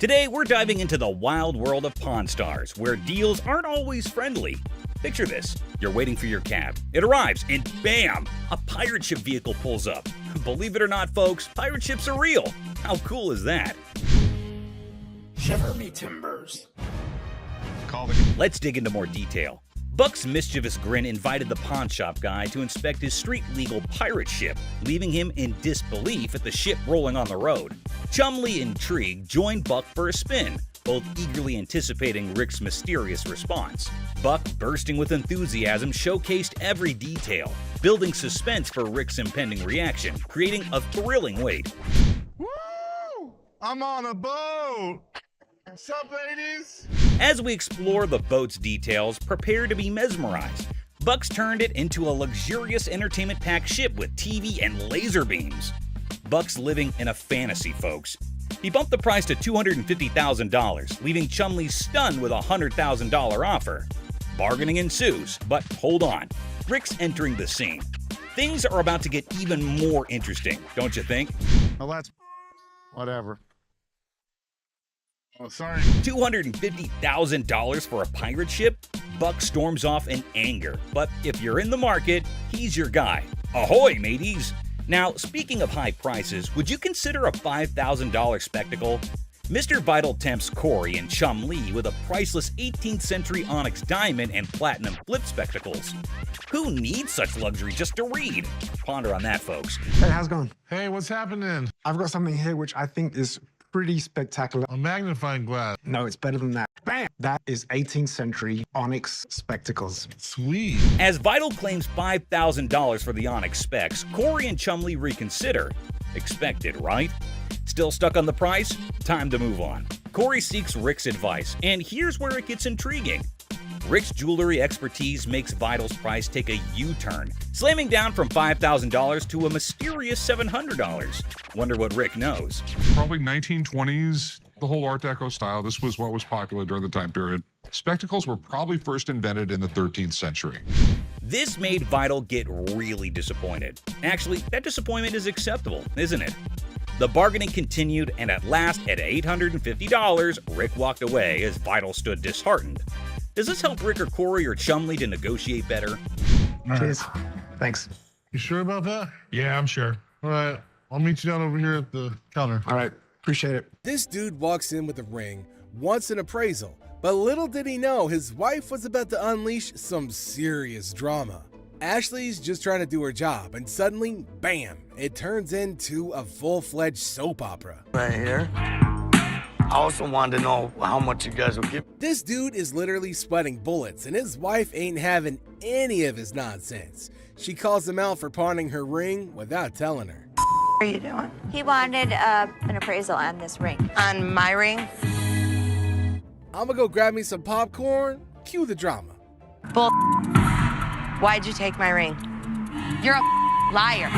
Today, we're diving into the wild world of Pawn Stars, where deals aren't always friendly. Picture this. You're waiting for your cab. It arrives, and bam! A pirate ship vehicle pulls up. Believe it or not, folks, pirate ships are real. How cool is that? Shiver me timbers. Let's dig into more detail. Buck's mischievous grin invited the pawn shop guy to inspect his street-legal pirate ship, leaving him in disbelief at the ship rolling on the road. Chumlee, intrigued, joined Buck for a spin, both eagerly anticipating Rick's mysterious response. Buck, bursting with enthusiasm, showcased every detail, building suspense for Rick's impending reaction, creating a thrilling wait. Woo! I'm on a boat! What's up, ladies? As we explore the boat's details, prepare to be mesmerized. Buck's turned it into a luxurious entertainment-packed ship with TV and laser beams. Buck's living in a fantasy, folks. He bumped the price to $250,000, leaving Chumlee stunned with a $100,000 offer. Bargaining ensues, but hold on. Rick's entering the scene. Things are about to get even more interesting, don't you think? Well, that's whatever. Oh, sorry. $250,000 for a pirate ship? Buck storms off in anger, but if you're in the market, he's your guy. Ahoy, mateys! Now, speaking of high prices, would you consider a $5,000 spectacle? Mr. Vital tempts Corey and Chumlee with a priceless 18th century onyx diamond and platinum flip spectacles. Who needs such luxury just to read? Ponder on that, folks. Hey, how's it going? Hey, what's happening? I've got something here which I think is pretty spectacular. A magnifying glass. No, it's better than that. Bam! That is 18th century onyx spectacles. Sweet. As Vital claims $5,000 for the onyx specs, Corey and Chumlee reconsider. Expected, right? Still stuck on the price? Time to move on. Corey seeks Rick's advice, and here's where it gets intriguing. Rick's jewelry expertise makes Vital's price take a U-turn, slamming down from $5,000 to a mysterious $700. Wonder what Rick knows. Probably 1920s, the whole Art Deco style. This was what was popular during the time period. Spectacles were probably first invented in the 13th century. This made Vital get really disappointed. Actually, that disappointment is acceptable, isn't it? The bargaining continued, and at last, at $850, Rick walked away as Vital stood disheartened. Does this help Rick or Corey or Chumlee to negotiate better? Cheers. Thanks. You sure about that? Yeah, I'm sure. All right, I'll meet you down over here at the counter. All right, appreciate it. This dude walks in with a ring, wants an appraisal, but little did he know his wife was about to unleash some serious drama. Ashley's just trying to do her job, and suddenly, bam, it turns into a full-fledged soap opera. Right here. I also wanted to know how much you guys will give. This dude is literally sweating bullets, and his wife ain't having any of his nonsense. She calls him out for pawning her ring without telling her. What are you doing? He wanted an appraisal on this ring. On my ring? I'm gonna go grab me some popcorn, cue the drama. Bull. Why'd you take my ring? You're a liar.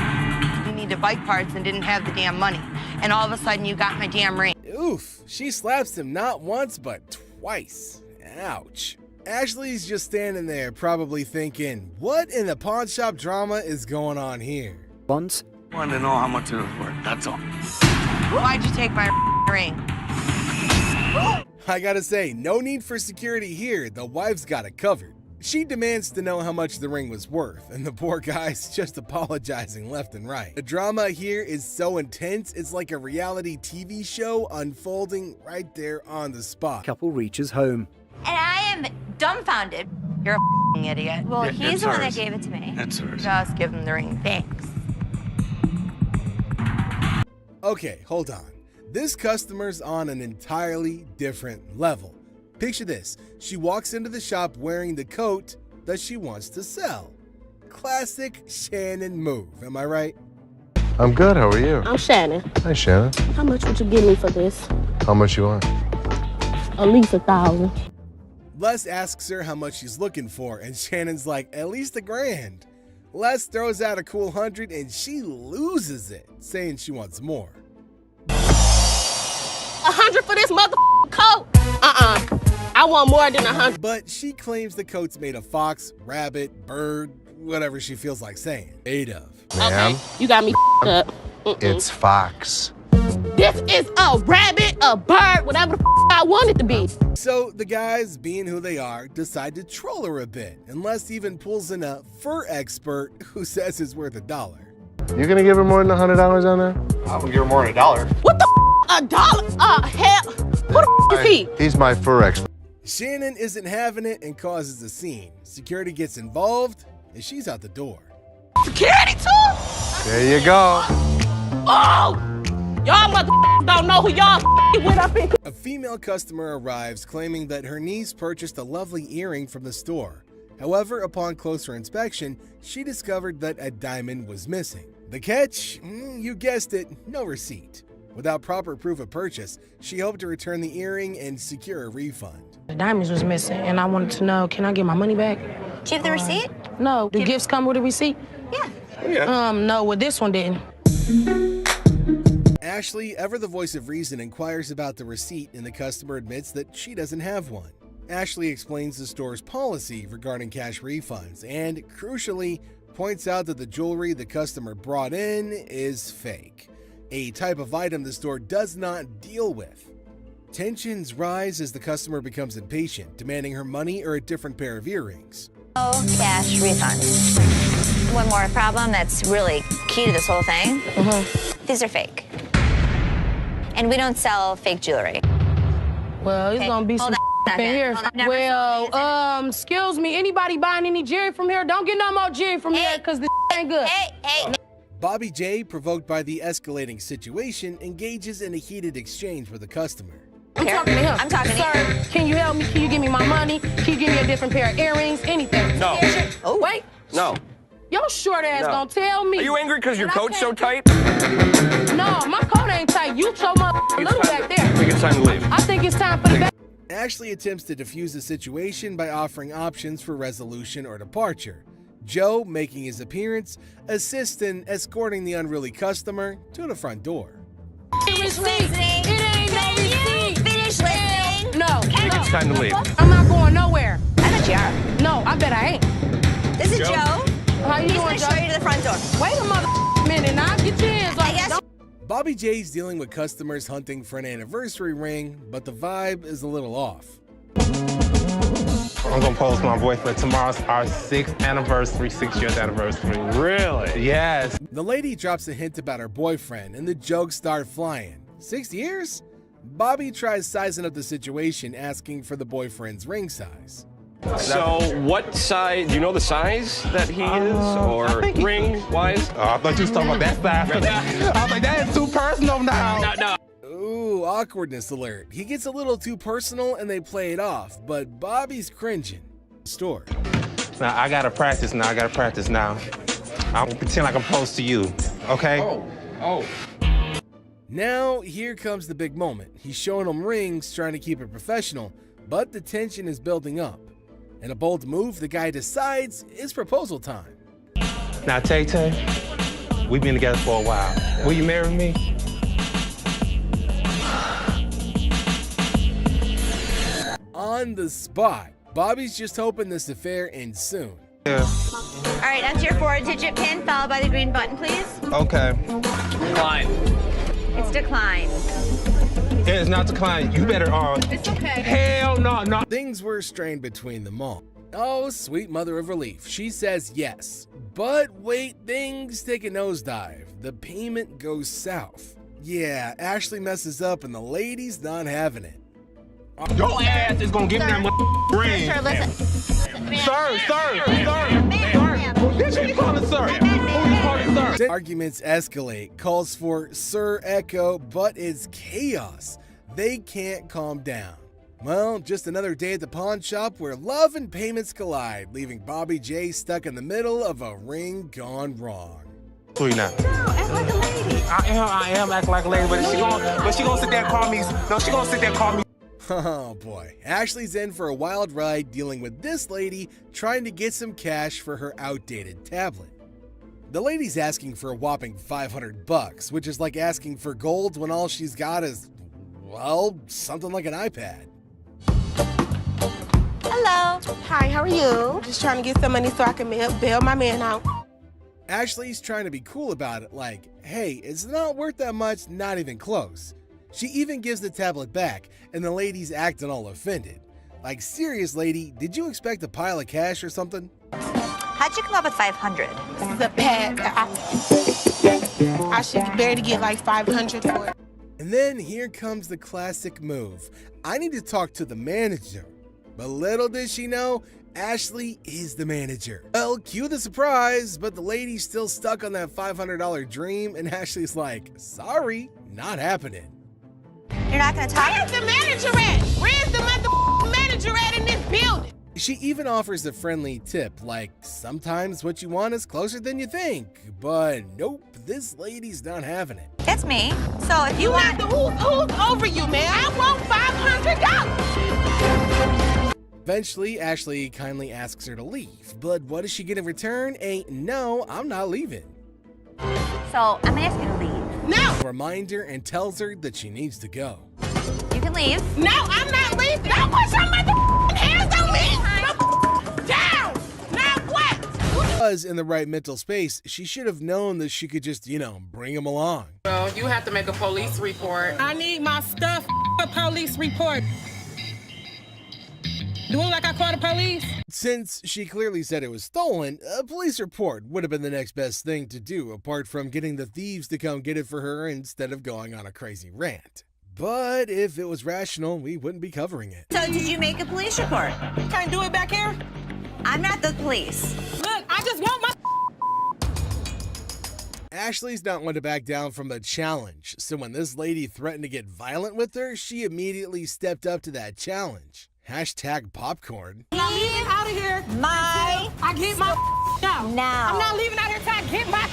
You needed bike parts and didn't have the damn money. And all of a sudden you got my damn ring. Oof, she slaps him not once, but twice. Ouch. Ashley's just standing there, probably thinking, what in the pawn shop drama is going on here? Wanted to know how much it was worth, that's all. Why'd you take my ring? I gotta say, no need for security here, the wife's got it covered. She demands to know how much the ring was worth, and the poor guy's just apologizing left and right. The drama here is so intense, it's like a reality TV show unfolding right there on the spot. Couple reaches home. And I am dumbfounded. You're a idiot. Well, Yeah, he's it's the one hers. that gave it to me. That's hers. Just give him the ring. Thanks. Okay, hold on. This customer's on an entirely different level. Picture this, she walks into the shop wearing the coat that she wants to sell. Classic Shannon move, am I right? I'm good, how are you? I'm Shannon. Hi, Shannon. How much would you give me for this? How much you want? At least 1,000. Les asks her how much she's looking for, and Shannon's like, at least $1,000. Les throws out a cool 100 and she loses it, saying she wants more. 100 for this coat? I want more than 100. But she claims the coat's made of fox, rabbit, bird, whatever she feels like saying. Made of. Ma'am, Okay, you got me up. it's Fox. This is a rabbit, a bird, whatever the I want it to be. So the guys, being who they are, decide to troll her a bit, and Les even pulls in a fur expert who says it's worth $1. You gonna give her more than $100 on that? I'm gonna give her more than $1. What the $1? Hell, who the is he? He's my fur expert. Shannon isn't having it and causes a scene. Security gets involved, and she's out the door. Security too? There you go. Oh! Y'all motherfuckers don't know who y'all with up in. A female customer arrives claiming that her niece purchased a lovely earring from the store. However, upon closer inspection, she discovered that a diamond was missing. The catch? You guessed it, no receipt. Without proper proof of purchase, she hoped to return the earring and secure a refund. The diamonds was missing, and I wanted to know, can I get my money back? Do you have the receipt? No. Do gifts come with a receipt? Yeah. No, well, this one didn't. Ashley, ever the voice of reason, inquires about the receipt, and the customer admits that she doesn't have one. Ashley explains the store's policy regarding cash refunds and, crucially, points out that the jewelry the customer brought in is fake, a type of item the store does not deal with. Tensions rise as the customer becomes impatient, demanding her money or a different pair of earrings. Oh, cash refunds. One more problem that's really key to this whole thing. These are fake. And we don't sell fake jewelry. Well, it's gonna be some in here. Well, excuse me, anybody buying any jewelry from here? Don't get no more jewelry from here, because this ain't good. Hey. Bobby J, provoked by the escalating situation, engages in a heated exchange with the customer. I'm talking to him. I'm talking to you. Sir, can you help me? Can you give me my money? Can you give me a different pair of earrings? Anything. No. Oh, wait. No. Your short ass gonna tell me. Are you angry because your coat's so tight? No, my coat ain't tight. You so little back there. I think it's time to leave. I think it's time for the back. Ashley attempts to defuse the situation by offering options for resolution or departure. Joe, making his appearance, assists in escorting the unruly customer to the front door. Finish listening. It ain't no receipt. Finish listening. No. I think it's time to leave. I'm not going nowhere. I bet you are. No, I bet I ain't. This is Joe. How you He's doing, gonna Joe? show you to the front door. Wait a minute now. Get your hands off. I guess. Bobby J's dealing with customers hunting for an anniversary ring, but the vibe is a little off. I'm gonna post my boyfriend. Tomorrow's our 6th anniversary, 6 years anniversary. Really? Yes. The lady drops a hint about her boyfriend, and the jokes start flying. 6 years? Bobby tries sizing up the situation, asking for the boyfriend's ring size. So what size, do you know the size that he is, or ring-wise? Oh, I thought you was talking about that size. I was like, that is too personal now. No. Ooh, awkwardness alert. He gets a little too personal and they play it off, but Bobby's cringing. Store. Now, I gotta practice now. I'm gonna pretend like I'm close to you, okay? Oh. Now, here comes the big moment. He's showing them rings, trying to keep it professional, but the tension is building up. In a bold move, the guy decides it's proposal time. Now, Tay-Tay, we've been together for a while. Will you marry me? On the spot, Bobby's just hoping this affair ends soon. Yeah. All right, enter your 4-digit PIN followed by the green button, please. Okay. Decline. It's declined. It is not declining. You better It's okay. Hell no. Things were strained between them all. Oh, sweet mother of relief. She says yes. But wait, things take a nosedive. The payment goes south. Yeah, Ashley messes up and the lady's not having it. Your ass is gonna give me that ring. Sir, listen. Sir. Bitch, who you calling sir? Who you calling sir? Arguments escalate, calls for Sir Echo, but it's chaos. They can't calm down. Well, just another day at the pawn shop where love and payments collide, leaving Bobby J stuck in the middle of a ring gone wrong. Who you not? No, act like a lady. I am acting like a lady, but she gonna sit there and call me. No, she gonna sit there and call me. Oh boy, Ashley's in for a wild ride dealing with this lady trying to get some cash for her outdated tablet. The lady's asking for a whopping $500, which is like asking for gold when all she's got is, well, something like an iPad. Hello. Hi, how are you? Just trying to get some money so I can bail my man out. Ashley's trying to be cool about it, like, hey, it's not worth that much, not even close. She even gives the tablet back, and the lady's acting all offended. Like, serious lady, did you expect a pile of cash or something? How'd you come up with 500? This is a bad. I should barely get like 500 for it. And then here comes the classic move. I need to talk to the manager. But little did she know, Ashley is the manager. Well, cue the surprise, but the lady's still stuck on that $500 dream, and Ashley's like, sorry, not happening. You're not gonna talk? Where's the manager at? Where's the manager at in this building? She even offers a friendly tip, like, sometimes what you want is closer than you think. But nope, this lady's not having it. That's me. So if you want... Who's over you, man? I want $500. Eventually, Ashley kindly asks her to leave. But what does she get in return? A no, I'm not leaving. So I'm gonna ask you to leave. No! Reminder and tells her that she needs to go. You can leave. No, I'm not leaving. Don't put some hands on me. Down. Now what? Was in the right mental space, she should have known that she could just, bring him along. Well, you have to make a police report. I need my stuff. A police report. Doing like I called the police? Since she clearly said it was stolen, a police report would have been the next best thing to do, apart from getting the thieves to come get it for her instead of going on a crazy rant. But if it was rational, we wouldn't be covering it. So did you make a police report? Can't do it back here? I'm not the police. Look, I just want my... Ashley's not one to back down from the challenge, so when this lady threatened to get violent with her, she immediately stepped up to that challenge. Hashtag popcorn. I'm not leaving out of here. I get my now. Now. I'm not leaving out here until I get my...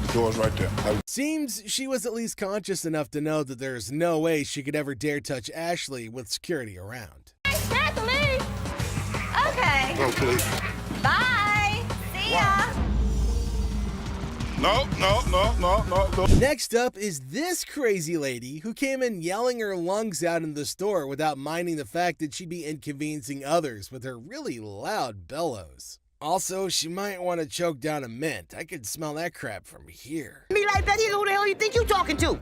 The door's right there. Seems she was at least conscious enough to know that there's no way she could ever dare touch Ashley with security around. Kathleen! Okay. Oh, please. Bye. See ya. No. Next up is this crazy lady who came in yelling her lungs out in the store without minding the fact that she'd be inconveniencing others with her really loud bellows. Also, she might want to choke down a mint. I could smell that crap from here. Me like that, who the hell you think you talking to?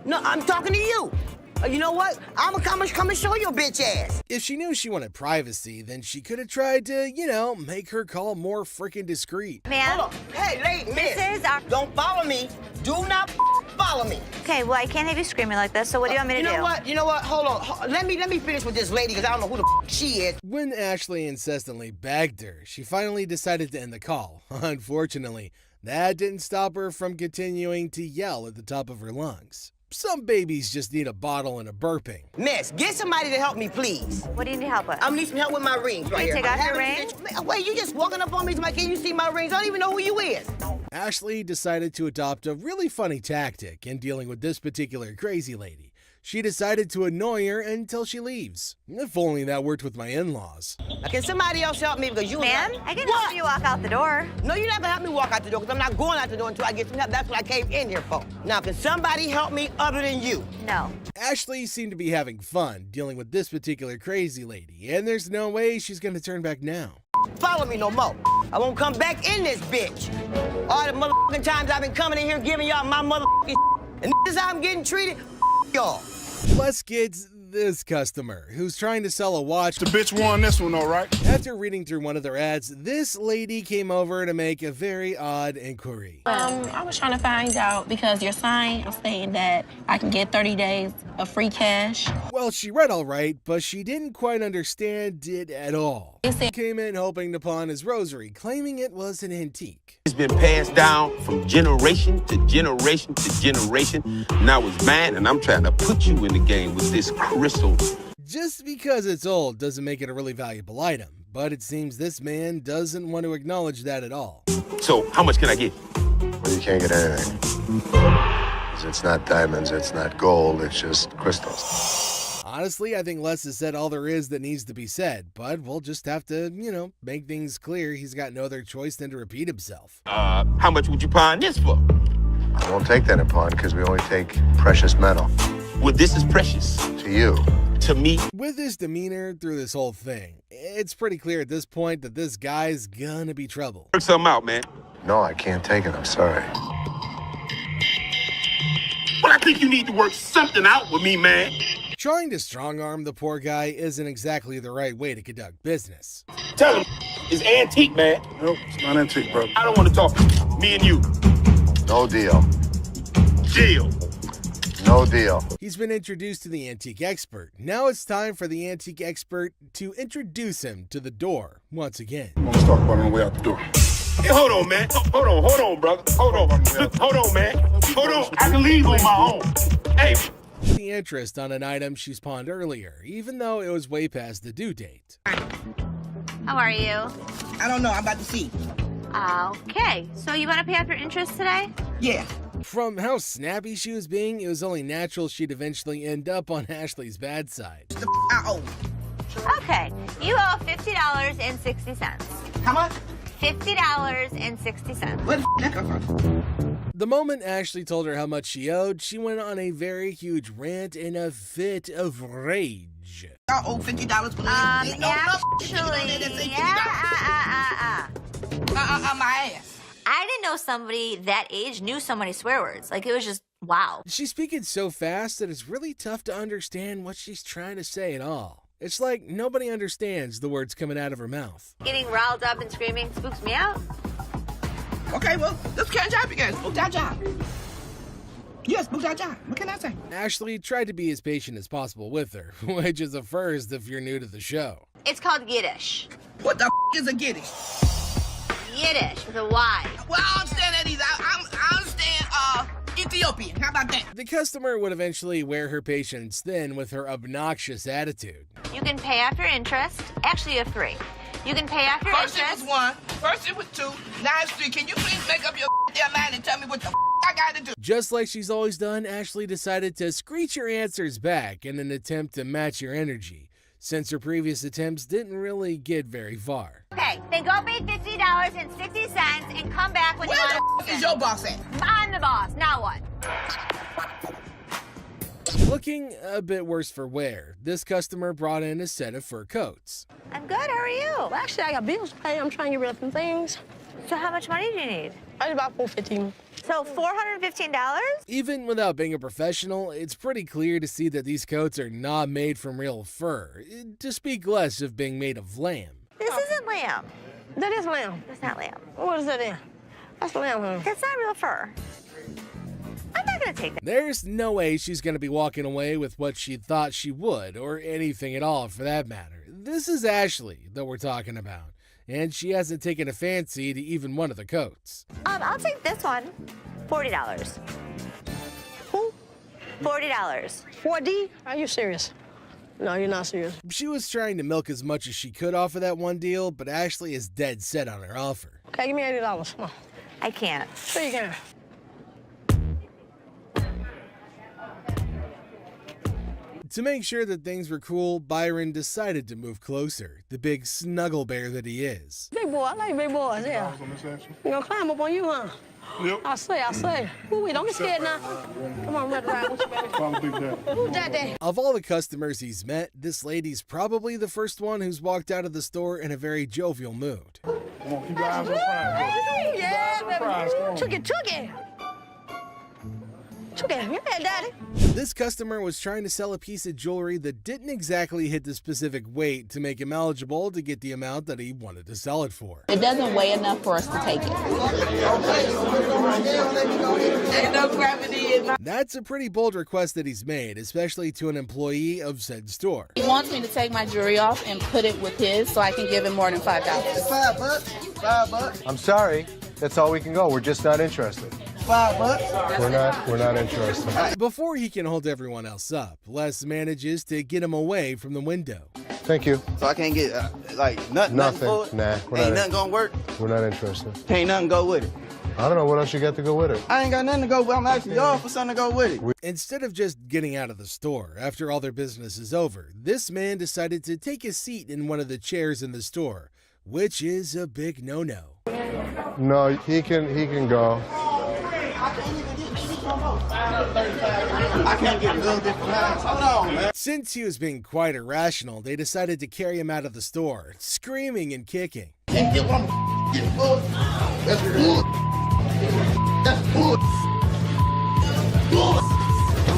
No, I'm talking to you. You know what? I'm gonna come and show your bitch ass. If she knew she wanted privacy, then she could have tried to, make her call more freaking discreet. Ma'am. Hold on. Hey, lady, miss. This is our... Don't follow me. Do not follow me. Okay, well, I can't have you screaming like this, so what do you want me to do? You know what? Hold on. Let me finish with this lady, because I don't know who the she is. When Ashley incessantly begged her, she finally decided to end the call. Unfortunately, that didn't stop her from continuing to yell at the top of her lungs. Some babies just need a bottle and a burping. Miss, get somebody to help me, please. What do you need help with? I need some help with my rings right here. Take off your ring? Wait, you just walking up on me, can you see my rings? I don't even know who you is. Ashley decided to adopt a really funny tactic in dealing with this particular crazy lady. She decided to annoy her until she leaves. If only that worked with my in-laws. Now, can somebody else help me? Because you... Ma'am, I can help you walk out the door. No, you're not going to help me walk out the door, because I'm not going out the door until I get some help. That's what I came in here for. Now, can somebody help me other than you? No. Ashley seemed to be having fun dealing with this particular crazy lady, and there's no way she's going to turn back now. Follow me no more. I won't come back in this bitch. All the motherfucking times I've been coming in here giving y'all my motherfucking and this is how I'm getting treated, y'all. Plus, kids, this customer who's trying to sell a watch. The bitch won this one, all right? After reading through one of their ads, this lady came over to make a very odd inquiry. I was trying to find out because your sign is saying that I can get 30 days of free cash. Well, she read all right, but she didn't quite understand it at all. Came in hoping to pawn his rosary, claiming it was an antique. It's been passed down from generation to generation to generation. Now it's mine, and I'm trying to put you in the game with this crystal. Just because it's old doesn't make it a really valuable item, but it seems this man doesn't want to acknowledge that at all. So, how much can I get? Well, you can't get anything. It's not diamonds, it's not gold, it's just crystals. Honestly, I think Les has said all there is that needs to be said, but we'll just have to, make things clear. He's got no other choice than to repeat himself. How much would you pawn this for? I won't take that in pawn because we only take precious metal. Well, this is precious. To you. To me. With his demeanor through this whole thing, it's pretty clear at this point that this guy's gonna be trouble. Work something out, man. No, I can't take it. I'm sorry. Well, I think you need to work something out with me, man. Trying to strong-arm the poor guy isn't exactly the right way to conduct business. Tell him it's antique, man. Nope, it's not antique, bro. I don't want to talk. Me and you. No deal. Deal. No deal. He's been introduced to the antique expert. Now it's time for the antique expert to introduce him to the door once again. Let's talk about it on the way out the door. Hey, hold on, man. Hold on, brother. Hold on. Look, hold on, man. Hold on. I can leave on my own. Hey. The interest on an item she's pawned earlier, even though it was way past the due date. How are you? I don't know. I'm about to see. Okay, so you want to pay off your interest today? Yeah. From how snappy she was being, it was only natural she'd eventually end up on Ashley's bad side. I owe. Okay, you owe $50.60. How much? $50.60. Where the that come from? The moment Ashley told her how much she owed, she went on a very huge rant in a fit of rage. I owe $50 for my ass. I didn't know somebody that age knew so many swear words. Like, it was just, wow. She's speaking so fast that it's really tough to understand what she's trying to say at all. It's like nobody understands the words coming out of her mouth. Getting riled up and screaming spooks me out. Okay, well, let's catch up again. Spook that job. Yes, spook that job. What can I say? Ashley tried to be as patient as possible with her, which is a first if you're new to the show. It's called Yiddish. What the is a Yiddish? Yiddish with a Y. Well, I understand that either. I understand Ethiopian. How about that? The customer would eventually wear her patience thin with her obnoxious attitude. You can pay off your interest. Actually, you have three. You can pay off your First interest. it was one. First it was two. Now it's three. Can you please make up your damn mind and tell me what the I got to do? Just like she's always done, Ashley decided to screech her answers back in an attempt to match your energy, since her previous attempts didn't really get very far. Okay, then go pay $50.60 and come back when you want to. Is your boss at? I'm the boss. Now what? Looking a bit worse for wear, this customer brought in a set of fur coats. I'm good. How are you? Well, actually, I got bills to pay. I'm trying to get rid of some things. So how much money do you need? I need about $415. So $415? Even without being a professional, it's pretty clear to see that these coats are not made from real fur, to speak less of being made of lamb. This isn't lamb. That is lamb. That's not lamb. What is that then? That's lamb, honey. That's not real fur. I'm not gonna take that. There's no way she's gonna be walking away with what she thought she would, or anything at all for that matter. This is Ashley that we're talking about, and she hasn't taken a fancy to even one of the coats. I'll take this one. $40. Who? $40. 4D? Are you serious? No, you're not serious. She was trying to milk as much as she could off of that one deal, but Ashley is dead set on her offer. Okay, give me $80. Come on. I can't. Sure you can. To make sure that things were cool, Byron decided to move closer, the big snuggle bear that he is. Big boy, I like big boys, yeah. You gonna climb up on you, huh? Yep. I say. Ooh, wait, don't get scared now. Come on, Red Ride with you, baby. Who's that there? Of all the customers he's met, this lady's probably the first one who's walked out of the store in a very jovial mood. Come on, keep your eyes on the prize. Yeah, baby. Took it. Yeah, daddy. This customer was trying to sell a piece of jewelry that didn't exactly hit the specific weight to make him eligible to get the amount that he wanted to sell it for. It doesn't weigh enough for us to take it. That's a pretty bold request that he's made, especially to an employee of said store. He wants me to take my jewelry off and put it with his so I can give him more than $5. $5. I'm sorry. That's all we can go. We're just not interested. $5. We're not interested. Before he can hold everyone else up, Les manages to get him away from the window. Thank you. So I can't get nothing for it? Nah. Ain't nothing gonna work? We're not interested. Ain't nothing go with it. I don't know what else you got to go with it. I ain't got nothing to go with. I'm asking y'all for something to go with it. Instead of just getting out of the store after all their business is over, this man decided to take a seat in one of the chairs in the store, which is a big no-no. No, he can go. I can't get a little different lines. Hold on, man. Since he was being quite irrational, they decided to carry him out of the store, screaming and kicking. Can't get one. That's bull. That's bull.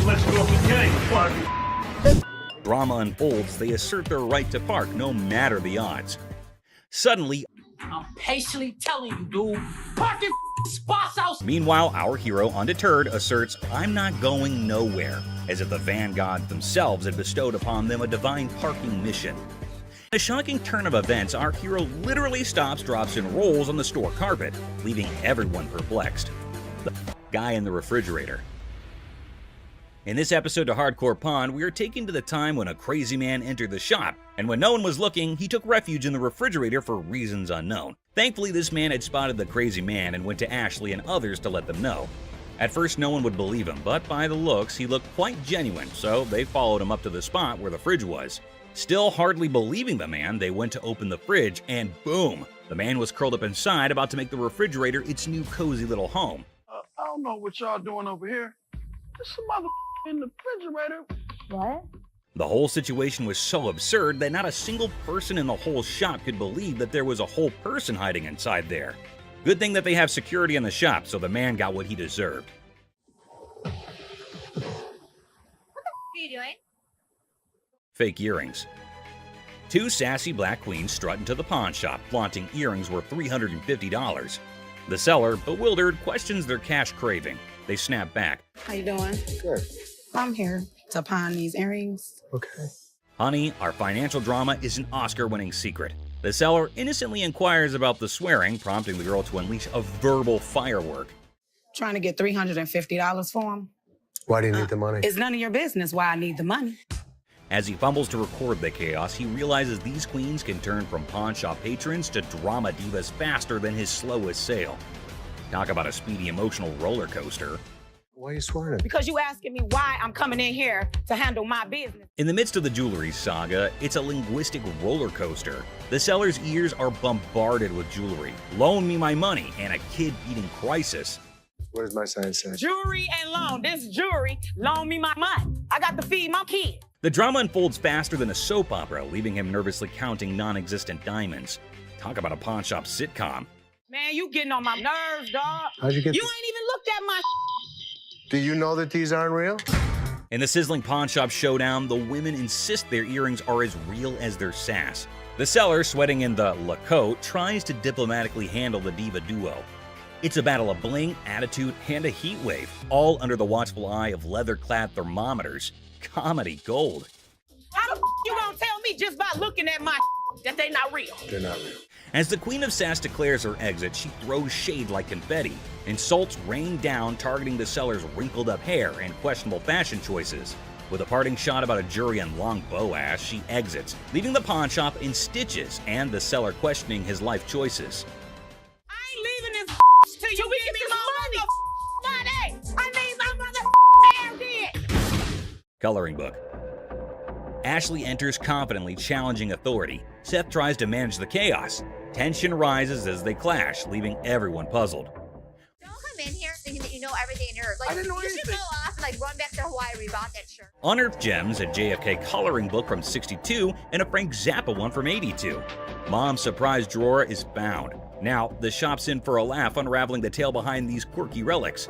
Let's go up again. Drama unfolds, they assert their right to park no matter the odds. Suddenly, I'm patiently telling you, dude. Park your spots out. Meanwhile, our hero, undeterred, asserts, "I'm not going nowhere," as if the van gods themselves had bestowed upon them a divine parking mission. In a shocking turn of events, our hero literally stops, drops, and rolls on the store carpet, leaving everyone perplexed. The guy in the refrigerator. In this episode of Hardcore Pawn, we are taken to the time when a crazy man entered the shop, and when no one was looking, he took refuge in the refrigerator for reasons unknown. Thankfully, this man had spotted the crazy man and went to Ashley and others to let them know. At first, no one would believe him, but by the looks, he looked quite genuine, so they followed him up to the spot where the fridge was. Still hardly believing the man, they went to open the fridge, and boom! The man was curled up inside, about to make the refrigerator its new cozy little home. I don't know what y'all doing over here. There's some mother in the refrigerator. What? The whole situation was so absurd that not a single person in the whole shop could believe that there was a whole person hiding inside there. Good thing that they have security in the shop, so the man got what he deserved. What the f are you doing? Fake earrings. Two sassy black queens strut into the pawn shop, flaunting earrings worth $350. The seller, bewildered, questions their cash craving. They snap back. How you doing? Good. I'm here to pawn these earrings. Okay. Honey, our financial drama is an Oscar-winning secret. The seller innocently inquires about the swearing, prompting the girl to unleash a verbal firework. Trying to get $350 for them. Why do you need the money? It's none of your business why I need the money. As he fumbles to record the chaos, he realizes these queens can turn from pawn shop patrons to drama divas faster than his slowest sale. Talk about a speedy emotional roller coaster. Why are you swearing? Because you asking me why I'm coming in here to handle my business. In the midst of the jewelry saga, it's a linguistic roller coaster. The seller's ears are bombarded with jewelry, loan me my money, and a kid-eating crisis. What does my sign say? Jewelry and loan. This jewelry, loan me my money. I got to feed my kid. The drama unfolds faster than a soap opera, leaving him nervously counting non-existent diamonds. Talk about a pawn shop sitcom. Man, you getting on my nerves, dog. How'd you get You this? ain't even looked at my Do you know that these aren't real? In the sizzling pawn shop showdown, the women insist their earrings are as real as their sass. The seller, sweating in the La Cote, tries to diplomatically handle the diva duo. It's a battle of bling, attitude, and a heat wave, all under the watchful eye of leather-clad thermometers. Comedy gold. How the you gonna tell me just by looking at my that they not real? They're not real. As the Queen of Sass declares her exit, she throws shade like confetti. Insults rain down, targeting the seller's wrinkled-up hair and questionable fashion choices. With a parting shot about a jury and long bow ass, she exits, leaving the pawn shop in stitches and the seller questioning his life choices. I ain't leaving this till you give me my money. I need my mother hair did. Coloring book. Ashley enters confidently, challenging authority. Seth tries to manage the chaos. Tension rises as they clash, leaving everyone puzzled. Don't come in here thinking that you know everything in your. Like, I didn't know you anything. should go off and like run back to Hawaii where you bought that shirt. Unearthed Gems, a JFK coloring book from '62, and a Frank Zappa one from '82. Mom's surprise drawer is found. Now, the shop's in for a laugh, unraveling the tale behind these quirky relics.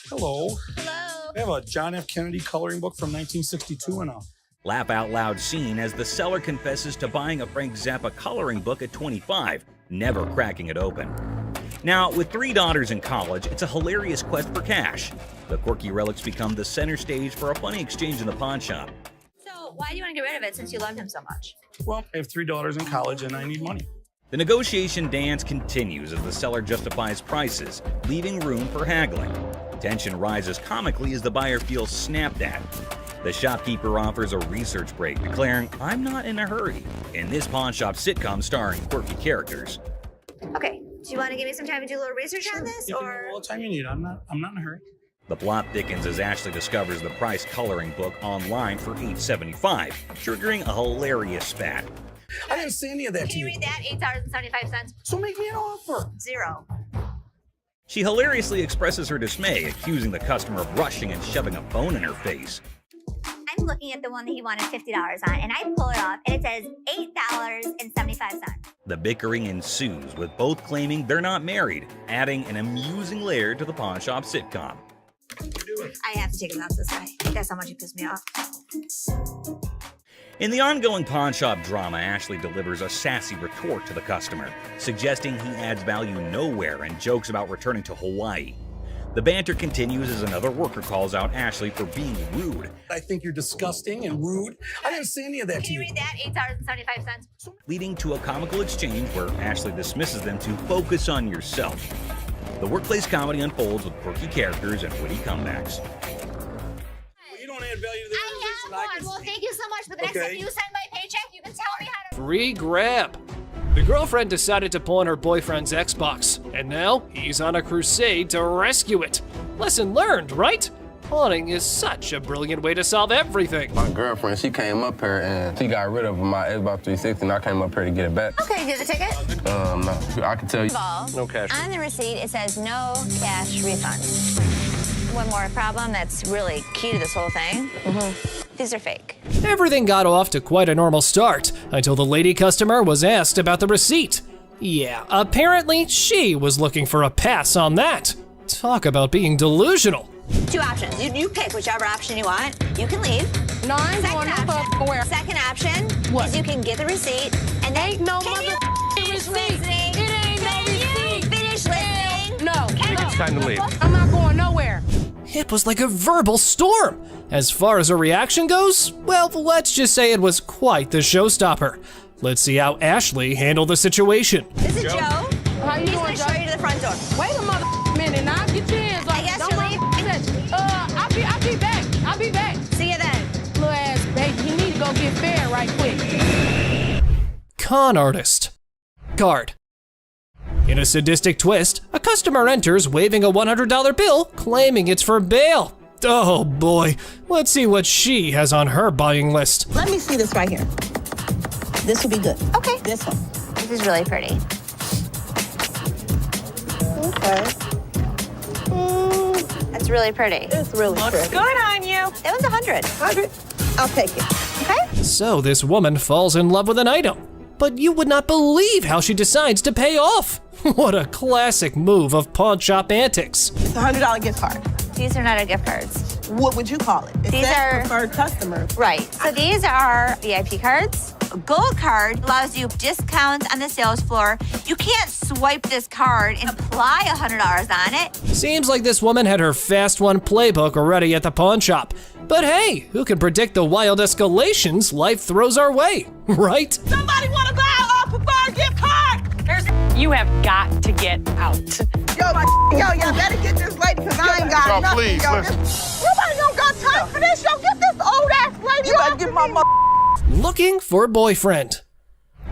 Hello. Hello. I have a John F. Kennedy coloring book from 1962 and a Laugh out loud scene as the seller confesses to buying a Frank Zappa coloring book at 25, never cracking it open. Now, with 3 daughters in college, it's a hilarious quest for cash. The quirky relics become the center stage for a funny exchange in the pawn shop. So why do you want to get rid of it since you loved him so much? well, I have 3 daughters in college and I need money. The negotiation dance continues as the seller justifies prices, leaving room for haggling. Tension rises comically as the buyer feels snapped at. The shopkeeper offers a research break, declaring, "I'm not in a hurry," in this pawn shop sitcom starring quirky characters. Okay, do you want to give me some time to do a little research on this, You can or? have all the time you need. I'm not in a hurry. The plot thickens as Ashley discovers the price coloring book online for $8.75, triggering a hilarious spat. I didn't say any of that Can to you you. read that? $8.75. So make me an offer. 0. She hilariously expresses her dismay, accusing the customer of rushing and shoving a phone in her face. I'm looking at the one that he wanted $50 on, and I pull it off, and it says $8.75. The bickering ensues, with both claiming they're not married, adding an amusing layer to the pawn shop sitcom. I have to take him out this way. That's how much he pissed me off. In the ongoing pawn shop drama, Ashley delivers a sassy retort to the customer, suggesting he adds value nowhere and jokes about returning to Hawaii. The banter continues as another worker calls out Ashley for being rude. I think you're disgusting and rude. I didn't say any of that to Can you you. read that? $8.75. Leading to a comical exchange where Ashley dismisses them to focus on yourself. The workplace comedy unfolds with quirky characters and witty comebacks. You don't add value to the organization. I can Well, see. thank you so much, but the next Okay. time you send my paycheck, you can tell me how to... Free grab. The girlfriend decided to pawn her boyfriend's Xbox, and now he's on a crusade to rescue it. Lesson learned, right? Pawning is such a brilliant way to solve everything. My girlfriend, she came up here and she got rid of my Xbox 360 and I came up here to get it back. Okay, do the ticket? No, I can tell you. No cash. On the receipt, it says no cash refund. One more problem that's really key to this whole thing. These are fake. Everything got off to quite a normal start until the lady customer was asked about the receipt. Yeah, apparently she was looking for a pass on that. Talk about being delusional. Two options. You pick whichever option you want. You can leave. No, I ain't going no fucking where. Second option is you can get the receipt and then Ain't no finish receipt. listening. It ain't no receipt. Finish listening. No. It's time to leave. I'm not going nowhere. It was like a verbal storm. As far as her reaction goes, well, let's just say it was quite the showstopper. Let's see how Ashley handled the situation. This is Joe. How you He's doing, gonna show Joe? you to the front door. Wait a minute. Now get your hands off. I guess Don't you're mind leaving. I'll be back. I'll be back. See you then. Little ass baby, you need to go get fed right quick. Con artist. Card. In a sadistic twist, a customer enters waving a $100 bill, claiming it's for bail. Oh boy, let's see what she has on her buying list. Let me see this right here. This will be good. Okay. This one. This is really pretty. Okay. That's really pretty. It's really pretty. Good on you. That was 100. 100. I'll take it. Okay. So this woman falls in love with an item, but you would not believe how she decides to pay off. What a classic move of pawn shop antics. It's a $100 gift card. These are not gift cards. What would you call it? It These says are- preferred customer. Right. So these are VIP cards. A gold card allows you discounts on the sales floor. You can't swipe this card and apply $100 on it. Seems like this woman had her fast one playbook already at the pawn shop. But hey, who can predict the wild escalations life throws our way, right? Somebody want to buy a preferred gift card? You have got to get out. Y'all better get this lady because I ain't got Y'all, nothing. please, Yo, listen. Nobody don't got time for this. Yo, get this old ass lady. You better get my mother. Looking for boyfriend.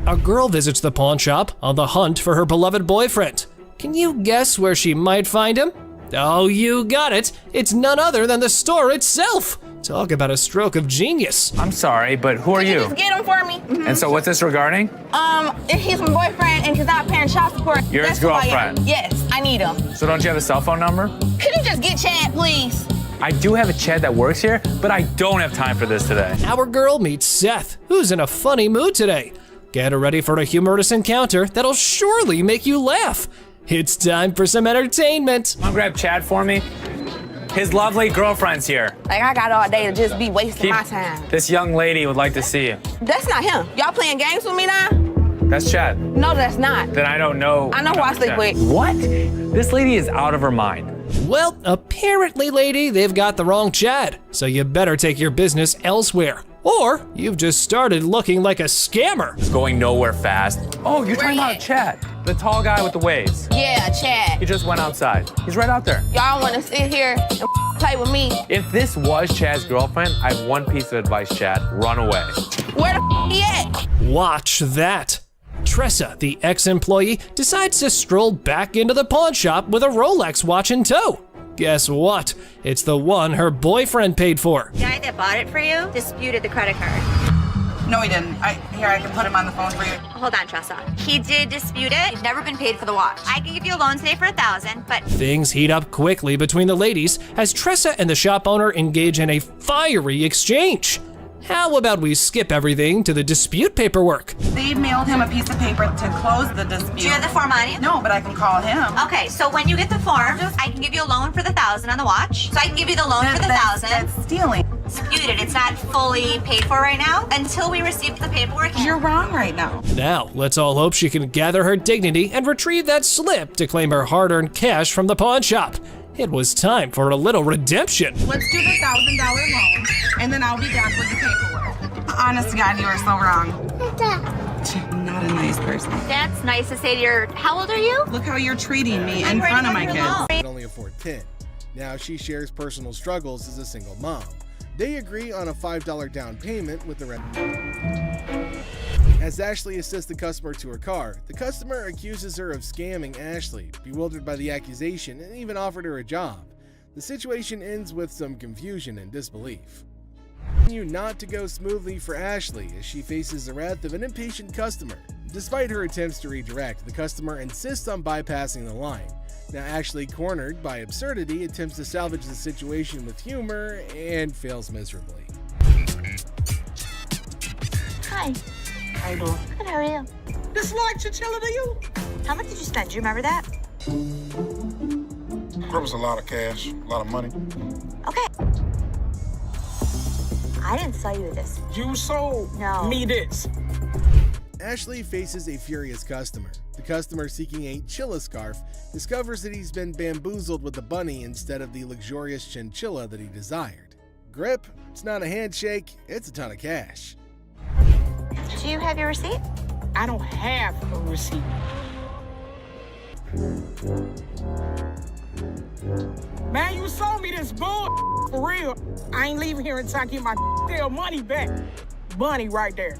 A girl visits the pawn shop on the hunt for her beloved boyfriend. Can you guess where she might find him? Oh, you got it. It's none other than the store itself. Talk about a stroke of genius. I'm sorry, but who are you? Just get him for me. And so what's this regarding? He's my boyfriend and he's not paying child support. You're his That's who I am. girlfriend? Yes, I need him. So don't you have a cell phone number? Can you just get Chad, please? I do have a Chad that works here, but I don't have time for this today. Our girl meets Seth, who's in a funny mood today. Get her ready for a humorous encounter that'll surely make you laugh. It's time for some entertainment. Come on, grab Chad for me. His lovely girlfriend's here. Like, I got all day to just be wasting my time. This young lady would like to see you. That's not him. Y'all playing games with me now? That's Chad. No, that's not. Then I don't know. I know who I sleep Chad. with. What? This lady is out of her mind. Well, apparently, lady, they've got the wrong Chad, so you better take your business elsewhere. Or you've just started looking like a scammer. It's going nowhere fast. Oh, you're talking about Chad, the tall guy with the waves. Yeah, Chad. He just went outside. He's right out there. Y'all want to sit here and play with me? If this was Chad's girlfriend, I have one piece of advice, Chad. Run away. Where the he at? Watch that. Tressa, the ex-employee, decides to stroll back into the pawn shop with a Rolex watch in tow. Guess what? It's the one her boyfriend paid for. The guy that bought it for you disputed the credit card. No, he didn't. Here, I can put him on the phone for you. Hold on, Tressa. He did dispute it. He's never been paid for the watch. I can give you a loan today for $1,000, but Things heat up quickly between the ladies as Tressa and the shop owner engage in a fiery exchange. How about we skip everything to the dispute paperwork? They mailed him a piece of paper to close the dispute. Do you have the form on you? No, but I can call him. Okay, so when you get the form, I can give you a loan for the $1,000 on the watch. So I can give you the loan for the $1,000. That's stealing. Disputed. It's not fully paid for right now until we receive the paperwork. You're wrong right now. Now, let's all hope she can gather her dignity and retrieve that slip to claim her hard-earned cash from the pawn shop. It was time for a little redemption. Let's do the $1,000 loan, and then I'll be back with the paperwork. Honest to God, you are so wrong. Not a nice person. That's nice to say to your. How old are you? Look how you're treating me in front of my kids. Can only afford 10. Now she shares personal struggles as a single mom. They agree on a $5 down payment with the rent. As Ashley assists the customer to her car, the customer accuses her of scamming Ashley, bewildered by the accusation, and even offered her a job. The situation ends with some confusion and disbelief. Continue not to go smoothly for Ashley as she faces the wrath of an impatient customer. Despite her attempts to redirect, the customer insists on bypassing the line. Now Ashley, cornered by absurdity, attempts to salvage the situation with humor and fails miserably. Hi. How you doing? Good, how are you? This like chinchilla to you? How much did you spend? Do you remember that? That was a lot of cash, a lot of money. Okay. I didn't sell you this. You sold me this. Ashley faces a furious customer. The customer, seeking a chilla scarf, discovers that he's been bamboozled with the bunny instead of the luxurious chinchilla that he desired. Grip, it's not a handshake, it's a ton of cash. Do you have your receipt? I don't have a receipt. Man, you sold me this bull for real. I ain't leaving here until I get my damn money back. Bunny right there.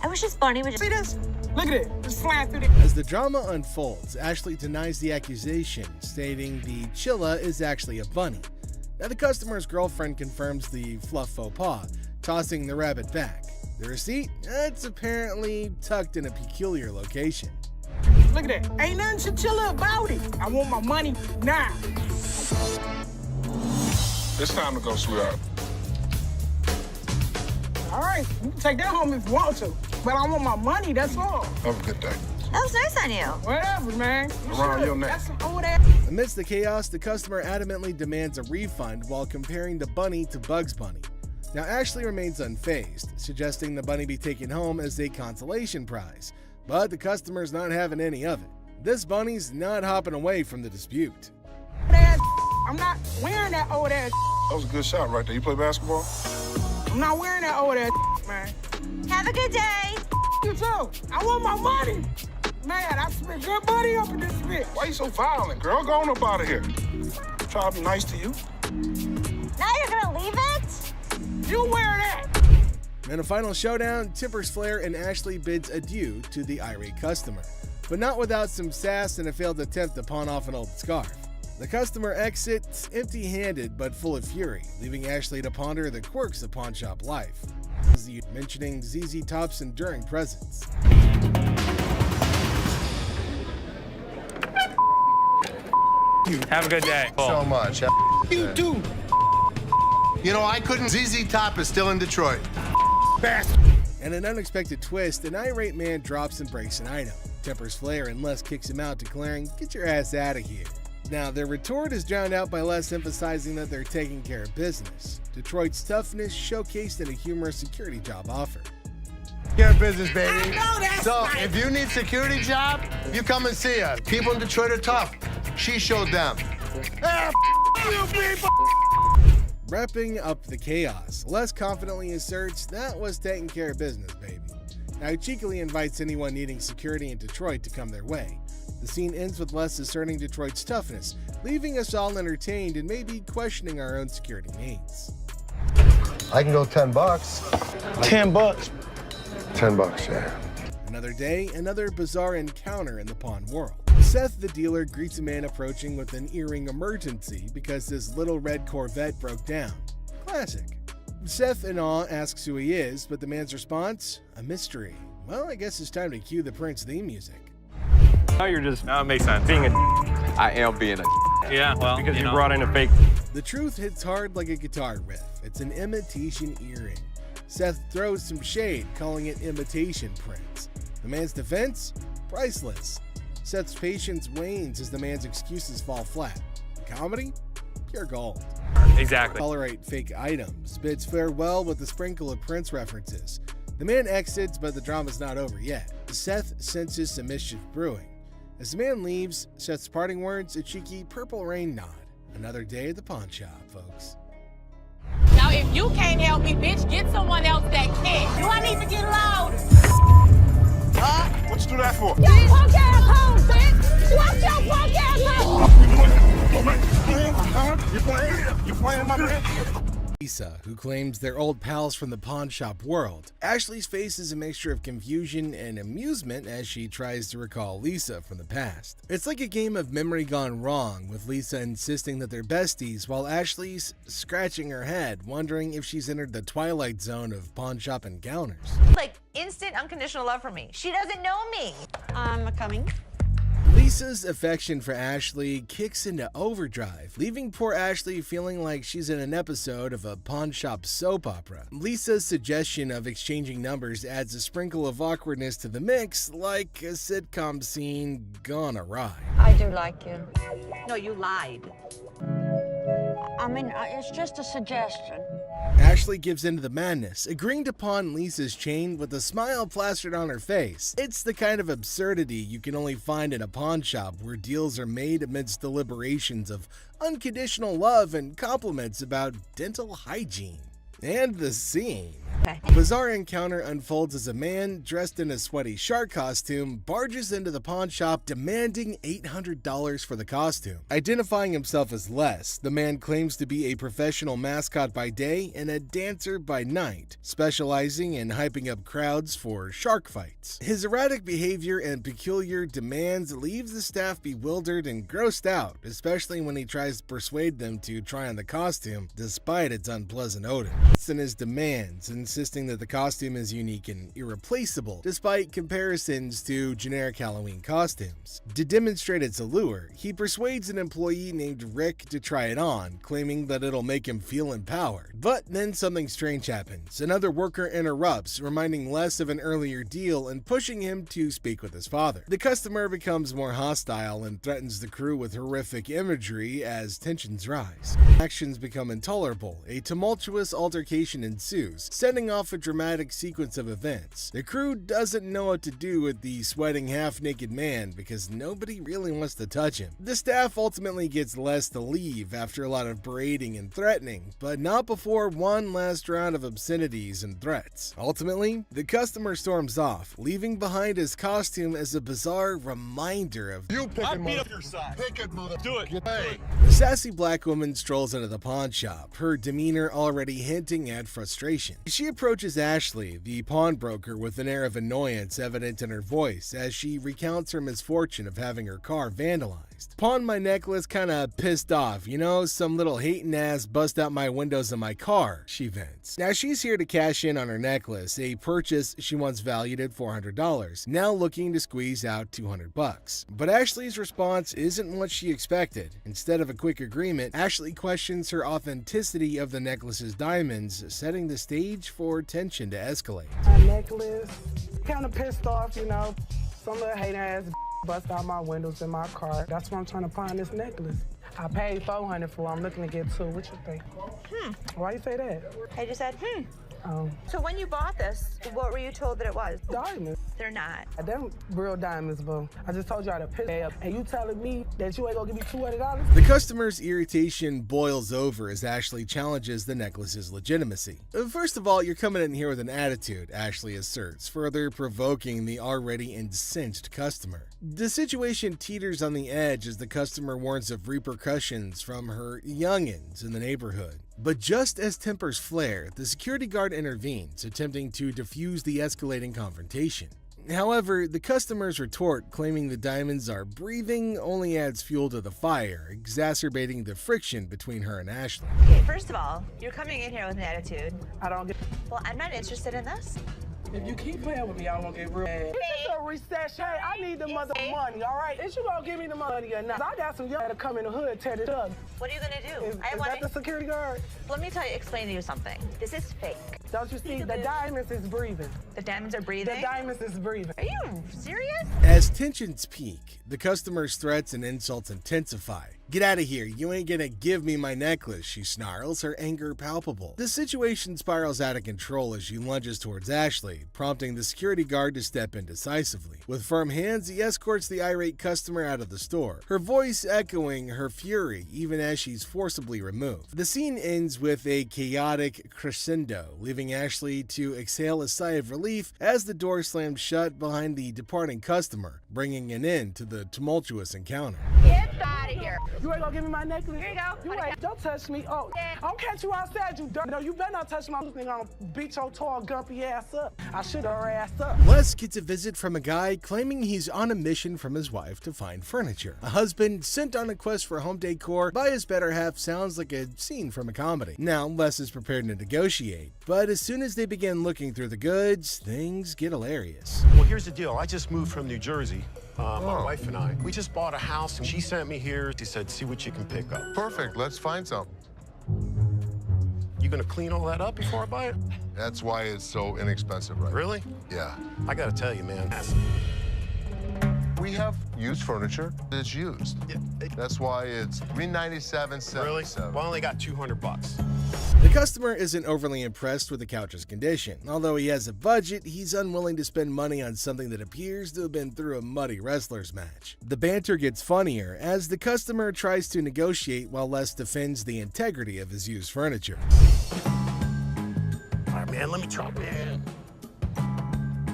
I wish this bunny would just... See this? Look at it. It's flying through the... As the drama unfolds, Ashley denies the accusation, stating the chilla is actually a bunny. Now the customer's girlfriend confirms the fluff faux pas, tossing the rabbit back. The receipt? It's apparently tucked in a peculiar location. Look at that. Ain't nothing chinchilla about it. I want my money now. It's time to go, sweetheart. All right, you can take that home if you want to. But I want my money, that's all. Have a good day. That was nice on you. Whatever, man. Around your neck. That's some old ass. Amidst the chaos, the customer adamantly demands a refund while comparing the bunny to Bugs Bunny. Now Ashley remains unfazed, suggesting the bunny be taken home as a consolation prize. But the customer's not having any of it. This bunny's not hopping away from the dispute. I'm not wearing that old ass. That was a good shot right there. You play basketball? I'm not wearing that old ass, man. Have a good day. You too. I want my money. Man, I spent good money up in this bitch. Why you so violent, girl? Go on up out of here. Try to be nice to you. Now you're gonna leave it? You wear that. In a final showdown, Tipper's Flair and Ashley bids adieu to the irate customer, but not without some sass and a failed attempt to pawn off an old scarf. The customer exits empty-handed but full of fury, leaving Ashley to ponder the quirks of pawnshop life, mentioning ZZ Top's enduring presence. Have a good day. So much. You do. You know, I couldn't. ZZ Top is still in Detroit. And an unexpected twist, an irate man drops and breaks an item. Tipper's Flair and Les kicks him out, declaring, "Get your ass out of here." Now, their retort is drowned out by Les emphasizing that they're taking care of business. Detroit's toughness showcased in a humorous security job offer. Care of business, baby. I know that's So, right. if you need security job, you come and see us. People in Detroit are tough. She showed them. You people. Wrapping up the chaos, Les confidently asserts that was taking care of business, baby. Now he cheekily invites anyone needing security in Detroit to come their way. The scene ends with Les asserting Detroit's toughness, leaving us all entertained and maybe questioning our own security needs. I can go $10. $10. $10, yeah. Another day, another bizarre encounter in the pawn world. Seth the dealer greets a man approaching with an earring emergency because his little red Corvette broke down. Classic. Seth in awe asks who he is, but the man's response? A mystery. Well, I guess it's time to cue the Prince theme music. Now you're just, now it makes sense. Being a I am being a yeah, well, because you know. brought in a fake. The truth hits hard like a guitar riff. It's an imitation earring. Seth throws some shade, calling it imitation prints. The man's defense? Priceless. Seth's patience wanes as the man's excuses fall flat. Comedy? Pure gold. Exactly. Tolerate fake items, bids farewell with a sprinkle of Prince references. The man exits, but the drama's not over yet. Seth senses some mischief brewing. As the man leaves, Seth's parting words a cheeky purple rain nod. Another day at the pawn shop, folks. Now, if you can't help me, bitch, get someone else that can. Do I need to get loud? What you do that for? Your punk ass home, bitch! Watch your punk ass home! You playing my man? Lisa, who claims they're old pals from the pawn shop world. Ashley's face is a mixture of confusion and amusement as she tries to recall Lisa from the past. It's like a game of memory gone wrong, with Lisa insisting that they're besties while Ashley's scratching her head, wondering if she's entered the twilight zone of pawn shop encounters. Like instant unconditional love for me. She doesn't know me. I'm coming. Lisa's affection for Ashley kicks into overdrive, leaving poor Ashley feeling like she's in an episode of a pawn shop soap opera. Lisa's suggestion of exchanging numbers adds a sprinkle of awkwardness to the mix, like a sitcom scene gone awry. I do like you. No, you lied. I mean, it's just a suggestion. Ashley gives into the madness, agreeing to pawn Lisa's chain with a smile plastered on her face. It's the kind of absurdity you can only find in a pawn shop, where deals are made amidst deliberations of unconditional love and compliments about dental hygiene. And the scene. A bizarre encounter unfolds as a man dressed in a sweaty shark costume barges into the pawn shop demanding $800 for the costume. Identifying himself as Les, the man claims to be a professional mascot by day and a dancer by night, specializing in hyping up crowds for shark fights. His erratic behavior and peculiar demands leaves the staff bewildered and grossed out, especially when he tries to persuade them to try on the costume despite its unpleasant odor. And his demands, insisting that the costume is unique and irreplaceable, despite comparisons to generic Halloween costumes. To demonstrate its allure, he persuades an employee named Rick to try it on, claiming that it'll make him feel empowered. But then something strange happens. Another worker interrupts, reminding Les of an earlier deal and pushing him to speak with his father. The customer becomes more hostile and threatens the crew with horrific imagery as tensions rise. Actions become intolerable. A tumultuous altercation ensues, setting off a dramatic sequence of events. The crew doesn't know what to do with the sweating half-naked man because nobody really wants to touch him. The staff ultimately gets Les to leave after a lot of berating and threatening, but not before one last round of obscenities and threats. Ultimately, the customer storms off, leaving behind his costume as a bizarre reminder of You pick it, beat up your side. Pick it, mother. Do it. Hey. The sassy black woman strolls into the pawn shop, her demeanor already hinting at frustration. She approaches Ashley, the pawnbroker, with an air of annoyance evident in her voice as she recounts her misfortune of having her car vandalized. Pawned my necklace kinda pissed off, you know, some little hating ass bust out my windows of my car, she vents. Now she's here to cash in on her necklace, a purchase she once valued at $400, now looking to squeeze out $200. But Ashley's response isn't what she expected. Instead of a quick agreement, Ashley questions her authenticity of the necklace's diamonds, setting the stage for tension to escalate. My necklace, kind of pissed off, you know. Some little hater ass bust out my windows in my car. That's why I'm trying to pawn this necklace. I paid $400 for it. I'm looking to get $200. What you think? Why you say that? I just said, So when you bought this, what were you told that it was? Diamonds. They're not. Them real diamonds, bro. I just told y'all to piss up. And you telling me that you ain't gonna give me $200? The customer's irritation boils over as Ashley challenges the necklace's legitimacy. First of all, you're coming in here with an attitude, Ashley asserts, further provoking the already incensed customer. The situation teeters on the edge as the customer warns of repercussions from her youngins in the neighborhood. But just as tempers flare, the security guard intervenes, attempting to defuse the escalating confrontation. However, the customer's retort, claiming the diamonds are breathing, only adds fuel to the fire, exacerbating the friction between her and Ashley. Okay, first of all, you're coming in here with an attitude. I don't get. Well, I'm not interested in this. If you keep playing with me, I'm gonna get real mad. It's just a recession. Hey, I need the mother money, all right? Is you gonna give me the money or not? I got some young that come in the hood, tear this up. What are you gonna do? Is that the security guard? Let me explain to you something. This is fake. Don't you see? The diamonds is breathing. The diamonds are breathing? The diamonds is breathing. Are you serious? As tensions peak, the customer's threats and insults intensify. "Get out of here, you ain't gonna give me my necklace," she snarls, her anger palpable. The situation spirals out of control as she lunges towards Ashley, prompting the security guard to step in decisively. With firm hands, he escorts the irate customer out of the store, her voice echoing her fury even as she's forcibly removed. The scene ends with a chaotic crescendo, leaving Ashley to exhale a sigh of relief as the door slams shut behind the departing customer, bringing an end to the tumultuous encounter. Get out of here. You ain't gonna give me my necklace? Here you go. You ain't. Don't touch me. Oh, I'll catch you outside, you dirt. No, you better not touch my nigga. I'll beat your tall, gumpy ass up. I shoot her ass up. Les gets a visit from a guy claiming he's on a mission from his wife to find furniture. A husband sent on a quest for home decor by his better half sounds like a scene from a comedy. Now, Les is prepared to negotiate, but as soon as they begin looking through the goods, things get hilarious. Well, here's the deal. I just moved from New Jersey. My wife and I. We just bought a house, and she sent me here. She said, see what you can pick up. Perfect. Let's find something. You gonna clean all that up before I buy it? That's why it's so inexpensive, right? Really? Yeah. I gotta tell you, man. We have used furniture that's used. Yeah. That's why it's $397.77. Really? Well, I only got $200. The customer isn't overly impressed with the couch's condition. Although he has a budget, he's unwilling to spend money on something that appears to have been through a muddy wrestler's match. The banter gets funnier as the customer tries to negotiate while Les defends the integrity of his used furniture. All right, man, let me try, man.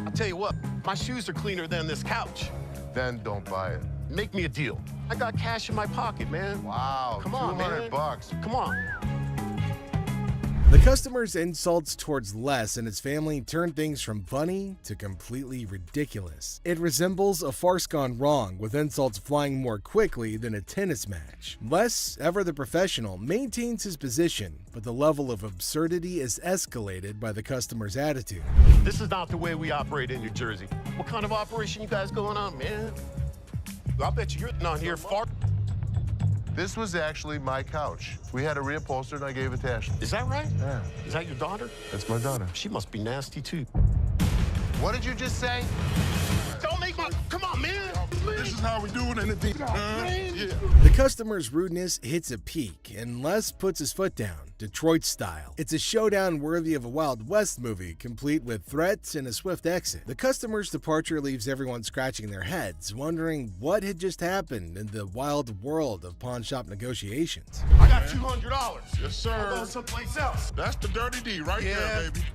I'll tell you what, my shoes are cleaner than this couch. Then don't buy it. Make me a deal. I got cash in my pocket, man. Wow, Come on, man. $200. Come on. The customer's insults towards Les and his family turn things from funny to completely ridiculous. It resembles a farce gone wrong, with insults flying more quickly than a tennis match. Les, ever the professional, maintains his position, but the level of absurdity is escalated by the customer's attitude. This is not the way we operate in New Jersey. What kind of operation you guys going on, man? I bet you're not here far. This was actually my couch. We had a reupholstered and I gave it to Ashley. Is that right? Yeah. Is that your daughter? That's my daughter. She must be nasty, too. What did you just say? Don't make my... Come on, man. This is how we do it in the deep. The customer's rudeness hits a peak, and Les puts his foot down, Detroit style. It's a showdown worthy of a Wild West movie, complete with threats and a swift exit. The customer's departure leaves everyone scratching their heads, wondering what had just happened in the wild world of pawn shop negotiations. I got $200. Yes, sir. I'll go someplace else. That's the dirty D right there, baby.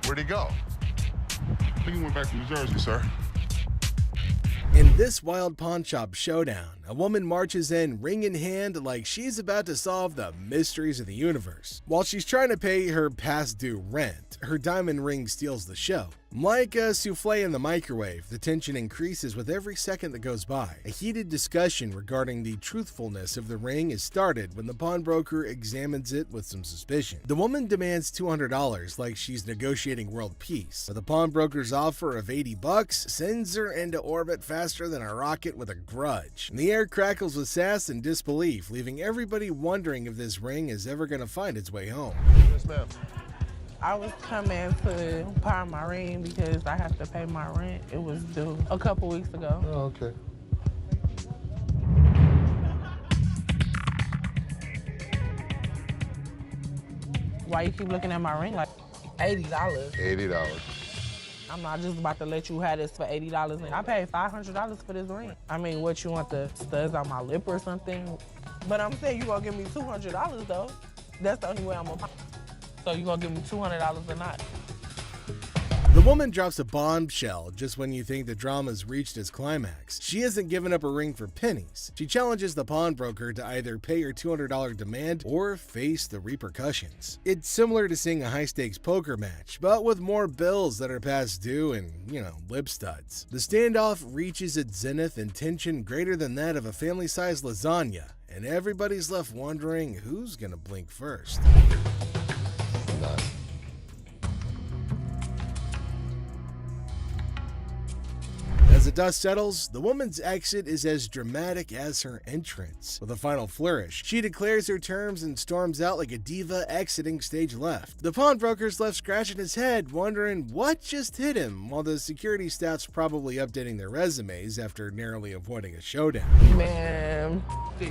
Where'd he go? I think he went back to New Jersey, sir. In this wild pawn shop showdown, a woman marches in ring in hand like she's about to solve the mysteries of the universe. While she's trying to pay her past due rent, her diamond ring steals the show. Like a souffle in the microwave, the tension increases with every second that goes by. A heated discussion regarding the truthfulness of the ring is started when the pawnbroker examines it with some suspicion. The woman demands $200 like she's negotiating world peace, but the pawnbroker's offer of $80 sends her into orbit faster than a rocket with a grudge. The air crackles with sass and disbelief, leaving everybody wondering if this ring is ever going to find its way home. Yes, ma'am. I was coming to pawn my ring because I have to pay my rent. It was due a couple weeks ago. Oh, okay. Why you keep looking at my ring like $80? $80. I'm not just about to let you have this for $80. I paid $500 for this ring. I mean, what, you want the studs on my lip or something? But I'm saying you gonna give me $200 though. That's the only way I'm gonna. So you gonna give me $200 or not? The woman drops a bombshell just when you think the drama's reached its climax. She hasn't given up her ring for pennies. She challenges the pawnbroker to either pay her $200 demand or face the repercussions. It's similar to seeing a high-stakes poker match, but with more bills that are past due and, lip studs. The standoff reaches its zenith in tension greater than that of a family-sized lasagna, and everybody's left wondering who's gonna blink first. As the dust settles, the woman's exit is as dramatic as her entrance. With a final flourish, she declares her terms and storms out like a diva exiting stage left. The pawnbroker's left scratching his head, wondering what just hit him, while the security staff's probably updating their resumes after narrowly avoiding a showdown. Man, what the?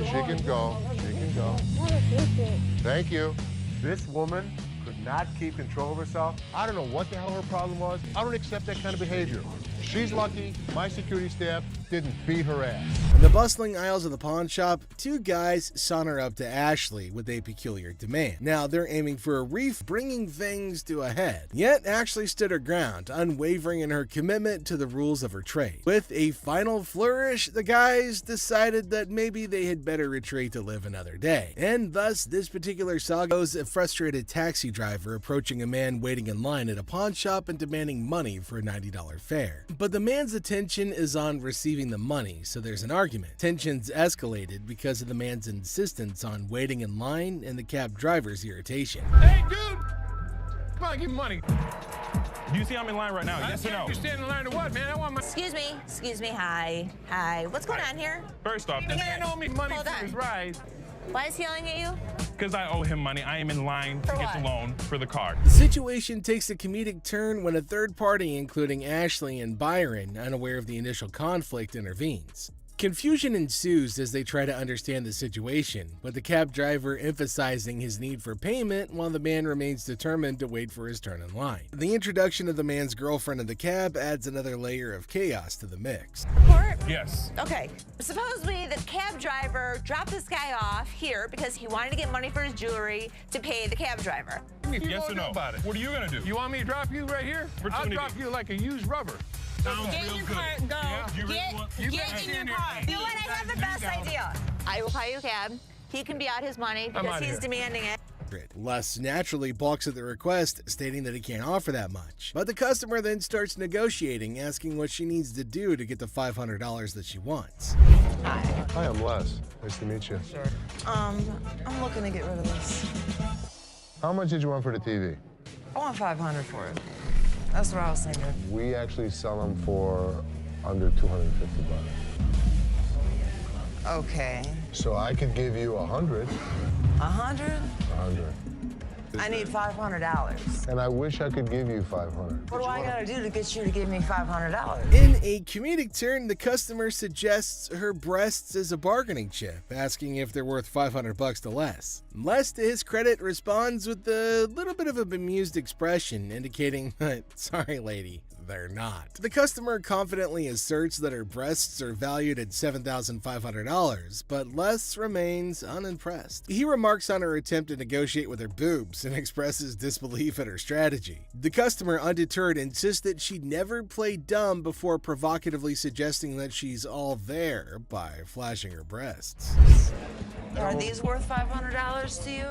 She can go. She can go. Thank you. This woman could not keep control of herself. I don't know what the hell her problem was. I don't accept that kind of behavior. She's lucky my security staff didn't beat her ass. In the bustling aisles of the pawn shop, two guys saunter up to Ashley with a peculiar demand. Now they're aiming for a reef, bringing things to a head. Yet Ashley stood her ground, unwavering in her commitment to the rules of her trade. With a final flourish, the guys decided that maybe they had better retreat to live another day. And thus, this particular saga shows a frustrated taxi driver approaching a man waiting in line at a pawn shop and demanding money for a $90 fare. But the man's attention is on receiving the money, so there's an argument. Tensions escalated because of the man's insistence on waiting in line and the cab driver's irritation. Hey, dude! Come on, give me money. Do you see I'm in line right now? Yes or no? You stand in line to what, man? I want my... Excuse me, hi. What's going on here? First off, The man owe me money Hold for on. his ride. Why is he yelling at you? because I owe him money. I am in line to get the loan for the car. The situation takes a comedic turn when a third party, including Ashley and Byron, unaware of the initial conflict, intervenes. Confusion ensues as they try to understand the situation, with the cab driver emphasizing his need for payment while the man remains determined to wait for his turn in line. The introduction of the man's girlfriend in the cab adds another layer of chaos to the mix. Report? Yes. Okay, supposedly the cab driver dropped this guy off here because he wanted to get money for his jewelry to pay the cab driver. Yes or no? About it. What are you gonna do? You want me to drop you right here? I'll Opportunity. drop you like a used rubber. Get in your car, go. Get in your car. You know what? I have the best idea. I will hire you a cab. He can be out his money because he's demanding it. Les naturally balks at the request, stating that he can't offer that much. But the customer then starts negotiating, asking what she needs to do to get the $500 that she wants. Hi, I'm Les. Nice to meet you. Sure. I'm looking to get rid of this. How much did you want for the TV? I want $500 for it. That's what I was thinking. We actually sell them for under 250 bucks. Okay. So I could give you 100. 100? 100. I need $500. And I wish I could give you 500. What do I gotta do to get you to give me $500? In a comedic turn, the customer suggests her breasts as a bargaining chip, asking if they're worth $500 to Les. Les, to his credit, responds with a little bit of a bemused expression, indicating, sorry lady, they're not. The customer confidently asserts that her breasts are valued at $7,500, but Les remains unimpressed. He remarks on her attempt to negotiate with her boobs and expresses disbelief at her strategy. The customer, undeterred, insists that she'd never play dumb before provocatively suggesting that she's all there by flashing her breasts. Are these worth $500 to you?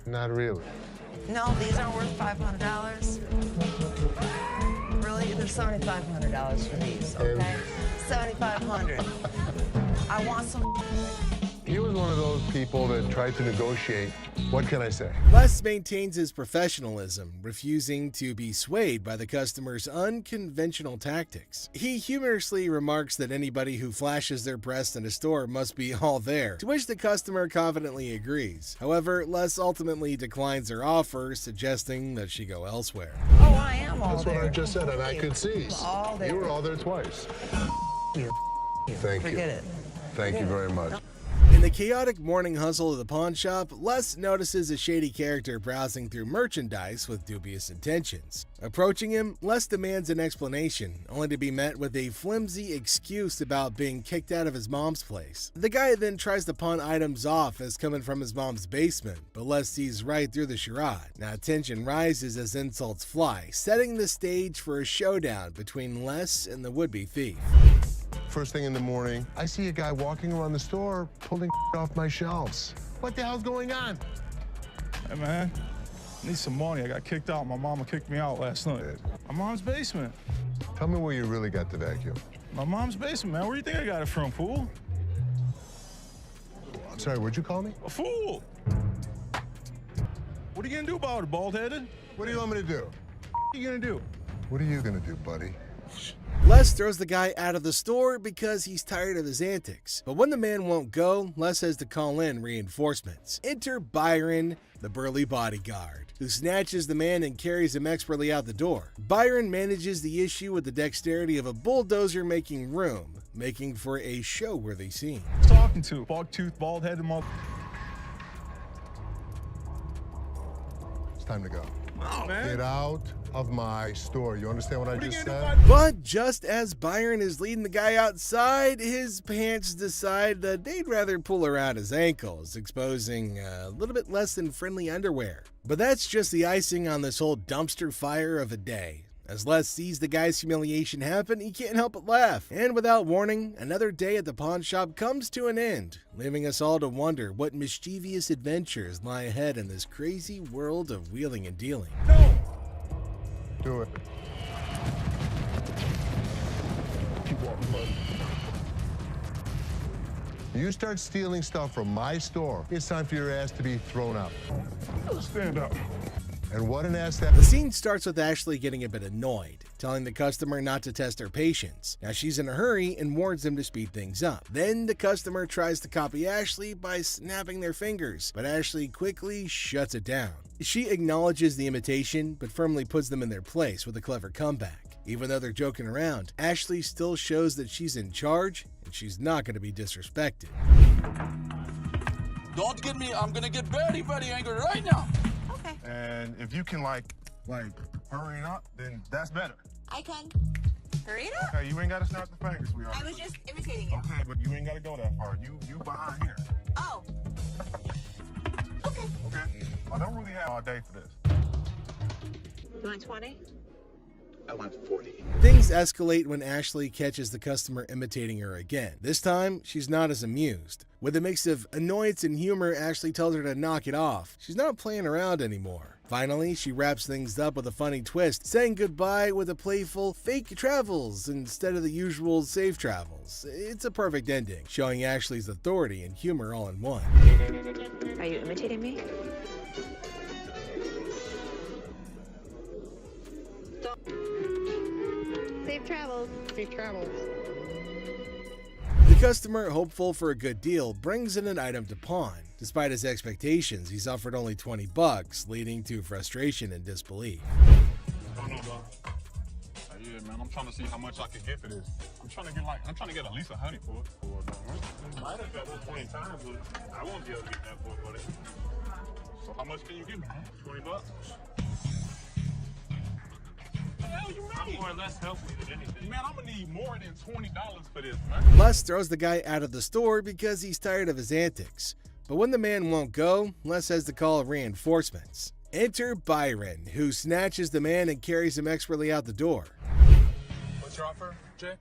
Not really. No, these aren't worth $500. Really? There's $7,500 for these, okay? $7,500. I want some. He was one of those people that tried to negotiate. What can I say? Les maintains his professionalism, refusing to be swayed by the customer's unconventional tactics. He humorously remarks that anybody who flashes their breast in a store must be all there, to which the customer confidently agrees. However, Les ultimately declines her offer, suggesting that she go elsewhere. Oh, I am all That's there. what I just said, and I could see. All there. You were all there twice. You. Thank you. Forget it. Thank you very much. In the chaotic morning hustle of the pawn shop, Les notices a shady character browsing through merchandise with dubious intentions. Approaching him, Les demands an explanation, only to be met with a flimsy excuse about being kicked out of his mom's place. The guy then tries to pawn items off as coming from his mom's basement, but Les sees right through the charade. Now tension rises as insults fly, setting the stage for a showdown between Les and the would-be thief. First thing in the morning, I see a guy walking around the store pulling off my shelves. What the hell's going on? Hey, man, I need some money. I got kicked out. My mama kicked me out last night. My mom's basement. Tell me where you really got the vacuum. My mom's basement, man. Where do you think I got it from, fool? I'm sorry, what'd you call me? A fool. What are you gonna do about it, bald-headed? What do you want me to do? What are you gonna do? What are you gonna do, buddy? Les throws the guy out of the store because he's tired of his antics. But when the man won't go, Les has to call in reinforcements. Enter Byron, the burly bodyguard, who snatches the man and carries him expertly out the door. Byron manages the issue with the dexterity of a bulldozer making room, making for a show-worthy scene. Talking to bog-toothed, bald-headed mother. It's time to go. Oh, man. Get out of my store. You understand what I just said? But just as Byron is leading the guy outside, his pants decide that they'd rather pull around his ankles, exposing a little bit less than friendly underwear. But that's just the icing on this whole dumpster fire of a day. As Les sees the guy's humiliation happen, he can't help but laugh. And without warning, another day at the pawn shop comes to an end, leaving us all to wonder what mischievous adventures lie ahead in this crazy world of wheeling and dealing. Do it. Keep walking, buddy. You start stealing stuff from my store, it's time for your ass to be thrown out. Stand up. And what an ass that... The scene starts with Ashley getting a bit annoyed, telling the customer not to test her patience. Now she's in a hurry and warns them to speed things up. Then the customer tries to copy Ashley by snapping their fingers, but Ashley quickly shuts it down. She acknowledges the imitation, but firmly puts them in their place with a clever comeback. Even though they're joking around, Ashley still shows that she's in charge, and she's not going to be disrespected. Don't get me, I'm gonna get very, very angry right now. Okay. And if you can, like hurry up, then that's better. I can. Hurry it up. Okay, you ain't gotta snap the fingers, sweetheart. I was just imitating you. Okay, but you ain't gotta go that far. You behind here. Oh. Okay. I don't really have all day for this. You want 20? I want 40. Things escalate when Ashley catches the customer imitating her again. This time, she's not as amused. With a mix of annoyance and humor, Ashley tells her to knock it off. She's not playing around anymore. Finally, she wraps things up with a funny twist, saying goodbye with a playful fake travels instead of the usual safe travels. It's a perfect ending, showing Ashley's authority and humor all in one. Are you imitating me? Safe travels. Safe travels. The customer, hopeful for a good deal, brings in an item to pawn. Despite his expectations, he's offered only $20, leading to frustration and disbelief. I don't know, bro. Yeah, man, I'm trying to see how much I can get for this. I'm trying to get at least 100 for it. I might have got this 20 times, but I won't be able to get that for it, buddy. So how much can you give me? $20? I'm more or less helpful than anything. Man, I'm gonna need more than $20 for this, man. Les throws the guy out of the store because he's tired of his antics. But when the man won't go, Les has to call reinforcements. Enter Byron, who snatches the man and carries him expertly out the door. What's your offer, Jay?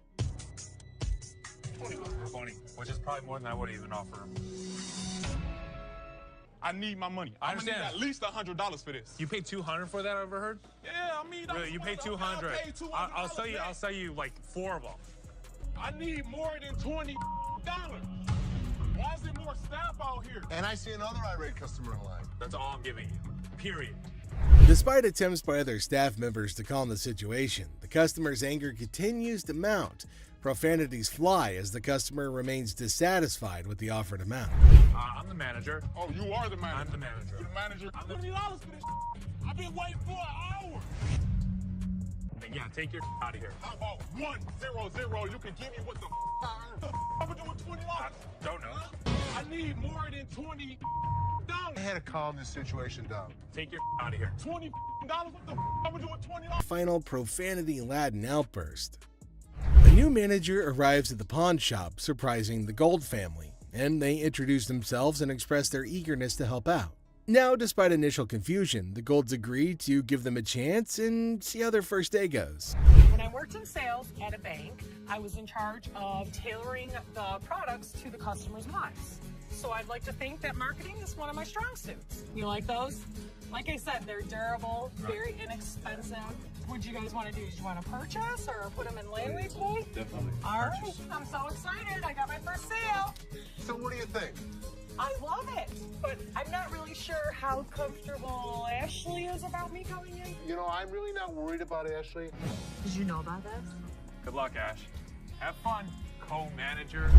20, which is probably more than I would even offer him. I need my money. I understand. Need at least $100 for this. You paid $200 for that, I overheard? Yeah, I mean, really, you paid $200. I'll sell you like 4 of them. I need more than $20. Why is there more staff out here? And I see another irate customer in line. That's all I'm giving you. Period. Despite attempts by other staff members to calm the situation, the customer's anger continues to mount. Profanities fly as the customer remains dissatisfied with the offered amount. I'm the manager. Oh, you are the manager? I'm the manager. You're the manager? $20 for this. I've been waiting for an hour. Yeah, take your out of here. How about 100? You can give me what the I'm gonna do with $20. Don't know. I need more than $20. I had to calm this situation down. Take your out of here. $20? What the I'm gonna do with $20? Final profanity-laden outburst. A new manager arrives at the pawn shop, surprising the Gold family, and they introduce themselves and express their eagerness to help out. Now, despite initial confusion, the Golds agree to give them a chance and see how their first day goes. When I worked in sales at a bank, I was in charge of tailoring the products to the customer's wants. So I'd like to think that marketing is one of my strong suits. You like those? Like I said, they're durable, very inexpensive. What do you guys want to do? Do you want to purchase or put them in layaway pay? Definitely. All right, I'm so excited. I got my first sale. So what do you think? I love it, but I'm not really sure how comfortable Ashley is about me coming in. You know, I'm really not worried about Ashley. Did you know about this? Good luck, Ash. Have fun, co-manager.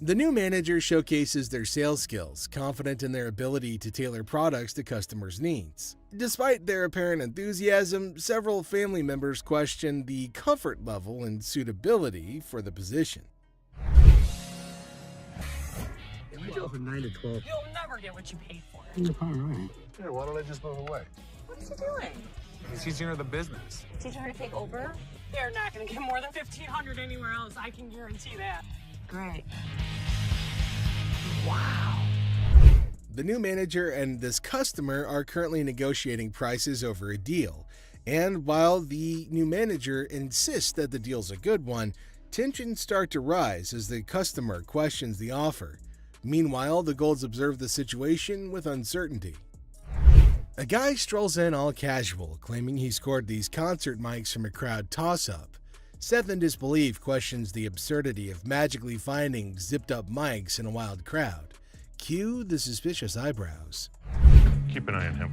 The new manager showcases their sales skills, confident in their ability to tailor products to customers' needs. Despite their apparent enthusiasm, several family members question the comfort level and suitability for the position. We open 9 to 12. You'll never get what you paid for. You're probably right. Here, why don't I just move away? What is he doing? He's teaching her the business. Teaching her to take over? They're not going to get more than $1,500 anywhere else. I can guarantee that. Great. Wow. The new manager and this customer are currently negotiating prices over a deal, and while the new manager insists that the deal's a good one, tensions start to rise as the customer questions the offer. Meanwhile, the Golds observe the situation with uncertainty. A guy strolls in all casual, claiming he scored these concert mics from a crowd toss-up. Seth, in disbelief, questions the absurdity of magically finding zipped-up mics in a wild crowd. Cue the suspicious eyebrows. Keep an eye on him.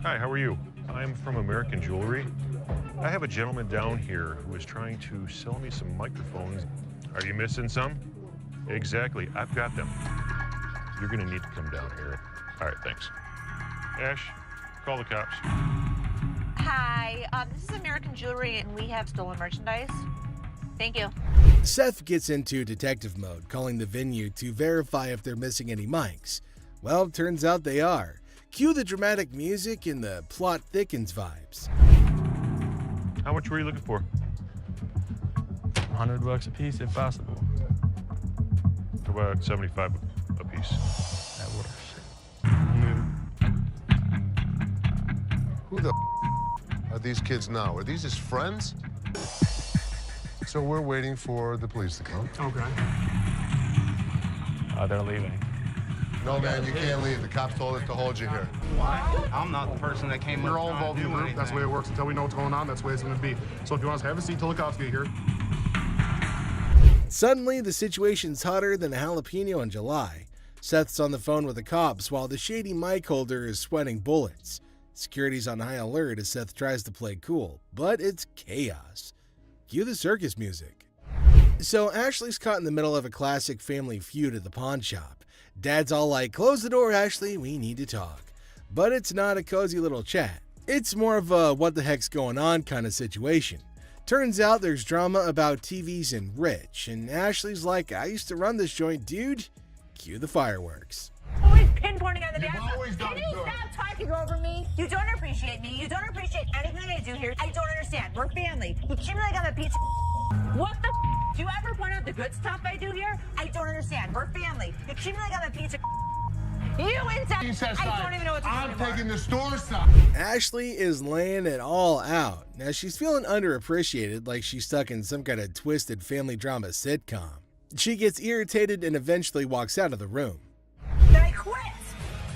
Hi, how are you? I'm from American Jewelry. I have a gentleman down here who is trying to sell me some microphones. Are you missing some? Exactly, I've got them. You're gonna need to come down here. All right, thanks. Ash, call the cops. Hi, this is American Jewelry, and we have stolen merchandise. Thank you. Seth gets into detective mode, calling the venue to verify if they're missing any mics. Well, turns out they are. Cue the dramatic music and the plot thickens vibes. How much were you looking for? $100 a piece if possible. How about 75 a piece? That works. Who the are these kids now? Are these his friends? So we're waiting for the police to come. Okay. They're leaving. No, man, you can't leave. The cops told us to hold you here. Why? I'm not the person that came We're up all trying involved to in the do group. That's the way it anything. works. Until we know what's going on, that's the way it's going to be. So if you want us to have a seat till the cops get here. Suddenly, the situation's hotter than a jalapeno in July. Seth's on the phone with the cops while the shady mic holder is sweating bullets. Security's on high alert as Seth tries to play cool, but it's chaos. Cue the circus music. So Ashley's caught in the middle of a classic family feud at the pawn shop. Dad's all like, "Close the door, Ashley, we need to talk." But it's not a cozy little chat. It's more of a what the heck's going on kind of situation. Turns out there's drama about TVs and Rich, and Ashley's like, "I used to run this joint, dude." Cue the fireworks. Always pinpointing on the back. always done Can you good. stop talking over me? You don't appreciate me. You don't appreciate anything I do here. I don't understand. We're family. You treat me like I'm a piece of What the do you ever point out the good stuff I do here? I don't understand. We're family. You treat me like I'm a piece of You inside. I don't even know what to do I'm anymore. taking the store side. Ashley is laying it all out. Now she's feeling underappreciated, like she's stuck in some kind of twisted family drama sitcom. She gets irritated and eventually walks out of the room. Then I quit.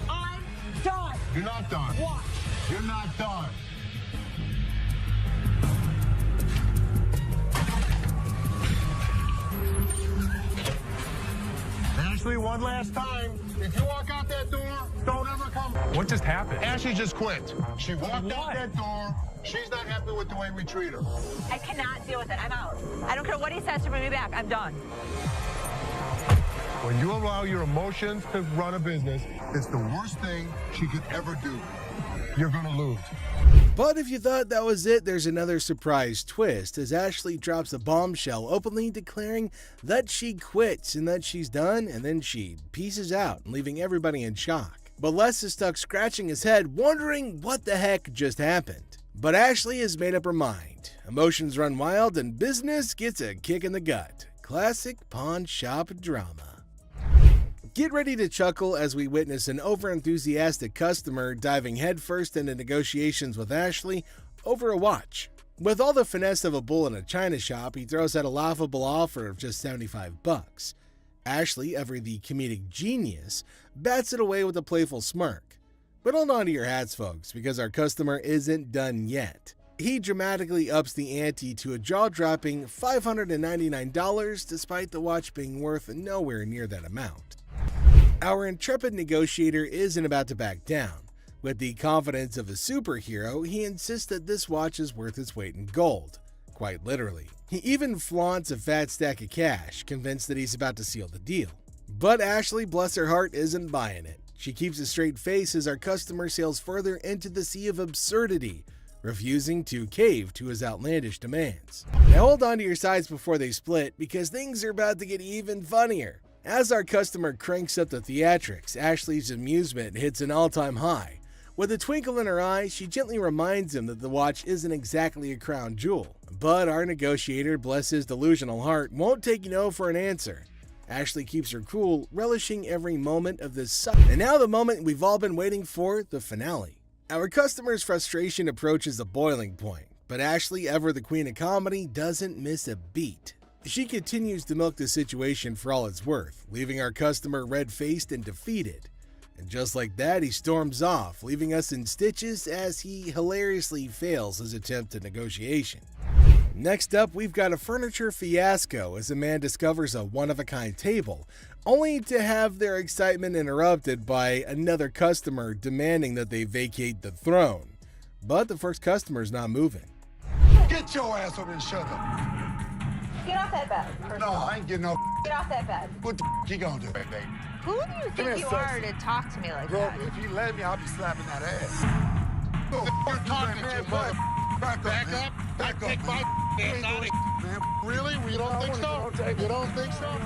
I'm done. You're not done. Watch. You're not done. Ashley, one last time. If you walk out that door, don't ever come. What just happened? Ashley just quit. She walked out that door. She's not happy with the way we treat her. I cannot deal with it. I'm out. I don't care what he says to bring me back. I'm done. When you allow your emotions to run a business, it's the worst thing she could ever do. You're gonna lose. But if you thought that was it, there's another surprise twist as Ashley drops a bombshell openly declaring that she quits and that she's done, and then she pieces out, leaving everybody in shock. But Les is stuck scratching his head, wondering what the heck just happened. But Ashley has made up her mind. Emotions run wild and business gets a kick in the gut. Classic pawn shop drama. Get ready to chuckle as we witness an overenthusiastic customer diving headfirst into negotiations with Ashley over a watch. With all the finesse of a bull in a china shop, he throws out a laughable offer of just $75. Ashley, ever the comedic genius, bats it away with a playful smirk. But hold on to your hats, folks, because our customer isn't done yet. He dramatically ups the ante to a jaw-dropping $599 despite the watch being worth nowhere near that amount. Our intrepid negotiator isn't about to back down. With the confidence of a superhero, he insists that this watch is worth its weight in gold, quite literally. He even flaunts a fat stack of cash, convinced that he's about to seal the deal. But Ashley, bless her heart, isn't buying it. She keeps a straight face as our customer sails further into the sea of absurdity, refusing to cave to his outlandish demands. Now hold on to your sides before they split, because things are about to get even funnier. As our customer cranks up the theatrics, Ashley's amusement hits an all-time high. With a twinkle in her eye, she gently reminds him that the watch isn't exactly a crown jewel. But our negotiator, bless his delusional heart, won't take no for an answer. Ashley keeps her cool, relishing every moment of this suck. And now the moment we've all been waiting for, the finale. Our customer's frustration approaches a boiling point, but Ashley, ever the queen of comedy, doesn't miss a beat. She continues to milk the situation for all it's worth, leaving our customer red-faced and defeated. And just like that, he storms off, leaving us in stitches as he hilariously fails his attempt at negotiation. Next up, we've got a furniture fiasco as a man discovers a one-of-a-kind table, only to have their excitement interrupted by another customer demanding that they vacate the throne. But the first customer's not moving. Get your ass over and shut up. Get off that bed. No, I ain't getting no. Get off that bed. What the you gonna do, baby? Who do you think you are to talk to me like Bro, that? if you let me, I'll be slapping that ass. You're talking to you, mother. Back up. Take my ass out of here. Man, really? We don't think so? You don't think so?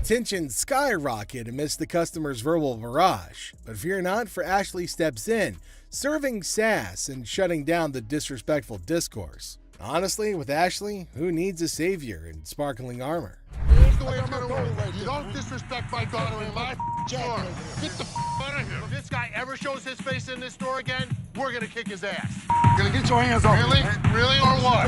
Tensions skyrocket amidst the customer's verbal barrage, but fear not, for Ashley steps in, serving sass and shutting down the disrespectful discourse. Honestly, with Ashley, who needs a savior in sparkling armor? Here's the way it's gonna work. You don't disrespect my daughter in my store. Get the out of here. If this guy ever shows his face in this store again, we're gonna kick his ass. Gonna get your hands off. Really? Really or what?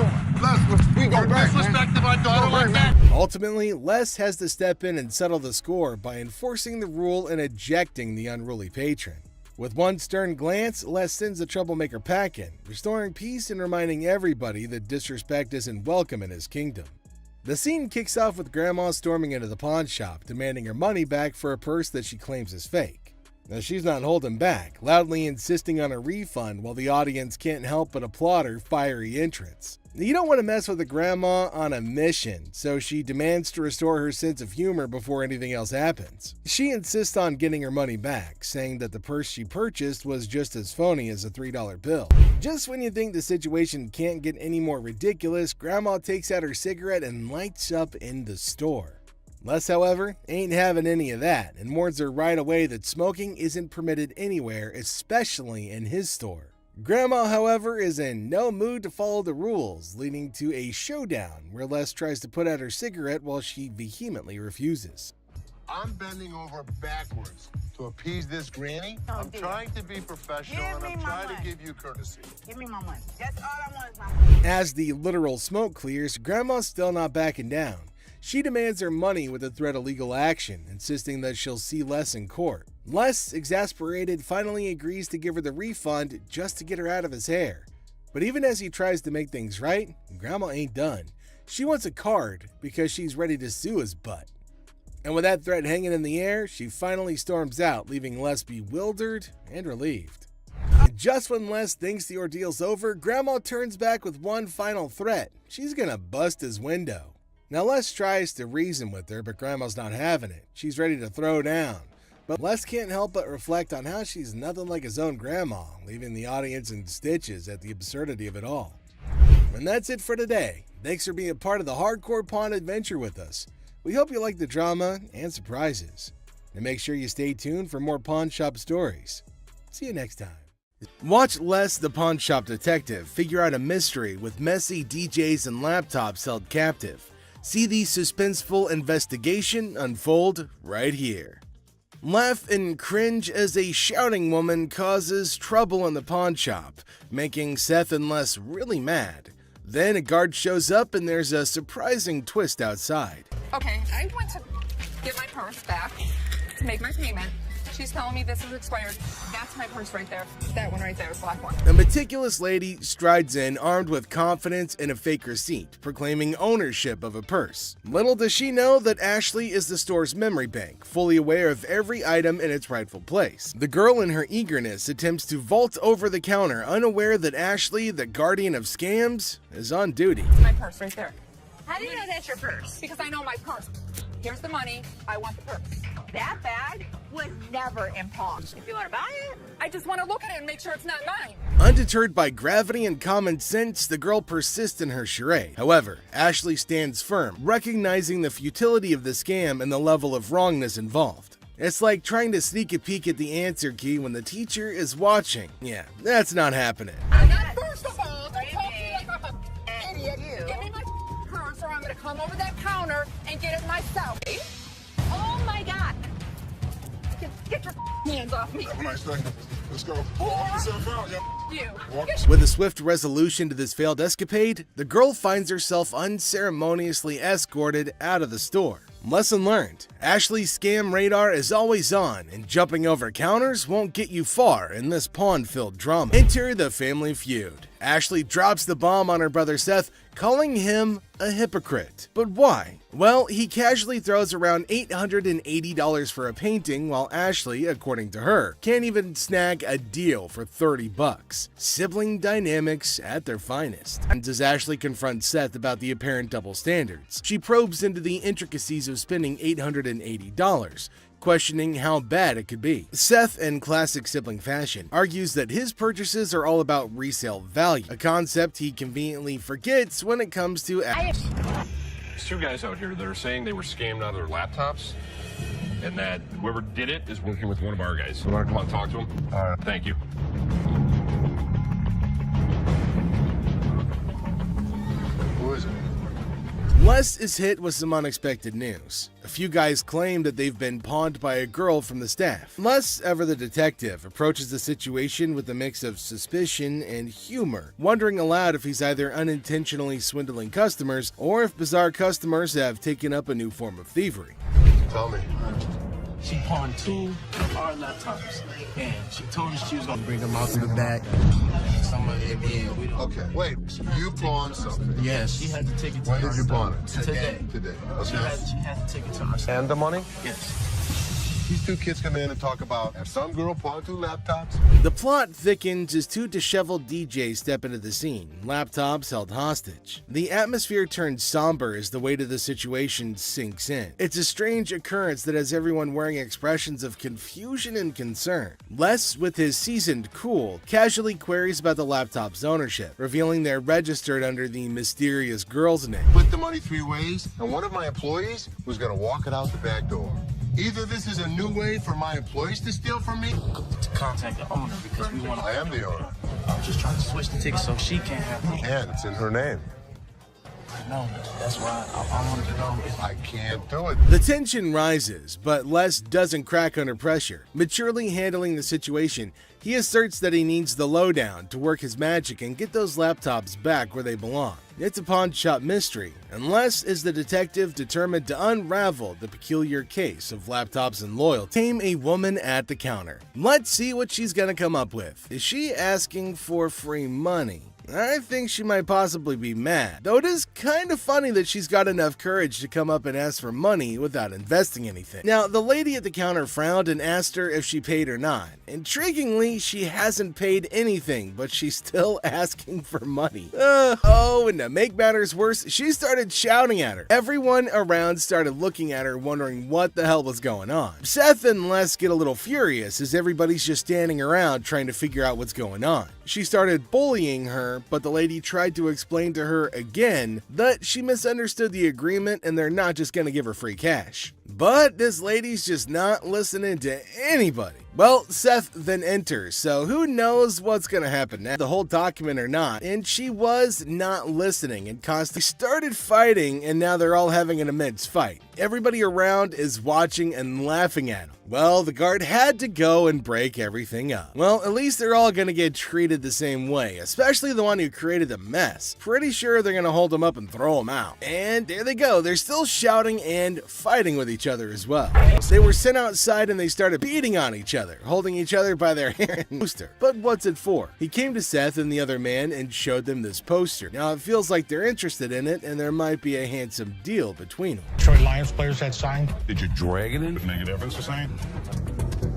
You're disrespecting my daughter like that? Ultimately, Les has to step in and settle the score by enforcing the rule and ejecting the unruly patron. With one stern glance, Les sends the troublemaker packing, restoring peace and reminding everybody that disrespect isn't welcome in his kingdom. The scene kicks off with Grandma storming into the pawn shop, demanding her money back for a purse that she claims is fake. Now she's not holding back, loudly insisting on a refund while the audience can't help but applaud her fiery entrance. You don't want to mess with a grandma on a mission, so she demands to restore her sense of humor before anything else happens. She insists on getting her money back, saying that the purse she purchased was just as phony as a $3 bill. Just when you think the situation can't get any more ridiculous, Grandma takes out her cigarette and lights up in the store. Les, however, ain't having any of that and warns her right away that smoking isn't permitted anywhere, especially in his store. Grandma, however, is in no mood to follow the rules, leading to a showdown where Les tries to put out her cigarette while she vehemently refuses. I'm bending over backwards to appease this granny. I'm trying to be professional and I'm trying to give you courtesy. Give me my money. That's all I want is my money. As the literal smoke clears, Grandma's still not backing down. She demands her money with a threat of legal action, insisting that she'll see Les in court. Les, exasperated, finally agrees to give her the refund just to get her out of his hair. But even as he tries to make things right, Grandma ain't done. She wants a card because she's ready to sue his butt. And with that threat hanging in the air, she finally storms out, leaving Les bewildered and relieved. And just when Les thinks the ordeal's over, Grandma turns back with one final threat. She's gonna bust his window. Now Les tries to reason with her, but Grandma's not having it. She's ready to throw down. But Les can't help but reflect on how she's nothing like his own grandma, leaving the audience in stitches at the absurdity of it all. And that's it for today. Thanks for being a part of the Hardcore Pawn adventure with us. We hope you like the drama and surprises. And make sure you stay tuned for more pawn shop stories. See you next time. Watch Les the Pawn Shop Detective figure out a mystery with messy DJs and laptops held captive. See the suspenseful investigation unfold right here. Laugh and cringe as a shouting woman causes trouble in the pawn shop, making Seth and Les really mad. Then a guard shows up and there's a surprising twist outside. Okay, I went to get my purse back to make my payment, She's telling me this is expired. That's my purse right there. That one right there, the black one. A meticulous lady strides in armed with confidence and a fake receipt, proclaiming ownership of a purse. Little does she know that Ashley is the store's memory bank, fully aware of every item in its rightful place. The girl, in her eagerness, attempts to vault over the counter, unaware that Ashley, the guardian of scams, is on duty. It's my purse right there. How do you know that's your purse? Because I know my purse. Here's the money. I want the purse. That bag was never in pawn. If you want to buy it, I just want to look at it and make sure it's not mine. Undeterred by gravity and common sense, the girl persists in her charade. However, Ashley stands firm, recognizing the futility of the scam and the level of wrongness involved. It's like trying to sneak a peek at the answer key when the teacher is watching. Yeah, that's not happening. First of all, don't talk to me like I'm an idiot. Give me my purse or I'm going to come over that counter and get it myself. oh my God. Get your hands off me. Have a nice day. Let's go. Walk yourself out, yo. You. With a swift resolution to this failed escapade, the girl finds herself unceremoniously escorted out of the store. Lesson learned: Ashley's scam radar is always on, and jumping over counters won't get you far in this pawn-filled drama. Enter the family feud. Ashley drops the bomb on her brother Seth, calling him a hypocrite. But why? Well, he casually throws around $880 for a painting, while Ashley, according to her, can't even snag a deal for $30. Sibling dynamics at their finest. And as Ashley confronts Seth about the apparent double standards, she probes into the intricacies of spending $880. Questioning how bad it could be. Seth, in classic sibling fashion, argues that his purchases are all about resale value, a concept he conveniently forgets when it comes to There's two guys out here that are saying they were scammed out of their laptops, and that whoever did it is working with one of our guys. You want to come out and talk to him? All right. Thank you. Who is it? Les is hit with some unexpected news. A few guys claim that they've been pawned by a girl from the staff. Les, ever the detective, approaches the situation with a mix of suspicion and humor, wondering aloud if he's either unintentionally swindling customers or if bizarre customers have taken up a new form of thievery. Tell me. She pawned 2 of our laptops, and she told us she was gonna bring them out to the back. Some of it being. Okay, wait. You pawned something? Yes, she had to take it to When our did you pawn it? Today. Today. She Okay. had to take it to our store. And the money? Yes. These two kids come in and talk about have some girl pawned 2 laptops. The plot thickens as 2 disheveled DJs step into the scene, laptops held hostage. The atmosphere turns somber as the weight of the situation sinks in. It's a strange occurrence that has everyone wearing expressions of confusion and concern. Les, with his seasoned cool, casually queries about the laptop's ownership, revealing they're registered under the mysterious girl's name. Split the money 3 ways, and one of my employees was gonna walk it out the back door. Either this is a new way for my employees to steal from me. To contact the owner because we want. I am the owner. I'm just trying to switch the ticket so she can't have them. And it's in her name. I know. That's why I wanted to know if I can't do it. The tension rises, but Les doesn't crack under pressure. Maturely handling the situation, he asserts that he needs the lowdown to work his magic and get those laptops back where they belong. It's a pawn shop mystery, and Les is the detective determined to unravel the peculiar case of laptops and loyalty. Tame a woman at the counter. Let's see what she's gonna come up with. Is she asking for free money? I think she might possibly be mad, though it is kind of funny that she's got enough courage to come up and ask for money without investing anything. Now, the lady at the counter frowned and asked her if she paid or not. Intriguingly, she hasn't paid anything, but she's still asking for money. And to make matters worse, she started shouting at her. Everyone around started looking at her, wondering what the hell was going on. Seth and Les get a little furious as everybody's just standing around trying to figure out what's going on. She started bullying her, but the lady tried to explain to her again that she misunderstood the agreement and they're not just gonna give her free cash. But this lady's just not listening to anybody. Well, Seth then enters, so who knows what's gonna happen now, the whole document or not, and she was not listening and constantly started fighting, and now they're all having an immense fight. Everybody around is watching and laughing at them. Well, the guard had to go and break everything up. Well, at least they're all gonna get treated the same way, especially the one who created the mess. Pretty sure they're gonna hold him up and throw him out. And there they go, they're still shouting and fighting with each other. each other as well. They were sent outside and they started beating on each other, holding each other by their hair and poster. But what's it for? He came to Seth and the other man and showed them this poster. Now it feels like they're interested in it and there might be a handsome deal between them. Detroit Lions players had signed. Did you drag it in? Negative evidence for saying?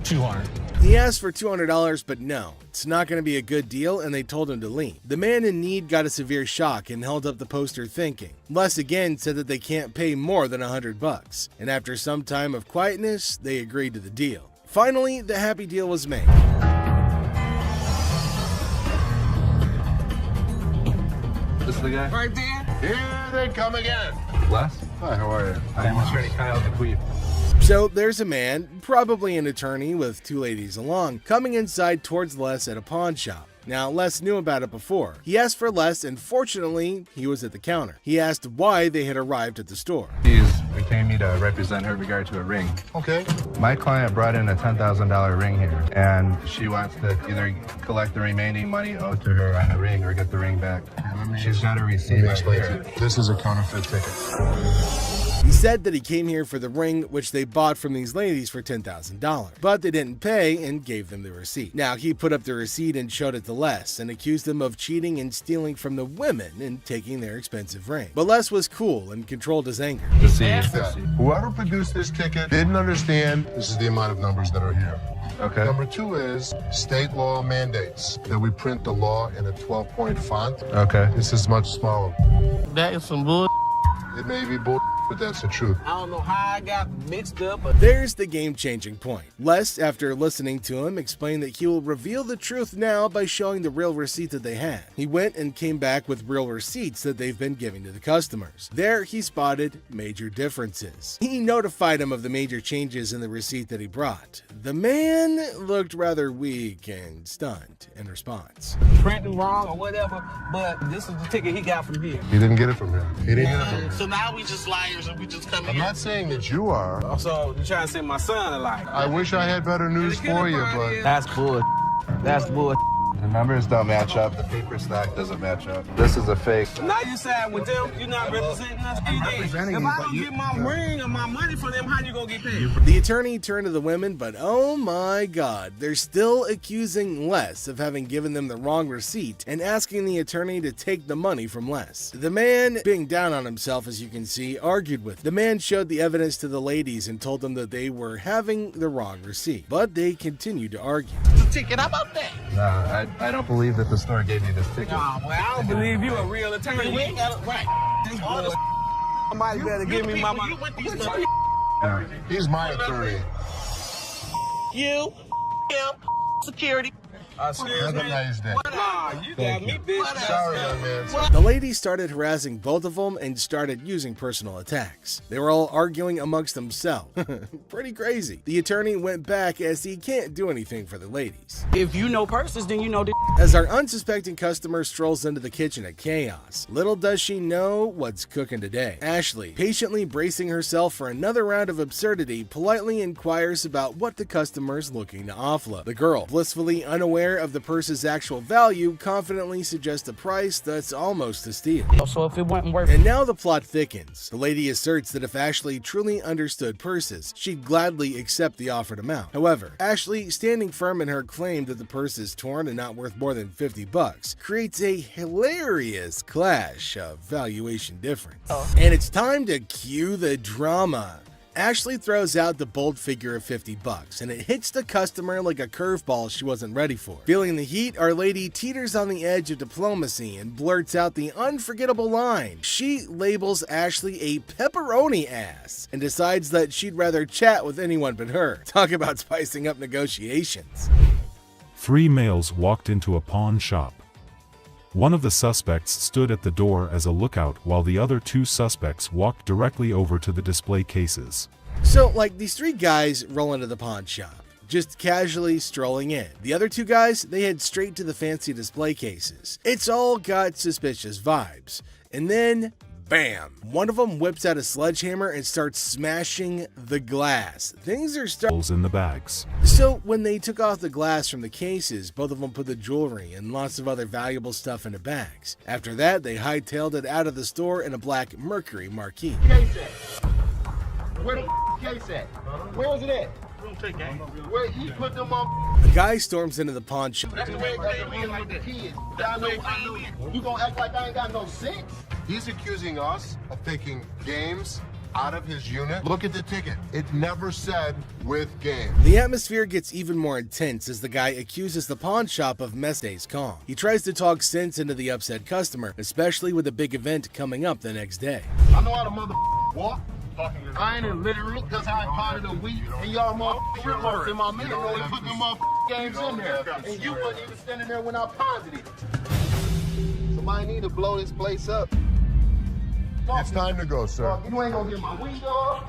200. He asked for $200, but no, it's not going to be a good deal, and they told him to leave. The man in need got a severe shock and held up the poster thinking. Les again said that they can't pay more than $100, and after some time of quietness, they agreed to the deal. Finally, the happy deal was made. This is the guy? Right there. Here they come again. Les? Hi, how are you? I am Attorney Kyle DeQueef. So there's a man, probably an attorney with two ladies along, coming inside towards Les at a pawn shop. Now, Les knew about it before. He asked for Les, and fortunately, he was at the counter. He asked why they had arrived at the store. He's retained me to represent her in regard to a ring. Okay. My client brought in a $10,000 ring here, and she wants to either collect the remaining money owed to her on the ring or get the ring back. She's got a receipt right here. This is a counterfeit ticket. He said that he came here for the ring, which they bought from these ladies for $10,000, but they didn't pay and gave them the receipt. Now, he put up the receipt and showed it to Les and accused them of cheating and stealing from the women and taking their expensive ring. But Les was cool and controlled his anger. Whoever produced this ticket didn't understand this is the amount of numbers that are here. Okay. Number two is state law mandates that we print the law in a 12-point font. Okay. This is much smaller. That is some bull. It may be bull, but that's the truth. I don't know how I got mixed up, but There's the game-changing point. Les, after listening to him, explained that he will reveal the truth now by showing the real receipt that they had. He went and came back with real receipts that they've been giving to the customers. There, he spotted major differences. He notified him of the major changes in the receipt that he brought. The man looked rather weak and stunned in response. printing wrong or whatever, but this is the ticket he got from here. He didn't get it from him. He didn't get it from him. So now we just liars and we just come I'm here. not saying that you are. So you trying to send my son a lie? I wish I had better news for you, but That's bull. That's bull. The numbers don't match up. The paper stock doesn't match up. This is a fake. Now you side with them. You're not representing us. I'm representing if you, I but don't you- get my ring or my money from them, how you gonna get paid? The attorney turned to the women, but oh my god, they're still accusing Les of having given them the wrong receipt and asking the attorney to take the money from Les. The man, being down on himself as you can see, argued with them. The man showed the evidence to the ladies and told them that they were having the wrong receipt, but they continued to argue. The ticket, how about that? No, I don't believe that the store gave you this ticket. Nah, well, I don't believe you a real attorney. We ain't got it right. All this somebody better give me my money. he's my attorney. You, him, security. Have a nice day. Nah, you got me, bitch. Sorry, young man. The ladies started harassing both of them and started using personal attacks. They were all arguing amongst themselves. Pretty crazy. The attorney went back as he can't do anything for the ladies. If you know purses, then you know the. As our unsuspecting customer strolls into the kitchen at Chaos, little does she know what's cooking today. Ashley, patiently bracing herself for another round of absurdity, politely inquires about what the customer's looking to offload. The girl, blissfully unaware of the purse's actual value, confidently suggests a price that's almost a steal. So if it wasn't worth. And now the plot thickens. The lady asserts that if Ashley truly understood purses, she'd gladly accept the offered amount. However, Ashley, standing firm in her claim that the purse is torn and not worth more than $50, creates a hilarious clash of valuation difference. And it's time to cue the drama. Ashley throws out the bold figure of $50, and it hits the customer like a curveball she wasn't ready for. Feeling the heat, our lady teeters on the edge of diplomacy and blurts out the unforgettable line. She labels Ashley a pepperoni ass and decides that she'd rather chat with anyone but her. Talk about spicing up negotiations. 3 males walked into a pawn shop. One of the suspects stood at the door as a lookout while the other 2 suspects walked directly over to the display cases. So, like, these 3 guys roll into the pawn shop, just casually strolling in. The other 2 guys, they head straight to the fancy display cases. It's all got suspicious vibes. And then, bam! One of them whips out a sledgehammer and starts smashing the glass. Things are starting In the bags. So when they took off the glass from the cases, both of them put the jewelry and lots of other valuable stuff into bags. After that, they hightailed it out of the store in a black Mercury Marquis. Where the case at? Where is it at? Where he put them on? The guy storms into the pawn shop. That's the way with the kids. I know. You gonna act like I ain't got no sense? He's accusing us of taking games out of his unit. Look at the ticket. It never said with game. The atmosphere gets even more intense as the guy accuses the pawn shop of messing calm. He tries to talk sense into the upset customer, especially with a big event coming up the next day. I know how to walk. I ain't in literally because I potted a week and y'all motherfuckers in my middle and put them games in there. And you wasn't even standing there when I paused it. Somebody need to blow this place up. It's time to go, sir. You ain't gonna get my window.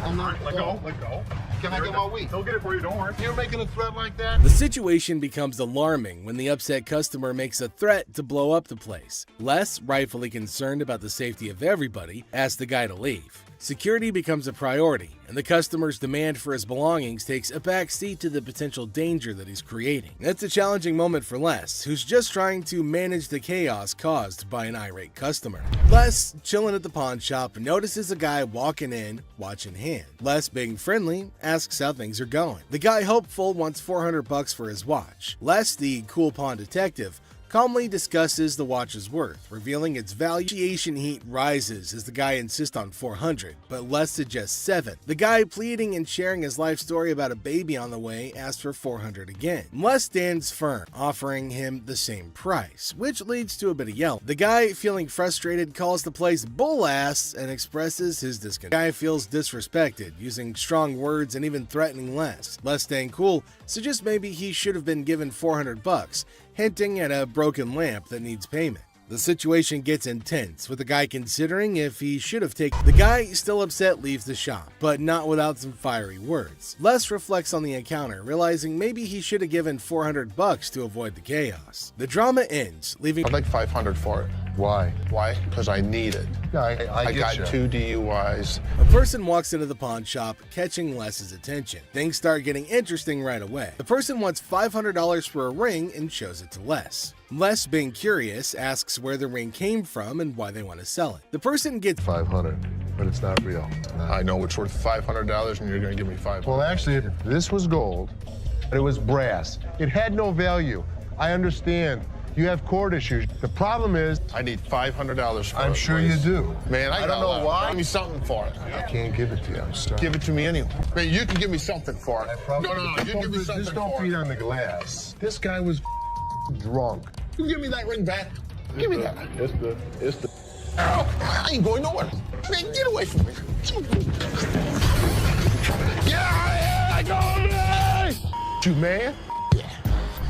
I'm not. Let go. Can I get my weed? Don't get it for you, don't worry. You're making a threat like that? The situation becomes alarming when the upset customer makes a threat to blow up the place. Les, rightfully concerned about the safety of everybody, asks the guy to leave. Security becomes a priority, and the customer's demand for his belongings takes a back seat to the potential danger that he's creating. It's a challenging moment for Les, who's just trying to manage the chaos caused by an irate customer. Les, chilling at the pawn shop, notices a guy walking in, watch in hand. Les, being friendly, asks how things are going. The guy, hopeful, wants $400 for his watch. Les, the cool pawn detective, calmly discusses the watch's worth, revealing its value. Negotiation heat rises as the guy insists on $400, but Les suggests $7. The guy, pleading and sharing his life story about a baby on the way, asks for $400 again. Les stands firm, offering him the same price, which leads to a bit of yelling. The guy, feeling frustrated, calls the place bull ass and expresses his discontent. The guy feels disrespected, using strong words and even threatening Les. Les, staying cool, suggests maybe he should have been given $400, hinting at a broken lamp that needs payment. The situation gets intense, with the guy considering if he should have taken. The guy, still upset, leaves the shop, but not without some fiery words. Les reflects on the encounter, realizing maybe he should have given $400 to avoid the chaos. The drama ends, leaving. I'd like $500 for it. Why? Why? Because I need it. I got 2 DUIs. A person walks into the pawn shop, catching Les's attention. Things start getting interesting right away. The person wants $500 for a ring and shows it to Les. Les, being curious, asks where the ring came from and why they want to sell it. The person gets $500, but it's not real. I know it's worth $500 and you're going to give me $500. Well, actually, if this was gold, it was brass. It had no value. I understand. You have court issues. The problem is, I need $500 for it. I'm sure you do. Man, I don't know why. Give me something for it. I can't give it to you. I'm sorry. Give it to me anyway. Man, you can give me something for it. No, you give me something just don't for beat it. on the glass. This guy was drunk. You give me that ring back. Give me that. It's the. I ain't going nowhere. Man, get away from me. Yeah, I go. You man.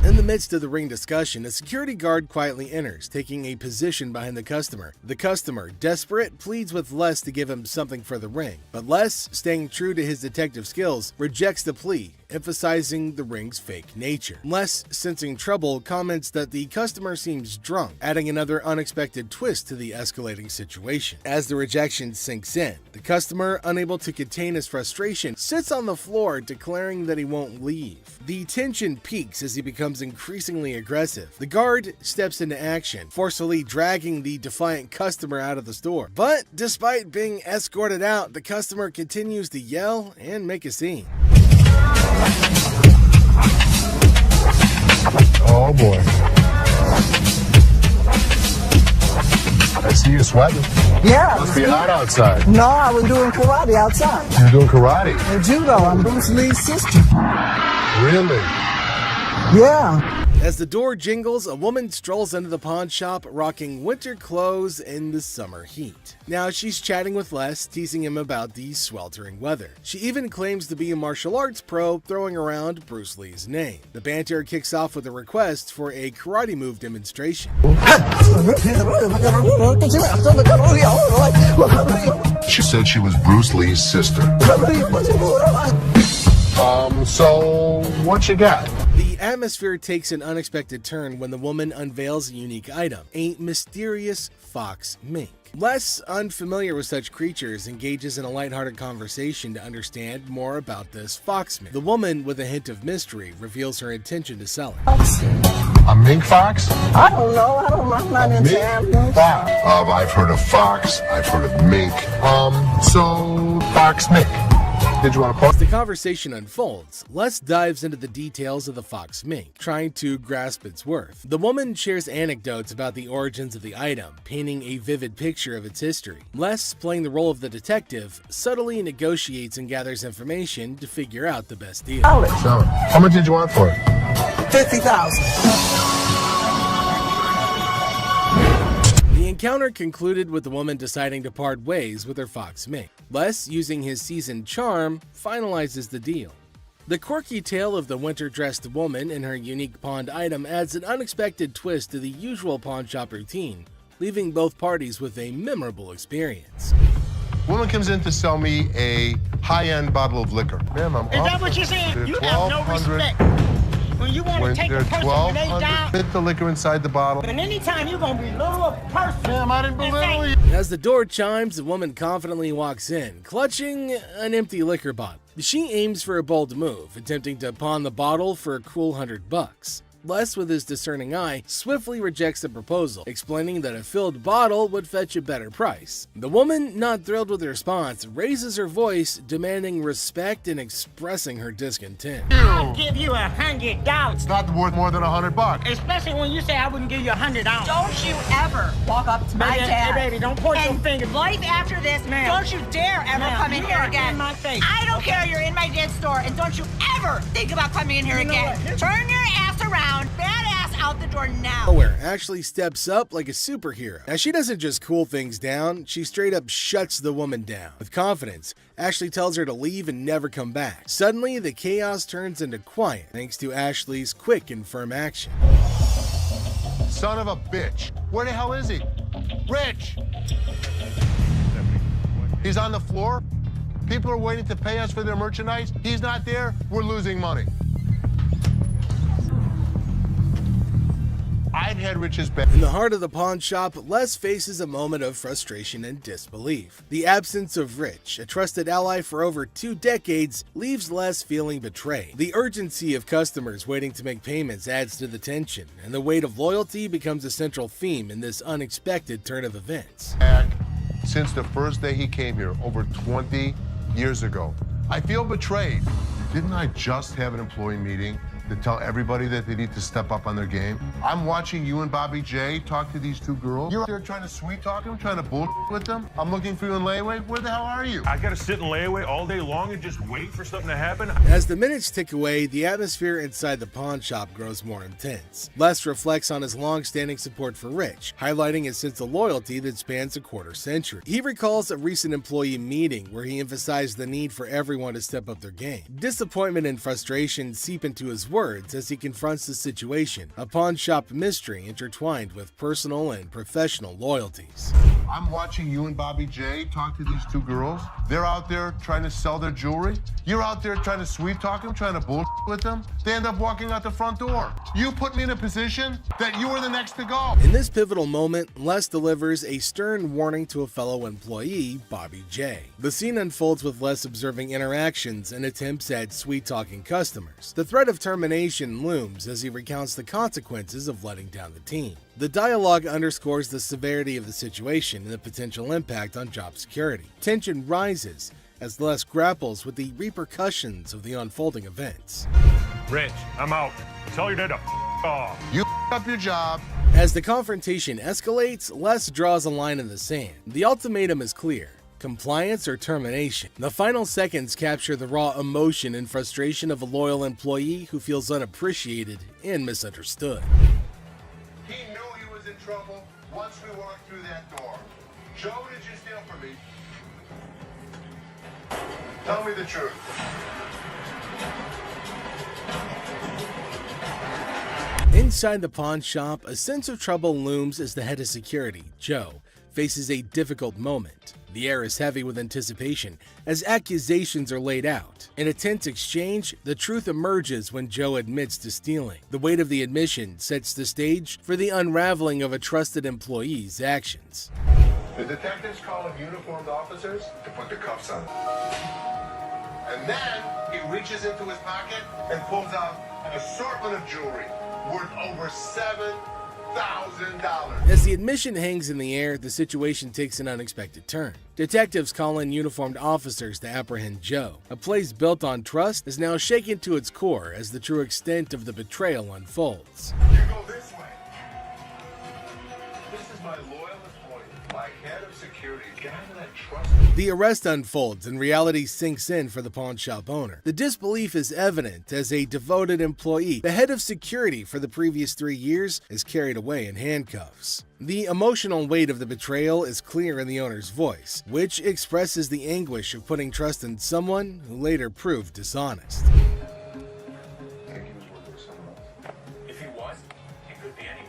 In the midst of the ring discussion, a security guard quietly enters, taking a position behind the customer. The customer, desperate, pleads with Les to give him something for the ring, but Les, staying true to his detective skills, rejects the plea, emphasizing the ring's fake nature. Les, sensing trouble, comments that the customer seems drunk, adding another unexpected twist to the escalating situation. As the rejection sinks in, the customer, unable to contain his frustration, sits on the floor, declaring that he won't leave. The tension peaks as he becomes increasingly aggressive. The guard steps into action, forcefully dragging the defiant customer out of the store. But despite being escorted out, the customer continues to yell and make a scene. Oh boy. I see you sweating. Yeah. Must be hot outside. No, I was doing karate outside. You're doing karate? And judo. I'm Bruce Lee's sister. Really? Yeah. As the door jingles, a woman strolls into the pawn shop rocking winter clothes in the summer heat. Now she's chatting with Les, teasing him about the sweltering weather. She even claims to be a martial arts pro, throwing around Bruce Lee's name. The banter kicks off with a request for a karate move demonstration. She said she was Bruce Lee's sister. So what you got? The atmosphere takes an unexpected turn when the woman unveils a unique item, a mysterious fox mink. Les, unfamiliar with such creatures, engages in a lighthearted conversation to understand more about this fox mink. The woman, with a hint of mystery, reveals her intention to sell it. A mink fox? I don't know. I'm not into animals. I've heard of fox. I've heard of mink. So fox mink. Did you want to pause? As the conversation unfolds, Les dives into the details of the fox mink, trying to grasp its worth. The woman shares anecdotes about the origins of the item, painting a vivid picture of its history. Les, playing the role of the detective, subtly negotiates and gathers information to figure out the best deal. So, how much did you want for it? $50,000. The encounter concluded with the woman deciding to part ways with her fox mink. Les, using his seasoned charm, finalizes the deal. The quirky tale of the winter-dressed woman and her unique pawned item adds an unexpected twist to the usual pawn shop routine, leaving both parties with a memorable experience. Woman comes in to sell me a high-end bottle of liquor. Ma'am, I'm Is that what you're saying? You have no respect. When you want to take a person when they down, fit the liquor inside the bottle. and anytime you're going to belittle a person. Ma'am, I didn't belittle you. As the door chimes, the woman confidently walks in, clutching an empty liquor bottle. She aims for a bold move, attempting to pawn the bottle for a cool $100. Les, with his discerning eye, swiftly rejects the proposal, explaining that a filled bottle would fetch a better price. The woman, not thrilled with the response, raises her voice, demanding respect and expressing her discontent. I'll give you $100. It's not worth more than $100. Especially when you say I wouldn't give you $100. Don't you ever walk up to my dad. Hey, baby, don't point your finger. Life after this, don't you dare ever come in here again. In my face. I don't care, you're in my dad's store, and don't you ever think about coming in here again. Turn your ass around, badass out the door now. Nowhere, Ashley steps up like a superhero. Now, she doesn't just cool things down, she straight up shuts the woman down. With confidence, Ashley tells her to leave and never come back. Suddenly, the chaos turns into quiet thanks to Ashley's quick and firm action. Son of a bitch. Where the hell is he? Rich! He's on the floor. People are waiting to pay us for their merchandise. He's not there. We're losing money. I'd had Rich's back. In the heart of the pawn shop, Les faces a moment of frustration and disbelief. The absence of Rich, a trusted ally for over 2 decades, leaves Les feeling betrayed. The urgency of customers waiting to make payments adds to the tension, and the weight of loyalty becomes a central theme in this unexpected turn of events. Since the first day he came here, over 20 years ago. I feel betrayed. Didn't I just have an employee meeting to tell everybody that they need to step up on their game? I'm watching you and Bobby J talk to these 2 girls. You're out there trying to sweet talk them, trying to bullshit with them. I'm looking for you in layaway. Where the hell are you? I gotta sit in layaway all day long and just wait for something to happen? As the minutes tick away, the atmosphere inside the pawn shop grows more intense. Les reflects on his long-standing support for Rich, highlighting a sense of loyalty that spans a quarter century. He recalls a recent employee meeting where he emphasized the need for everyone to step up their game. Disappointment and frustration seep into his words as he confronts the situation, a pawn shop mystery intertwined with personal and professional loyalties. I'm watching you and Bobby J talk to these 2 girls. They're out there trying to sell their jewelry. You're out there trying to sweet talk them, trying to bullshit with them. They end up walking out the front door. You put me in a position that you were the next to go. In this pivotal moment, Les delivers a stern warning to a fellow employee, Bobby J. The scene unfolds with Les observing interactions and attempts at sweet-talking customers. The threat of termination looms as he recounts the consequences of letting down the team. The dialogue underscores the severity of the situation and the potential impact on job security. Tension rises as Les grapples with the repercussions of the unfolding events. Rich, I'm out. Tell your dad to off. You up your job. As the confrontation escalates, Les draws a line in the sand. The ultimatum is clear: compliance or termination. The final seconds capture the raw emotion and frustration of a loyal employee who feels unappreciated and misunderstood. He knew he was in trouble once we walked through that door. Joe, did you steal from me? Tell me the truth. Inside the pawn shop, a sense of trouble looms as the head of security, Joe, faces a difficult moment. The air is heavy with anticipation as accusations are laid out. In a tense exchange, the truth emerges when Joe admits to stealing. The weight of the admission sets the stage for the unraveling of a trusted employee's actions. The detectives call in uniformed officers to put the cuffs on. And then he reaches into his pocket and pulls out an assortment of jewelry. worth over $7,000. As the admission hangs in the air, the situation takes an unexpected turn. Detectives call in uniformed officers to apprehend Joe. A place built on trust is now shaken to its core as the true extent of the betrayal unfolds. You go this way. This is my loyalist point, my head of security, guy that I trust. The arrest unfolds and reality sinks in for the pawn shop owner. The disbelief is evident as a devoted employee, the head of security for the previous 3 years, is carried away in handcuffs. The emotional weight of the betrayal is clear in the owner's voice, which expresses the anguish of putting trust in someone who later proved dishonest. If he was, he could be anyone.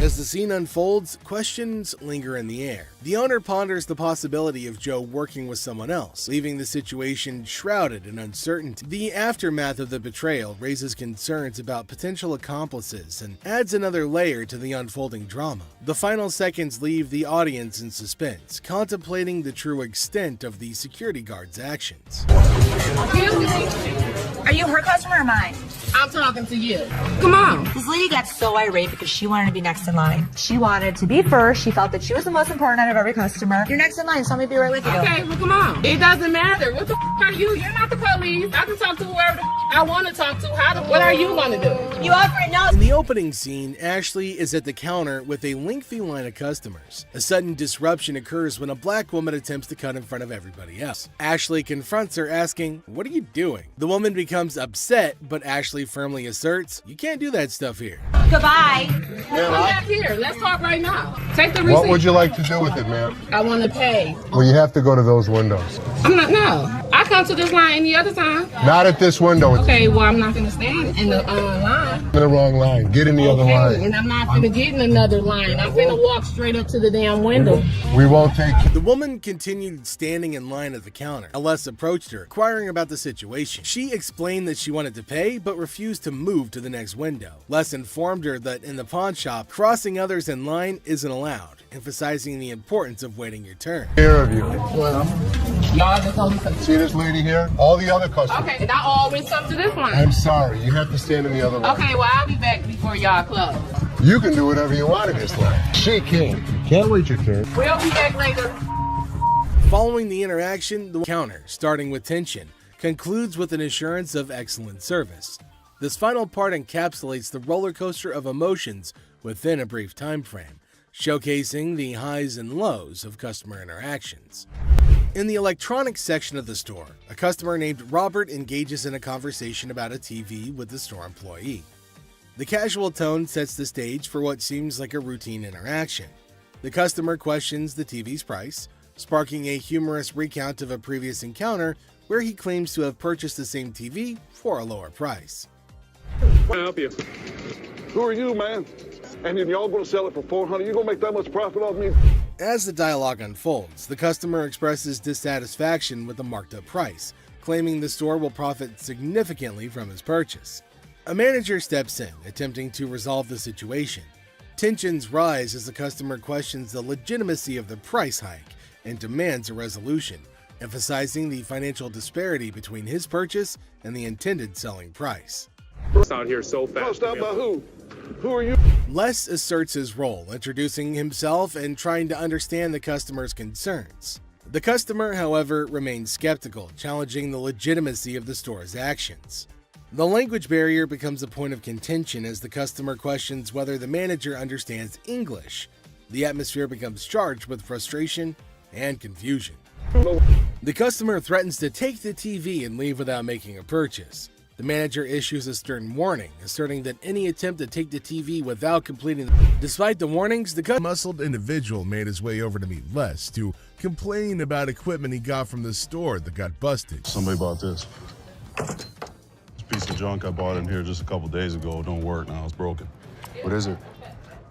As the scene unfolds, questions linger in the air. The owner ponders the possibility of Joe working with someone else, leaving the situation shrouded in uncertainty. The aftermath of the betrayal raises concerns about potential accomplices and adds another layer to the unfolding drama. The final seconds leave the audience in suspense, contemplating the true extent of the security guard's actions. Are you her customer or mine? I'm talking to you. Come on. This lady got so irate because she wanted to be next in line. She wanted to be first. She felt that she was the most important out of every customer. You're next in line, so I'm gonna be right with you. Okay, well, come on. It doesn't matter. What the are you? You're not the police. I can talk to whoever I want to talk to. What are you going to do? You already know. In the opening scene, Ashley is at the counter with a lengthy line of customers. A sudden disruption occurs when a black woman attempts to cut in front of everybody else. Ashley confronts her, asking, "What are you doing?" The woman becomes upset, but Ashley firmly asserts, "You can't do that stuff here." Goodbye. Come back here. Let's talk right now. Take the receipt. What would you like to do with it, ma'am? I want to pay. Well, you have to go to those windows. I'm not, no. I come to this line any other time. Not at this window. It's Okay, well, I'm not going to stand in the line. in the wrong line. Get in the other line. And I'm not going to get in another line. I'm going to walk straight up to the damn window. We won't take you. The woman continued standing in line at the counter. Les approached her, inquiring about the situation. She explained that she wanted to pay, but refused to move to the next window. Les informed her that in the pawn shop, crossing others in line isn't allowed, emphasizing the importance of waiting your turn. Care of you. Well, y'all just told me something. See this lady here? All the other customers. Okay, and I always come to this line. I'm sorry. You have to stand in the other line. Okay, well, I'll be back before y'all close. You can do whatever you want in this line. She can't. Can't wait your turn. We'll be back later. Following the interaction, the counter, starting with tension, concludes with an assurance of excellent service. This final part encapsulates the roller coaster of emotions within a brief time frame, showcasing the highs and lows of customer interactions. In the electronics section of the store, a customer named Robert engages in a conversation about a TV with the store employee. The casual tone sets the stage for what seems like a routine interaction. The customer questions the TV's price, sparking a humorous recount of a previous encounter where he claims to have purchased the same TV for a lower price. Can I help you? Who are you, man? And then y'all gonna sell it for $400? You gonna make that much profit off me? As the dialogue unfolds, the customer expresses dissatisfaction with the marked up price, claiming the store will profit significantly from his purchase. A manager steps in, attempting to resolve the situation. Tensions rise as the customer questions the legitimacy of the price hike and demands a resolution, emphasizing the financial disparity between his purchase and the intended selling price. Out here so fast. Out by who? Who are you? Les asserts his role, introducing himself and trying to understand the customer's concerns. The customer, however, remains skeptical, challenging the legitimacy of the store's actions. The language barrier becomes a point of contention as the customer questions whether the manager understands English. The atmosphere becomes charged with frustration and confusion. The customer threatens to take the TV and leave without making a purchase. The manager issues a stern warning, asserting that any attempt to take the TV without completing the... Despite the warnings, the muscled individual made his way over to meet Les to complain about equipment he got from the store that got busted. Somebody bought this. This piece of junk I bought in here just a couple days ago don't work now. It's broken. What is it?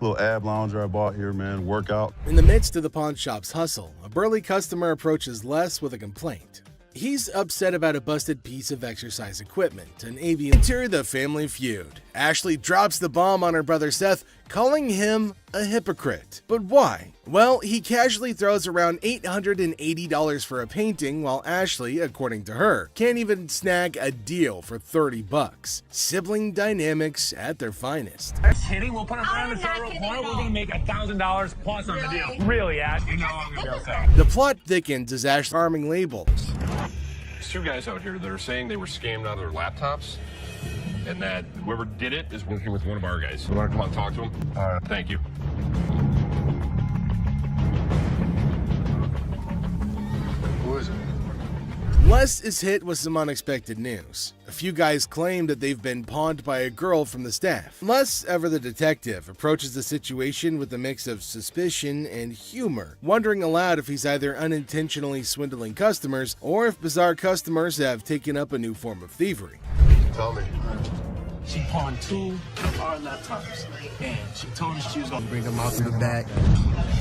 Little ab lounger I bought here, man. Workout. In the midst of the pawn shop's hustle, a burly customer approaches Les with a complaint. He's upset about a busted piece of exercise equipment, an avian. Enter the family feud. Ashley drops the bomb on her brother Seth, calling him a hypocrite. But why? Well, he casually throws around $880 for a painting, while Ashley, according to her, can't even snag a deal for $30. Sibling dynamics at their finest. Kidding? We'll put it around the federal corner. We're gonna make $1,000 plus on the deal. Really, Ash? You know I'm gonna be upset. The plot thickens as Ashley's farming labels. There's two guys out here that are saying they were scammed out of their laptops, and that whoever did it is working with one of our guys. You want to come out and talk to him? Thank you. Who is it? Les is hit with some unexpected news. A few guys claim that they've been pawned by a girl from the staff. Les, ever the detective, approaches the situation with a mix of suspicion and humor, wondering aloud if he's either unintentionally swindling customers or if bizarre customers have taken up a new form of thievery. Tell me. She pawned 2 of our laptops, and she told us she was gonna bring them out to the back.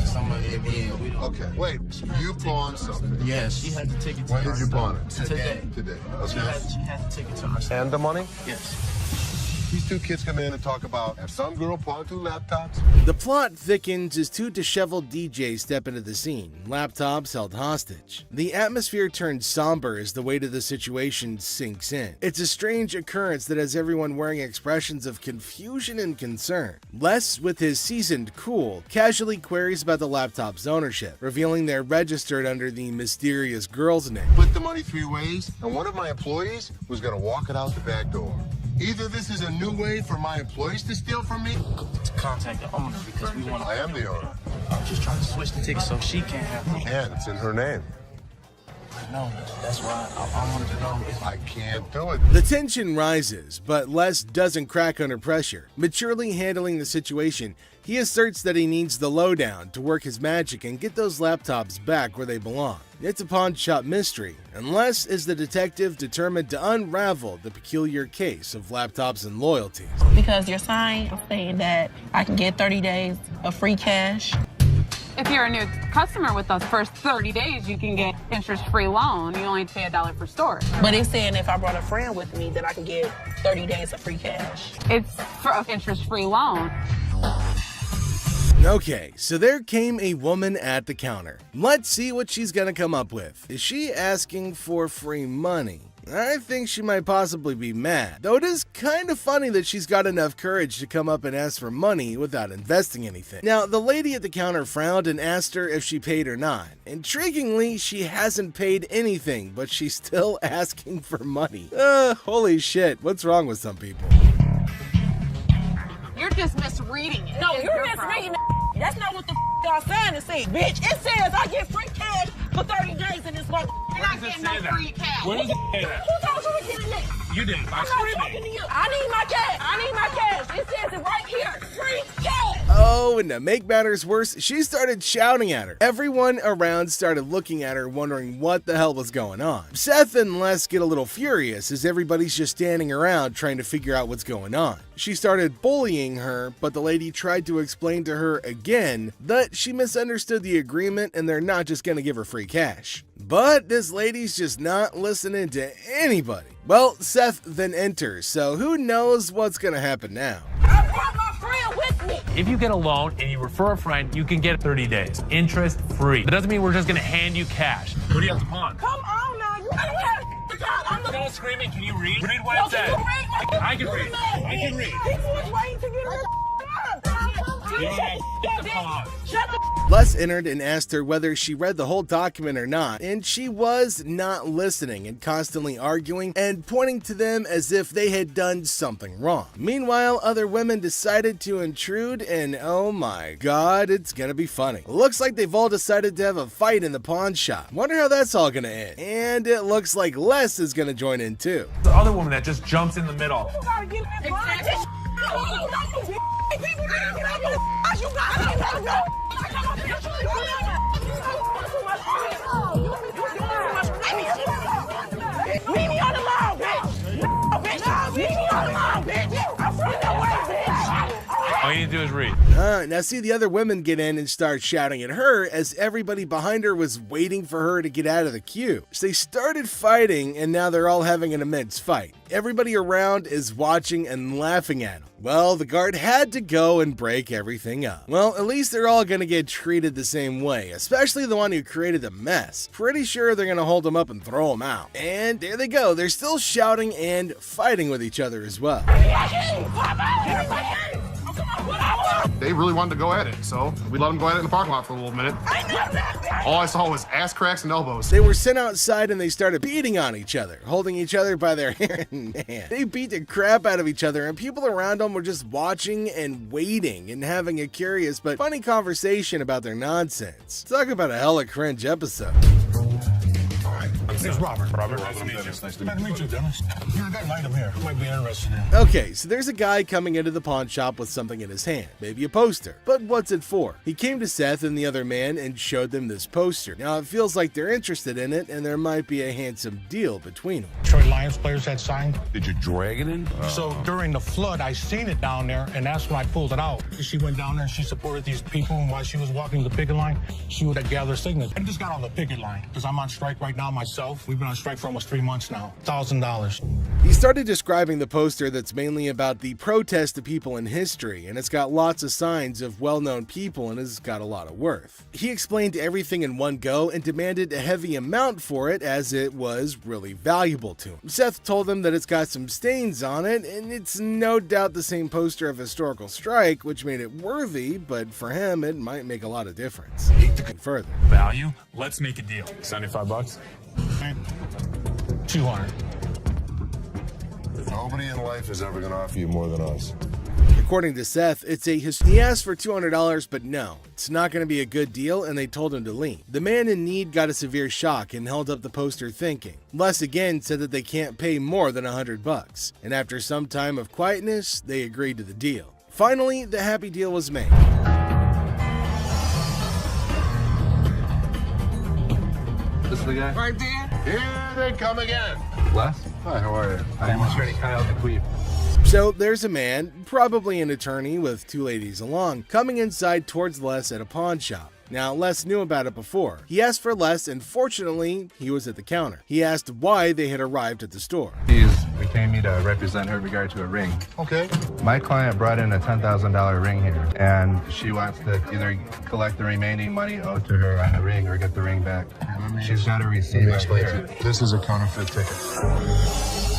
Some of it being, we don't. Okay, wait. You pawned something? Yes, she had to take it to When our did you pawn it? Today. Today. She Okay. had to take it to our And the money? Yes. These two kids come in and talk about have some girl pawned 2 laptops. The plot thickens as 2 disheveled DJs step into the scene, laptops held hostage. The atmosphere turns somber as the weight of the situation sinks in. It's a strange occurrence that has everyone wearing expressions of confusion and concern. Les, with his seasoned cool, casually queries about the laptop's ownership, revealing they're registered under the mysterious girl's name. Split the money 3 ways, and one of my employees was gonna walk it out the back door. Either this is a new way for my employees to steal from me. To contact the owner because we want. I am the owner. I'm just trying to switch the ticket so she can't have them. And it's in her name. No, that's why I wanted to know if I can't do it. The tension rises, but Les doesn't crack under pressure. Maturely handling the situation, he asserts that he needs the lowdown to work his magic and get those laptops back where they belong. It's a pawn shop mystery, and Les is the detective determined to unravel the peculiar case of laptops and loyalties. Because your sign is saying that I can get 30 days of free cash. If you're a new customer with those first 30 days, you can get interest-free loan. You only pay $1 per store. But it's saying if I brought a friend with me that I can get 30 days of free cash. It's for an interest-free loan. Okay, so there came a woman at the counter. Let's see what she's gonna come up with. Is she asking for free money? I think she might possibly be mad, though it is kind of funny that she's got enough courage to come up and ask for money without investing anything. Now, the lady at the counter frowned and asked her if she paid or not. Intriguingly, she hasn't paid anything, but she's still asking for money. Holy shit, what's wrong with some people? You're just misreading it. No, It's you're your misreading problem. it. That's not what the y'all sign is saying, bitch. It says I get free cash for 30 days in this month. You're not getting no free cash. Where does it say that? Who told you to get it? You did. I'm not talking to you. I need my cash. I need my cash. It says it right here. Free cash. Oh, and to make matters worse, she started shouting at her. Everyone around started looking at her, wondering what the hell was going on. Seth and Les get a little furious as everybody's just standing around trying to figure out what's going on. She started bullying her, but the lady tried to explain to her again that she misunderstood the agreement and they're not just gonna give her free cash. But this lady's just not listening to anybody. Well, Seth then enters, so who knows what's gonna happen now. I brought my friend with me. If you get a loan and you refer a friend, you can get 30 days, interest free. That doesn't mean we're just gonna hand you cash. What do you have to pawn? Come on now. You don't have to talk. I'm the Don't scream it. Can you read? Read what No, it says. can you read? I can read. I can read. People was waiting to get her. You don't have to pawn. Shut the Les entered and asked her whether she read the whole document or not, and she was not listening and constantly arguing and pointing to them as if they had done something wrong. Meanwhile, other women decided to intrude, and oh my god, it's gonna be funny. Looks like they've all decided to have a fight in the pawn shop. Wonder how that's all gonna end. And it looks like Les is gonna join in too. The other woman that just jumps in the middle. You gotta get that blind. People need to get out your ass. You gotta go. Leave me on the lawn, bitch. No, bitch. Leave me on the lawn, bitch. I'm from the way, bitch. All you need to do is read. Now see, the other women get in and start shouting at her as everybody behind her was waiting for her to get out of the queue. So they started fighting, and now they're all having an immense fight. Everybody around is watching and laughing at them. Well, the guard had to go and break everything up. Well, at least they're all gonna get treated the same way, especially the one who created the mess. Pretty sure they're gonna hold him up and throw him out. And there they go, they're still shouting and fighting with each other as well. They really wanted to go at it, so we let them go at it in the parking lot for a little minute. All I saw was ass cracks and elbows. They were sent outside and they started beating on each other, holding each other by their hair and hand. They beat the crap out of each other, and people around them were just watching and waiting and having a curious but funny conversation about their nonsense. Talk about a hella cringe episode. It's Robert. Nice to meet you, Dennis. I got an item here. You might be interested in. Okay, so there's a guy coming into the pawn shop with something in his hand, maybe a poster. But what's it for? He came to Seth and the other man and showed them this poster. Now it feels like they're interested in it, and there might be a handsome deal between them. Detroit Lions players had signed. Did you drag it in? So during the flood, I seen it down there, and that's when I pulled it out. She went down there and she supported these people, and while she was walking the picket line, she would gather signatures. I just got on the picket line because I'm on strike right now myself. We've been on strike for almost 3 months now. $1,000. He started describing the poster that's mainly about the protest of people in history, and it's got lots of signs of well-known people and has got a lot of worth. He explained everything in one go and demanded a heavy amount for it as it was really valuable to him. Seth told him that it's got some stains on it, and it's no doubt the same poster of historical strike, which made it worthy, but for him it might make a lot of difference. Further. Value? Let's make a deal. $75? 200. Nobody in life is ever going to offer you more than us. According to Seth, he asked for $200, but no, it's not going to be a good deal, and they told him to leave. The man in need got a severe shock and held up the poster thinking. Les again said that they can't pay more than $100, and after some time of quietness, they agreed to the deal. Finally, the happy deal was made. This is the guy? Right there. Here they come again. Les? Hi, how are you? I'm attorney Kyle DeQueef. So there's a man, probably an attorney with two ladies along, coming inside towards Les at a pawn shop. Now, Les knew about it before. He asked for Les, and fortunately, he was at the counter. He asked why they had arrived at the store. She's retained me to represent her in regard to a ring. Okay. My client brought in a $10,000 ring here, and she wants to either collect the remaining money owed to her on the ring or get the ring back. She's got a receipt. This is a counterfeit ticket.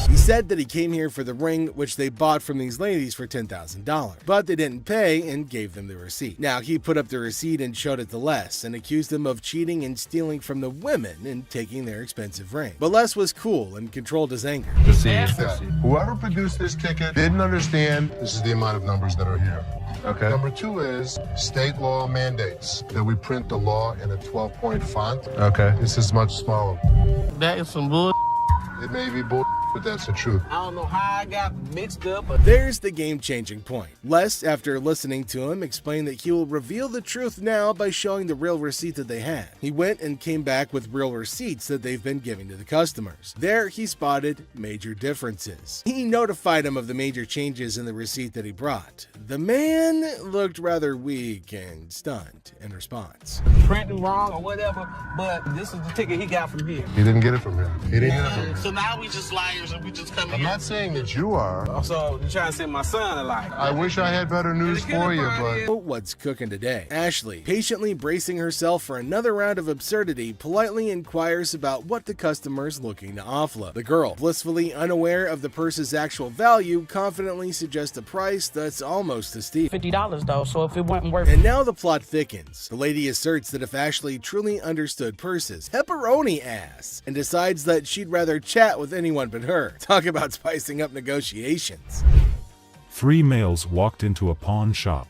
He said that he came here for the ring, which they bought from these ladies for $10,000, but they didn't pay and gave them the receipt. Now, he put up the receipt and showed it to Les and accused them of cheating and stealing from the women and taking their expensive ring. But Les was cool and controlled his anger. Whoever produced this ticket didn't understand this is the amount of numbers that are here. Okay. Number 2 is state law mandates that we print the law in a 12-point font. Okay. This is much smaller. That is some bull. It may be bull, but that's the truth. I don't know how I got mixed up. There's the game-changing point. Les, after listening to him, explained that he will reveal the truth now by showing the real receipt that they had. He went and came back with real receipts that they've been giving to the customers. There, he spotted major differences. He notified him of the major changes in the receipt that he brought. The man looked rather weak and stunned in response. Printing wrong or whatever, but this is the ticket he got from here. He didn't get it from him. He didn't get it from him. So now we just liars and we just come I'm not saying that you are. Also, you're trying to send my son a lie. I wish I had better news for you, but... What's cooking today? Ashley, patiently bracing herself for another round of absurdity, politely inquires about what the customer is looking to offload. The girl, blissfully unaware of the purse's actual value, confidently suggests a price that's almost a steal. $50 though, so if it wasn't worth And now the plot thickens. The lady asserts that if Ashley truly understood purses, pepperoni ass, and decides that she'd rather chat with anyone but her. Talk about spicing up negotiations. 3 males walked into a pawn shop.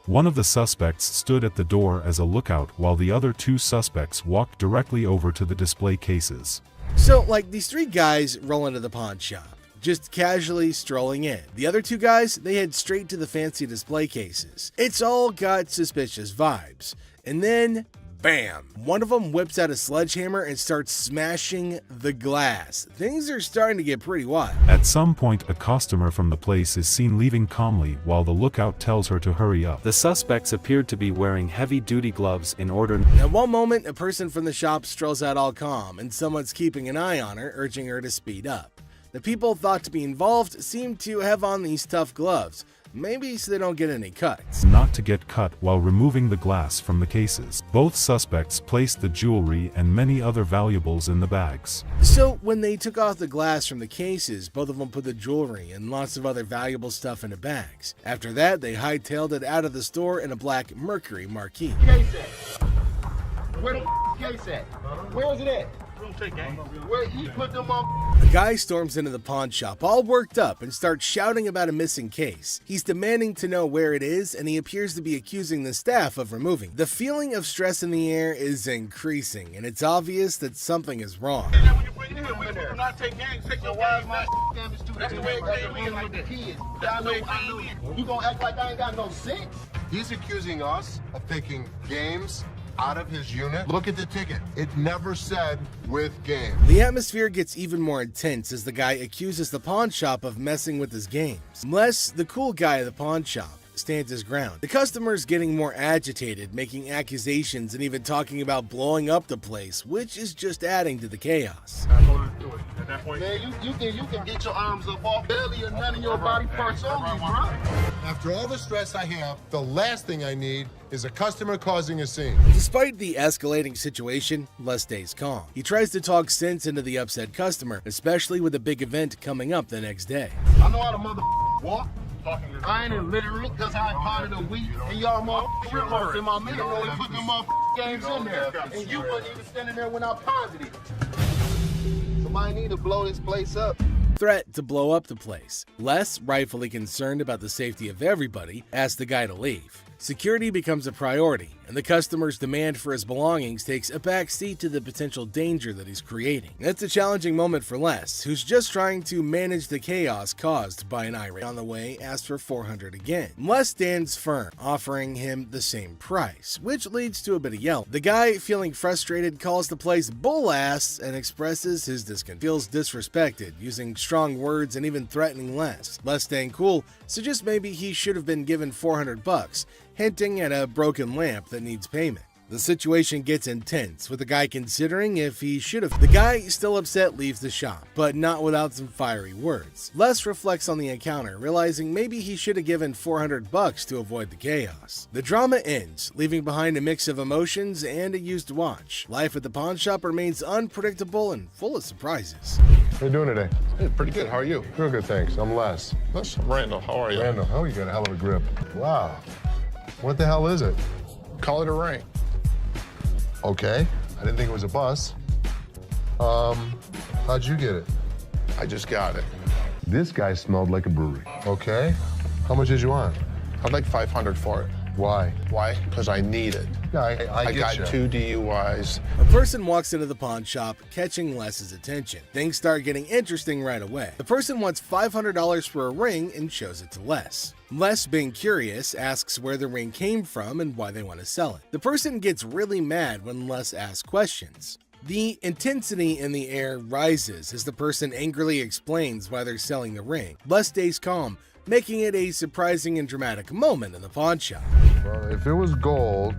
One of the suspects stood at the door as a lookout while the other 2 suspects walked directly over to the display cases. So, like, these 3 guys roll into the pawn shop, just casually strolling in. The other 2 guys, they head straight to the fancy display cases. It's all got suspicious vibes. And then, bam! One of them whips out a sledgehammer and starts smashing the glass. Things are starting to get pretty wild. At some point, a customer from the place is seen leaving calmly while the lookout tells her to hurry up. The suspects appeared to be wearing heavy-duty gloves in order. At one moment, a person from the shop strolls out all calm, and someone's keeping an eye on her, urging her to speed up. The people thought to be involved seem to have on these tough gloves, maybe so they don't get any cuts. Not to get cut while removing the glass from the cases. Both suspects placed the jewelry and many other valuables in the bags. So when they took off the glass from the cases, both of them put the jewelry and lots of other valuable stuff into bags. After that, they hightailed it out of the store in a black Mercury Marquis. Case at? Where the case at? Where is it at? Where he put them on? A guy storms into the pawn shop all worked up and starts shouting about a missing case. He's demanding to know where it is, and he appears to be accusing the staff of removing it. The feeling of stress in the air is increasing, and it's obvious that something is wrong. Not take games, take your wives, my damage to that's the way it came in like the kids. I know. You gonna act like I ain't got no sense? He's accusing us of taking games out of his unit. Look at the ticket. It never said with game. The atmosphere gets even more intense as the guy accuses the pawn shop of messing with his games. Les, the cool guy at the pawn shop, stands his ground. The customer's getting more agitated, making accusations and even talking about blowing up the place, which is just adding to the chaos. At that point, man, you can get your arms up off belly and none of your body parts on you, bro. After all the stress I have, the last thing I need is a customer causing a scene. Despite the escalating situation, Les stays calm. He tries to talk sense into the upset customer, especially with a big event coming up the next day. I know how to walk. I ain't literally because I potted a week and y'all motherfuckers in my middle and put them games in there. And you wasn't even standing there when I paused it. Somebody need to blow this place up. Threat to blow up the place. Les, rightfully concerned about the safety of everybody, asks the guy to leave. Security becomes a priority, and the customer's demand for his belongings takes a back seat to the potential danger that he's creating. It's a challenging moment for Les, who's just trying to manage the chaos caused by an irate. On the way, asks for $400 again. Les stands firm, offering him the same price, which leads to a bit of yelling. The guy, feeling frustrated, calls the place bull ass and expresses his discontent. Feels disrespected, using strong words and even threatening Les. Les, staying cool, suggests maybe he should have been given $400, hinting at a broken lamp that needs payment. The situation gets intense, with the guy considering if he should have. The guy, still upset, leaves the shop, but not without some fiery words. Les reflects on the encounter, realizing maybe he should have given $400 to avoid the chaos. The drama ends, leaving behind a mix of emotions and a used watch. Life at the pawn shop remains unpredictable and full of surprises. How you doing today? hey, pretty good. How are you? Real good, thanks. I'm Les. That's Randall. How are you? Randall, oh, you got a hell of a grip. Wow. What the hell is it? Call it a ring. Okay. I didn't think it was a bus. How'd you get it? I just got it. This guy smelled like a brewery. Okay. How much did you want? I'd like $500 for it. Why? Why? Because I need it. Yeah, I got you. 2 DUIs. A person walks into the pawn shop, catching Les's attention. Things start getting interesting right away. The person wants $500 for a ring and shows it to Les. Les, being curious, asks where the ring came from and why they want to sell it. The person gets really mad when Les asks questions. The intensity in the air rises as the person angrily explains why they're selling the ring. Les stays calm, making it a surprising and dramatic moment in the pawn shop. Well, if it was gold,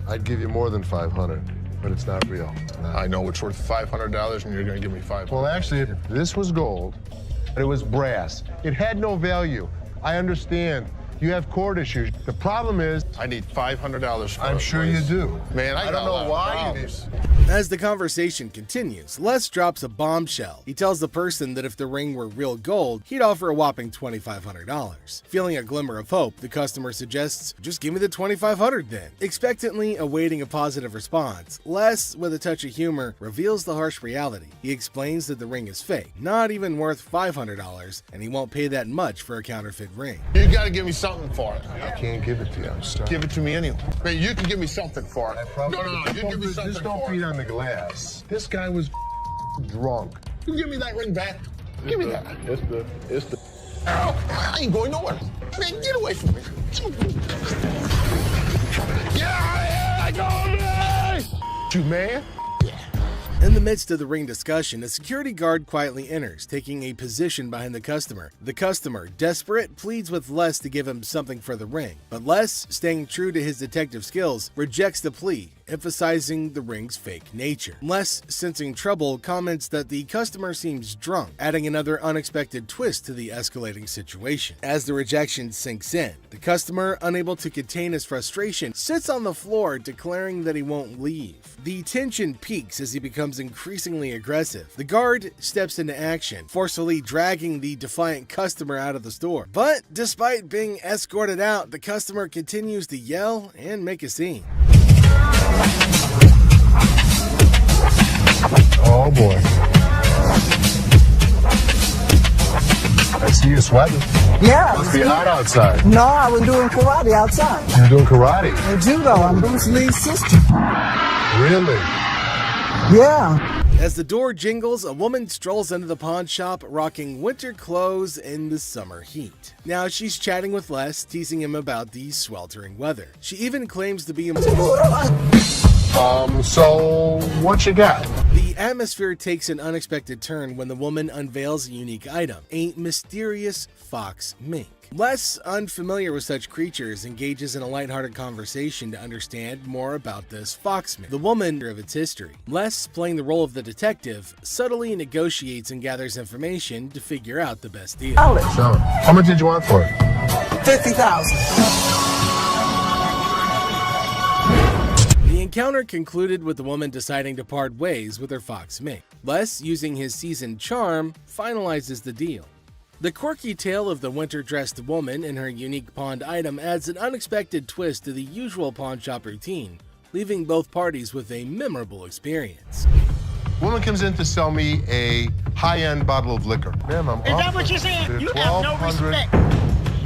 I'd give you more than $500, but it's not real. I know it's worth $500 and you're gonna give me $500. Well, actually, if this was gold and it was brass, it had no value. I understand. You have court issues. The problem is, I need $500 for it. I'm sure you do. Man, I don't know why you do. As the conversation continues, Les drops a bombshell. He tells the person that if the ring were real gold, he'd offer a whopping $2,500. Feeling a glimmer of hope, the customer suggests, just give me the $2,500 then. Expectantly awaiting a positive response, Les, with a touch of humor, reveals the harsh reality. He explains that the ring is fake, not even worth $500, and he won't pay that much for a counterfeit ring. You gotta give me something for it. I can't give it to you. I'm sorry. Give it to me anyway. Man, you can give me something for it. No, you give me something Just don't for beat it. on the glass. This guy was drunk. You give me that ring back. Give me that. It's the. Ow, I ain't going nowhere. Man, get away from me. Get out of here! I go, man! You man? In the midst of the ring discussion, a security guard quietly enters, taking a position behind the customer. The customer, desperate, pleads with Les to give him something for the ring, but Les, staying true to his detective skills, rejects the plea, emphasizing the ring's fake nature. Les, sensing trouble, comments that the customer seems drunk, adding another unexpected twist to the escalating situation. As the rejection sinks in, the customer, unable to contain his frustration, sits on the floor, declaring that he won't leave. The tension peaks as he becomes increasingly aggressive. The guard steps into action, forcefully dragging the defiant customer out of the store. But despite being escorted out, the customer continues to yell and make a scene. Oh boy. I see you sweating. Yeah. Must be hot outside. No, I was doing karate outside. You're doing karate? And judo. I'm Bruce Lee's sister. Really? Yeah. As the door jingles, a woman strolls into the pawn shop rocking winter clothes in the summer heat. Now she's chatting with Les, teasing him about the sweltering weather. She even claims to be so what you got? The atmosphere takes an unexpected turn when the woman unveils a unique item, a mysterious fox mink. Les, unfamiliar with such creatures, engages in a lighthearted conversation to understand more about this fox mink, the woman of its history. Les, playing the role of the detective, subtly negotiates and gathers information to figure out the best deal. So, how much did you want for it? $50,000. The encounter concluded with the woman deciding to part ways with her fox mink. Les, using his seasoned charm, finalizes the deal. The quirky tale of the winter-dressed woman and her unique pawned item adds an unexpected twist to the usual pawn shop routine, leaving both parties with a memorable experience. Woman comes in to sell me a high-end bottle of liquor. Ma'am, I'm Is that what you're saying? They're You have no respect.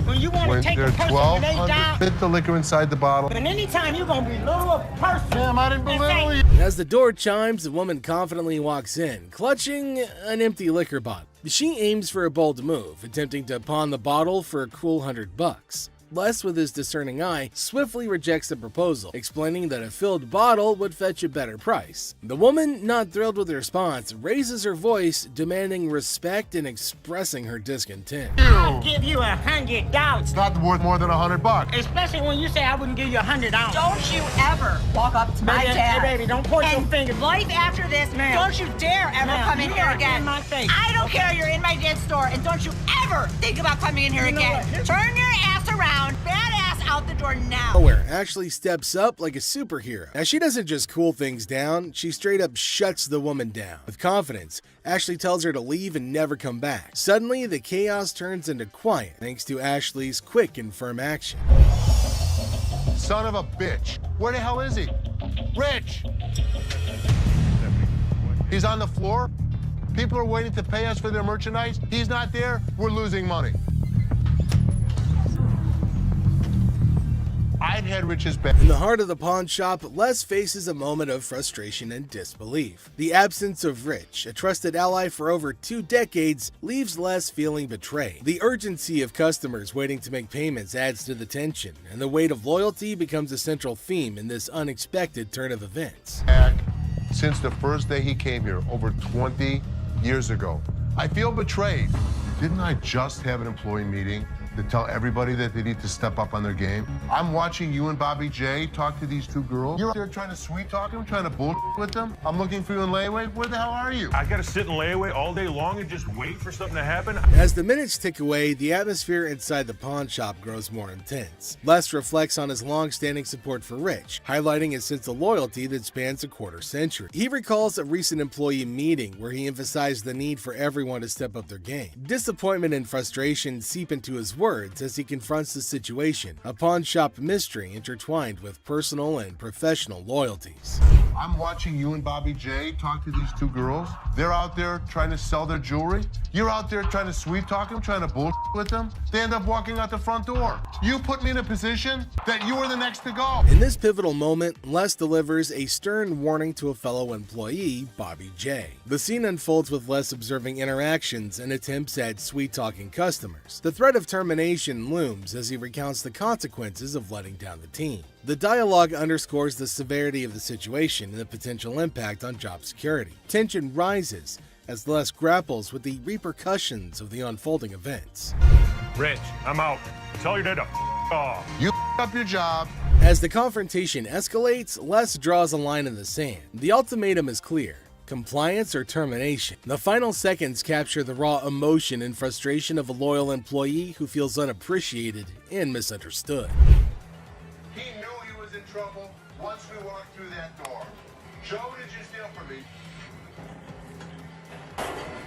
When you want to take a person when they die, fit the liquor inside the bottle. and anytime you're going to belittle a person. Ma'am, I didn't belittle you. As the door chimes, the woman confidently walks in, clutching an empty liquor bottle. She aims for a bold move, attempting to pawn the bottle for a cool $100. Les, with his discerning eye, swiftly rejects the proposal, explaining that a filled bottle would fetch a better price. The woman, not thrilled with the response, raises her voice, demanding respect and expressing her discontent. I'll give you $100. It's not worth more than $100. Especially when you say I wouldn't give you $100. Don't you ever walk up to my Baby, dad. hey, baby, don't point your finger. Life after this, Ma'am. don't you dare ever Ma'am, come in you here are again. in my face. I don't care, you're in my dad's store, and don't you ever think about coming in here You know again. what? Turn your ass around, badass out the door now. Nowhere, Ashley steps up like a superhero. Now, she doesn't just cool things down, she straight up shuts the woman down. With confidence, Ashley tells her to leave and never come back. Suddenly, the chaos turns into quiet thanks to Ashley's quick and firm action. Son of a bitch. Where the hell is he? Rich! He's on the floor. People are waiting to pay us for their merchandise. He's not there. We're losing money. I've had Rich's back. In the heart of the pawn shop, Les faces a moment of frustration and disbelief. The absence of Rich, a trusted ally for over 2 decades, leaves Les feeling betrayed. The urgency of customers waiting to make payments adds to the tension, and the weight of loyalty becomes a central theme in this unexpected turn of events. Since the first day he came here, over 20 years ago. I feel betrayed. Didn't I just have an employee meeting to tell everybody that they need to step up on their game? I'm watching you and Bobby J talk to these 2 girls. You're out there trying to sweet talk them, trying to bull with them. I'm looking for you in layaway. Where the hell are you? I gotta sit in layaway all day long and just wait for something to happen? As the minutes tick away, the atmosphere inside the pawn shop grows more intense. Les reflects on his long-standing support for Rich, highlighting his sense of loyalty that spans a quarter-century. He recalls a recent employee meeting where he emphasized the need for everyone to step up their game. Disappointment and frustration seep into his words as he confronts the situation, a pawn shop mystery intertwined with personal and professional loyalties. I'm watching you and Bobby J talk to these 2 girls. They're out there trying to sell their jewelry. You're out there trying to sweet talk them, trying to bull with them. They end up walking out the front door. You put me in a position that you were the next to go. In this pivotal moment, Les delivers a stern warning to a fellow employee, Bobby J. The scene unfolds with Les observing interactions and attempts at sweet-talking customers. The threat of termination determination looms as he recounts the consequences of letting down the team. The dialogue underscores the severity of the situation and the potential impact on job security. Tension rises as Les grapples with the repercussions of the unfolding events. Rich, I'm out. Tell your dad to off. You up your job. As the confrontation escalates, Les draws a line in the sand. The ultimatum is clear: compliance or termination. The final seconds capture the raw emotion and frustration of a loyal employee who feels unappreciated and misunderstood. He knew he was in trouble once we walked through that door. Joe, did you steal from me?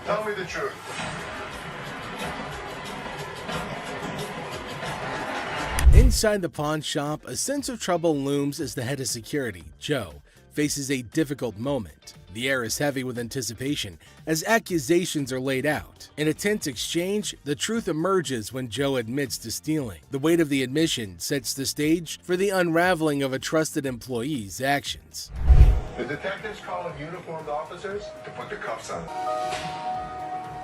Tell me the truth. Inside the pawn shop, a sense of trouble looms as the head of security, Joe, faces a difficult moment. The air is heavy with anticipation as accusations are laid out. In a tense exchange, the truth emerges when Joe admits to stealing. The weight of the admission sets the stage for the unraveling of a trusted employee's actions. The detectives call in uniformed officers to put the cuffs on.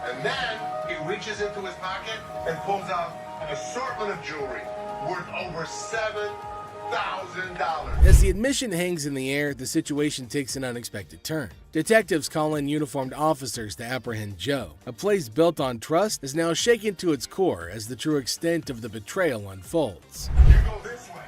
And then he reaches into his pocket and pulls out an assortment of jewelry worth over $7,000. As the admission hangs in the air, the situation takes an unexpected turn. Detectives call in uniformed officers to apprehend Joe. A place built on trust is now shaken to its core as the true extent of the betrayal unfolds. You go this way.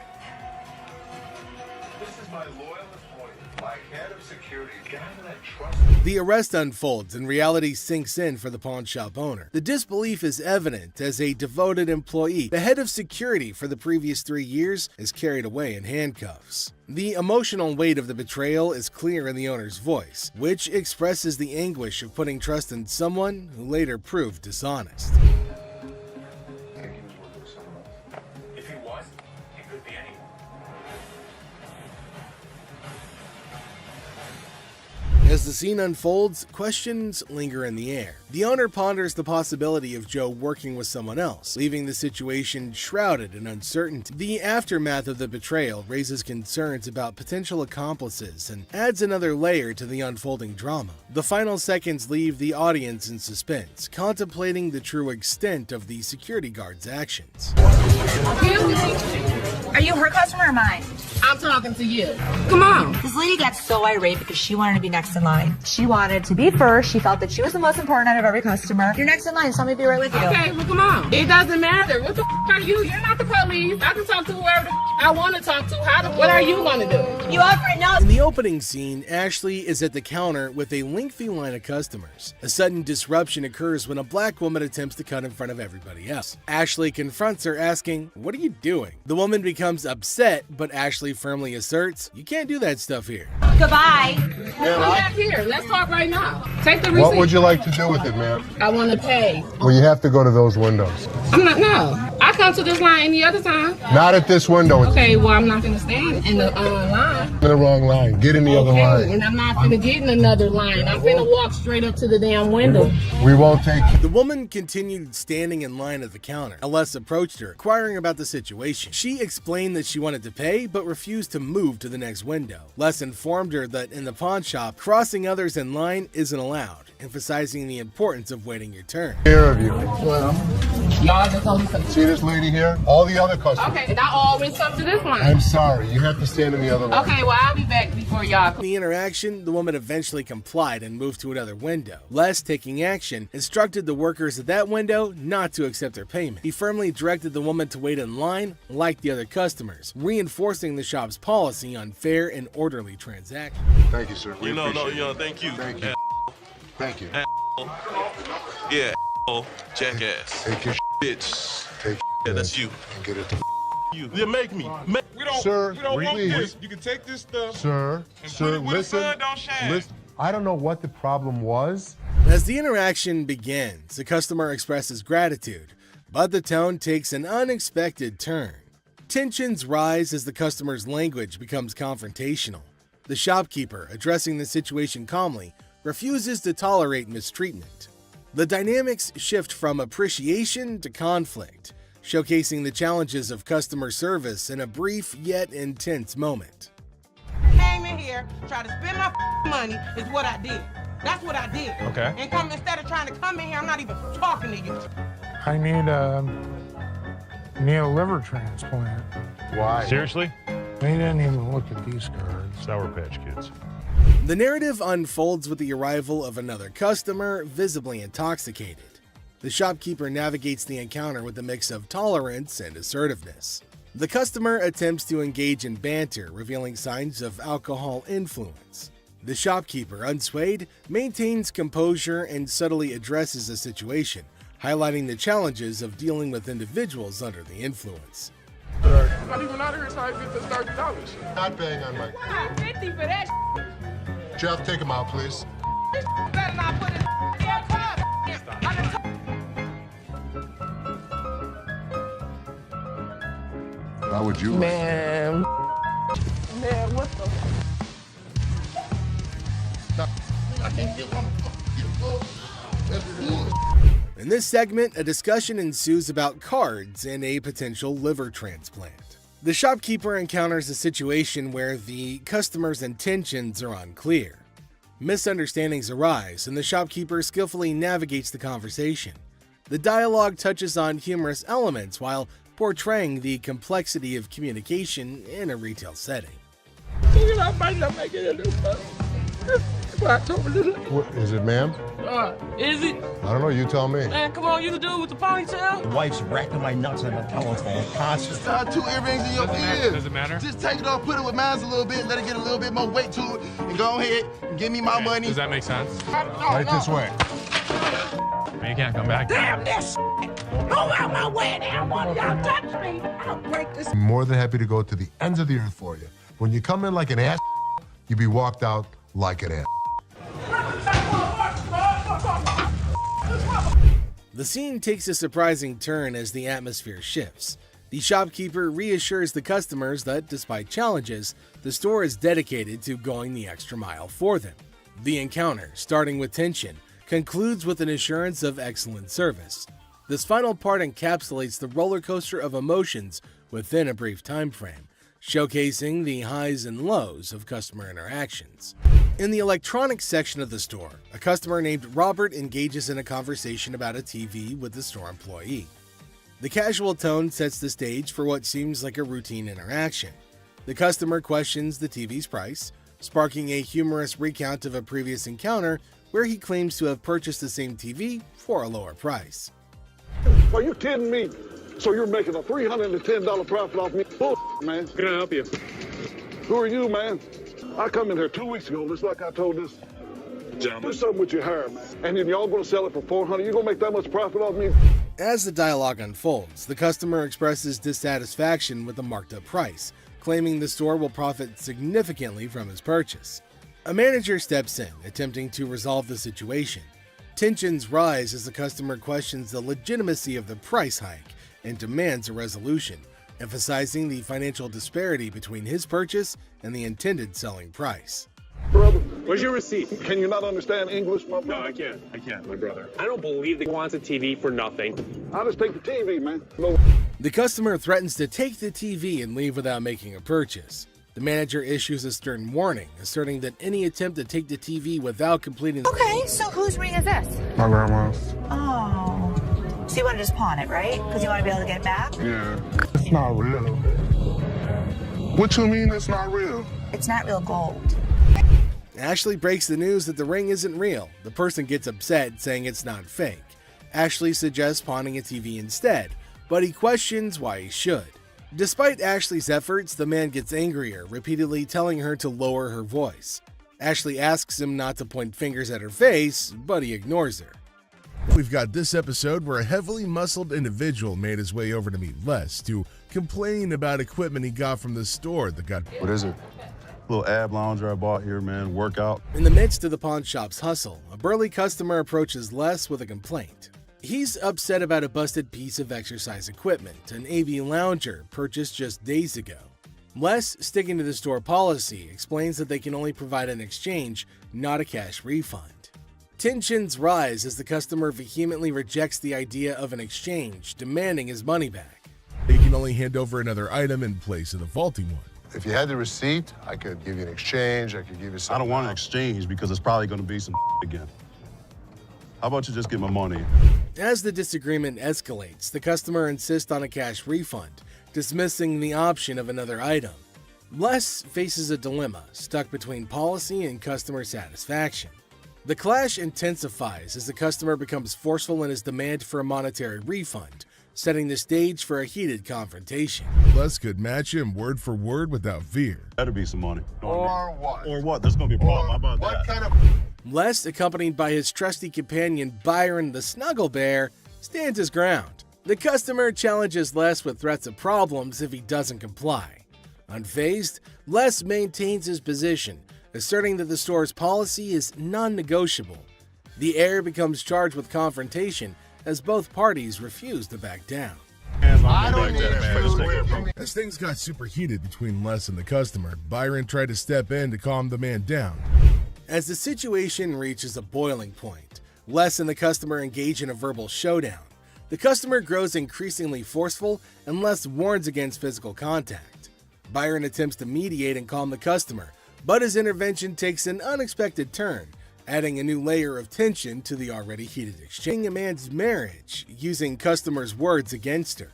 This is my loyal employee, my head of security, a guy that I trust. The arrest unfolds and reality sinks in for the pawn shop owner. The disbelief is evident as a devoted employee, the head of security for the previous 3 years, is carried away in handcuffs. The emotional weight of the betrayal is clear in the owner's voice, which expresses the anguish of putting trust in someone who later proved dishonest. If he was, he could be anyone. As the scene unfolds, questions linger in the air. The owner ponders the possibility of Joe working with someone else, leaving the situation shrouded in uncertainty. The aftermath of the betrayal raises concerns about potential accomplices and adds another layer to the unfolding drama. The final seconds leave the audience in suspense, contemplating the true extent of the security guard's actions. Are you her customer or mine? I'm talking to you. Come on. This lady got so irate because she wanted to be next in line. She wanted to be first. She felt that she was the most important out of every customer. You're next in line, so let me be right with you. Okay, well, come on. It doesn't matter. What the are you? You're not the police. I can talk to whoever I want to talk to. What are you going to do? You offer it now. In the opening scene, Ashley is at the counter with a lengthy line of customers. A sudden disruption occurs when a black woman attempts to cut in front of everybody else. Ashley confronts her, asking, "What are you doing?" The woman becomes upset, but Ashley firmly asserts, "You can't do that stuff here." Goodbye. Come back here. Let's talk right now. Take the receipt. What would you like to do with it, ma'am? I want to pay. Well, you have to go to those windows. No. I come to this line any other time. Not at this window. Okay, well, I'm not going to stand in the line. In the wrong line. Get in the other line. And I'm not going to get in another line. I'm going to walk straight up to the damn window. We won't take you. The woman continued standing in line at the counter. Les approached her, inquiring about the situation. She explained that she wanted to pay, but refused to move to the next window. Les informed her that in the pawn shop, crossing others in line isn't allowed, emphasizing the importance of waiting your turn. Care of you. Well, y'all just only see this lady here? All the other customers. Okay, and I always come to this line. I'm sorry. You have to stand in the other line. Okay, well, I'll be back before y'all. In the interaction, the woman eventually complied and moved to another window. Les, taking action, instructed the workers at that window not to accept her payment. He firmly directed the woman to wait in line like the other customers, reinforcing the shop's policy on fair and orderly transactions. Thank you, sir. Thank you. Thank you. Thank you. Yeah, jackass. Take your bitch. Take yeah, that's you. And get it to you. You make me. We don't, sir, we don't want please. this. You can take this stuff. Sir, listen. Listen. I don't know what the problem was. As the interaction begins, the customer expresses gratitude, but the tone takes an unexpected turn. Tensions rise as the customer's language becomes confrontational. The shopkeeper, addressing the situation calmly, refuses to tolerate mistreatment. The dynamics shift from appreciation to conflict, showcasing the challenges of customer service in a brief yet intense moment. Came in here, tried to spend my money is what I did. That's what I did. Okay. And instead of trying to come in here, I'm not even talking to you. I need Need a liver transplant. Why? Seriously? They didn't even look at these cards. Sour Patch Kids. The narrative unfolds with the arrival of another customer, visibly intoxicated. The shopkeeper navigates the encounter with a mix of tolerance and assertiveness. The customer attempts to engage in banter, revealing signs of alcohol influence. The shopkeeper, unswayed, maintains composure and subtly addresses the situation, highlighting the challenges of dealing with individuals under the influence. Not even out here, so I get this $30. Not paying on my. $50 for that. Jeff, take him out, please. Better not put his How would you? Man, what the? In this segment, a discussion ensues about cards and a potential liver transplant. The shopkeeper encounters a situation where the customer's intentions are unclear. Misunderstandings arise, and the shopkeeper skillfully navigates the conversation. The dialogue touches on humorous elements while portraying the complexity of communication in a retail setting. I might not make it in this. What, is it, ma'am? Is it? I don't know. You tell me. Man, come on, you the dude with the ponytail? The wife's racking my nuts on the telephone constantly. Tie 2 earrings in your ears. Does it matter? Just take it off, put it with mine a little bit, let it get a little bit more weight to it, and go ahead and give me my money. Does that make sense? Right this way. Man, you can't come back. Damn this! Go out my way now! One of y'all touch me! I'll break this. I'm more than happy to go to the ends of the earth for you. When you come in like an ass, you be walked out like an ass. The scene takes a surprising turn as the atmosphere shifts. The shopkeeper reassures the customers that, despite challenges, the store is dedicated to going the extra mile for them. The encounter, starting with tension, concludes with an assurance of excellent service. This final part encapsulates the roller coaster of emotions within a brief time frame, showcasing the highs and lows of customer interactions. In the electronics section of the store, a customer named Robert engages in a conversation about a TV with the store employee. The casual tone sets the stage for what seems like a routine interaction. The customer questions the TV's price, sparking a humorous recount of a previous encounter where he claims to have purchased the same TV for a lower price. Are you kidding me? So you're making a $310 profit off me? Bull, man. Can I help you? Who are you, man? I come in here 2 weeks ago, just like I told this gentleman. Do something with your hair, man. And then y'all gonna sell it for $400. You gonna make that much profit off me? As the dialogue unfolds, the customer expresses dissatisfaction with the marked up price, claiming the store will profit significantly from his purchase. A manager steps in, attempting to resolve the situation. Tensions rise as the customer questions the legitimacy of the price hike and demands a resolution, emphasizing the financial disparity between his purchase and the intended selling price. Brother, where's your receipt? Can you not understand English, my brother? No, I can't, my brother. I don't believe that he wants a TV for nothing. I'll just take the TV, man. No. The customer threatens to take the TV and leave without making a purchase. The manager issues a stern warning, asserting that any attempt to take the TV without completing the Okay, so whose ring is this? My grandma's. Oh. So you want to just pawn it, right? Because you want to be able to get it back? Yeah. It's not real. What you mean it's not real? It's not real gold. Ashley breaks the news that the ring isn't real. The person gets upset, saying it's not fake. Ashley suggests pawning a TV instead, but he questions why he should. Despite Ashley's efforts, the man gets angrier, repeatedly telling her to lower her voice. Ashley asks him not to point fingers at her face, but he ignores her. We've got this episode where a heavily muscled individual made his way over to meet Les to complain about equipment he got from the store that got... What is it? Little ab lounger I bought here, man. Workout. In the midst of the pawn shop's hustle, a burly customer approaches Les with a complaint. He's upset about a busted piece of exercise equipment, an AB lounger purchased just days ago. Les, sticking to the store policy, explains that they can only provide an exchange, not a cash refund. Tensions rise as the customer vehemently rejects the idea of an exchange, demanding his money back. They can only hand over another item in place of the faulty one. If you had the receipt, I could give you an exchange. I could give you something. I don't want an exchange because it's probably going to be some again. How about you just get my money? As the disagreement escalates, the customer insists on a cash refund, dismissing the option of another item. Les faces a dilemma, stuck between policy and customer satisfaction. The clash intensifies as the customer becomes forceful in his demand for a monetary refund, setting the stage for a heated confrontation. Les could match him word for word without fear. That'll be some money. Or what? Or what? There's gonna be a problem. How about What that? kind of... Les, accompanied by his trusty companion Byron the Snuggle Bear, stands his ground. The customer challenges Les with threats of problems if he doesn't comply. Unfazed, Les maintains his position, asserting that the store's policy is non-negotiable. The heir becomes charged with confrontation as both parties refuse to back down. I don't need food. As things got super heated between Les and the customer, Byron tried to step in to calm the man down. As the situation reaches a boiling point, Les and the customer engage in a verbal showdown. The customer grows increasingly forceful and Les warns against physical contact. Byron attempts to mediate and calm the customer, but his intervention takes an unexpected turn, adding a new layer of tension to the already heated exchange. A man's marriage, using customers' words against her.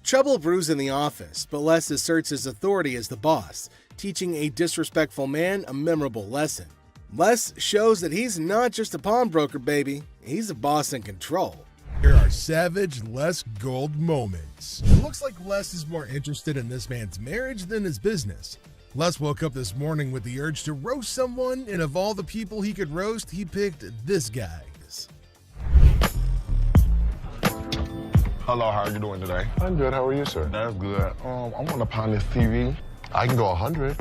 Trouble brews in the office, but Les asserts his authority as the boss, teaching a disrespectful man a memorable lesson. Les shows that he's not just a pawnbroker, baby. He's a boss in control. Here are savage Les Gold moments. It looks like Les is more interested in this man's marriage than his business. Les woke up this morning with the urge to roast someone, and of all the people he could roast, he picked this guy. Hello, how are you doing today? I'm good. How are you, sir? That's good. I want to pawn this TV. I can go 100.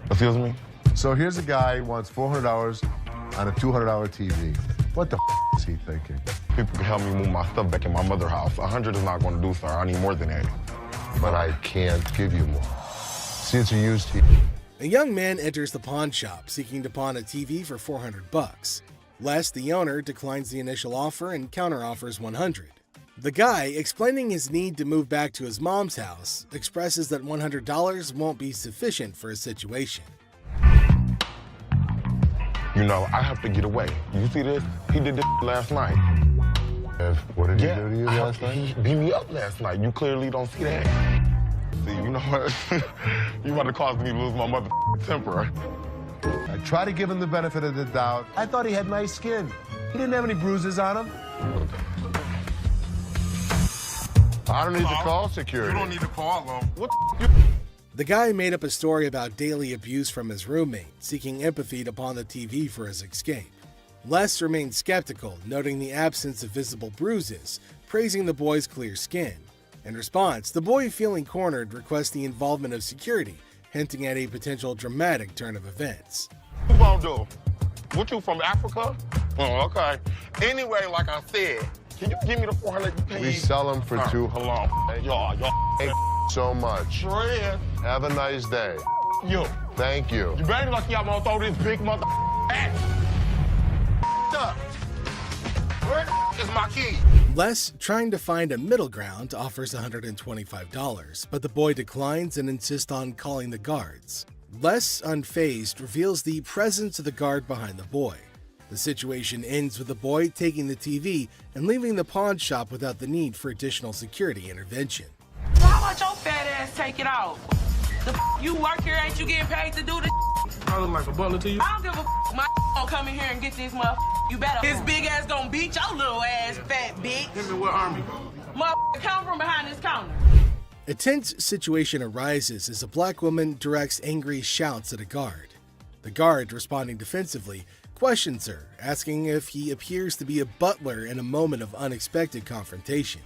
Excuse me? So here's a guy who wants $400 on a $200 TV. What the is he thinking? People can help me move my stuff back in my mother's house. 100 is not going to do, sir. I need more than that. But I can't give you more. See, it's a used TV. A young man enters the pawn shop seeking to pawn a TV for $400. Les, the owner, declines the initial offer and counteroffers $100. The guy, explaining his need to move back to his mom's house, expresses that $100 won't be sufficient for his situation. You know, I have to get away. You see this? He did this last night. What did he do to you last night? He beat me up last night. You clearly don't see that. See, you know what? You about to cause me to lose my mother temper. I try to give him the benefit of the doubt. I thought he had nice skin. He didn't have any bruises on him. I don't need to call security. You don't need to call them. What The guy made up a story about daily abuse from his roommate, seeking empathy to pawn the TV for his escape. Les remained skeptical, noting the absence of visible bruises, praising the boy's clear skin. In response, the boy, feeling cornered, requests the involvement of security, hinting at a potential dramatic turn of events. you gonna do? What, you from Africa? Oh, okay. Anyway, like I said, can you give me the 400 you paid? We sell them for $200. Hold on. Y'all. Thank so much. Fred. Have a nice day. You. Thank you. You better lucky I'm gonna throw this big mother at up. Where is my key? Les, trying to find a middle ground, offers $125, but the boy declines and insists on calling the guards. Les, unfazed, reveals the presence of the guard behind the boy. The situation ends with the boy taking the TV and leaving the pawn shop without the need for additional security intervention. Why won't your fat ass take it off? You work here, ain't you getting paid to do this? I look like a butler to you? I don't give a my gonna come in here and get this motherfucker. You better. His big ass gonna beat your little ass, fat bitch. Him in what army? Motherfucker, come from behind this counter. A tense situation arises as a black woman directs angry shouts at a guard. The guard, responding defensively, questions her, asking if he appears to be a butler in a moment of unexpected confrontation.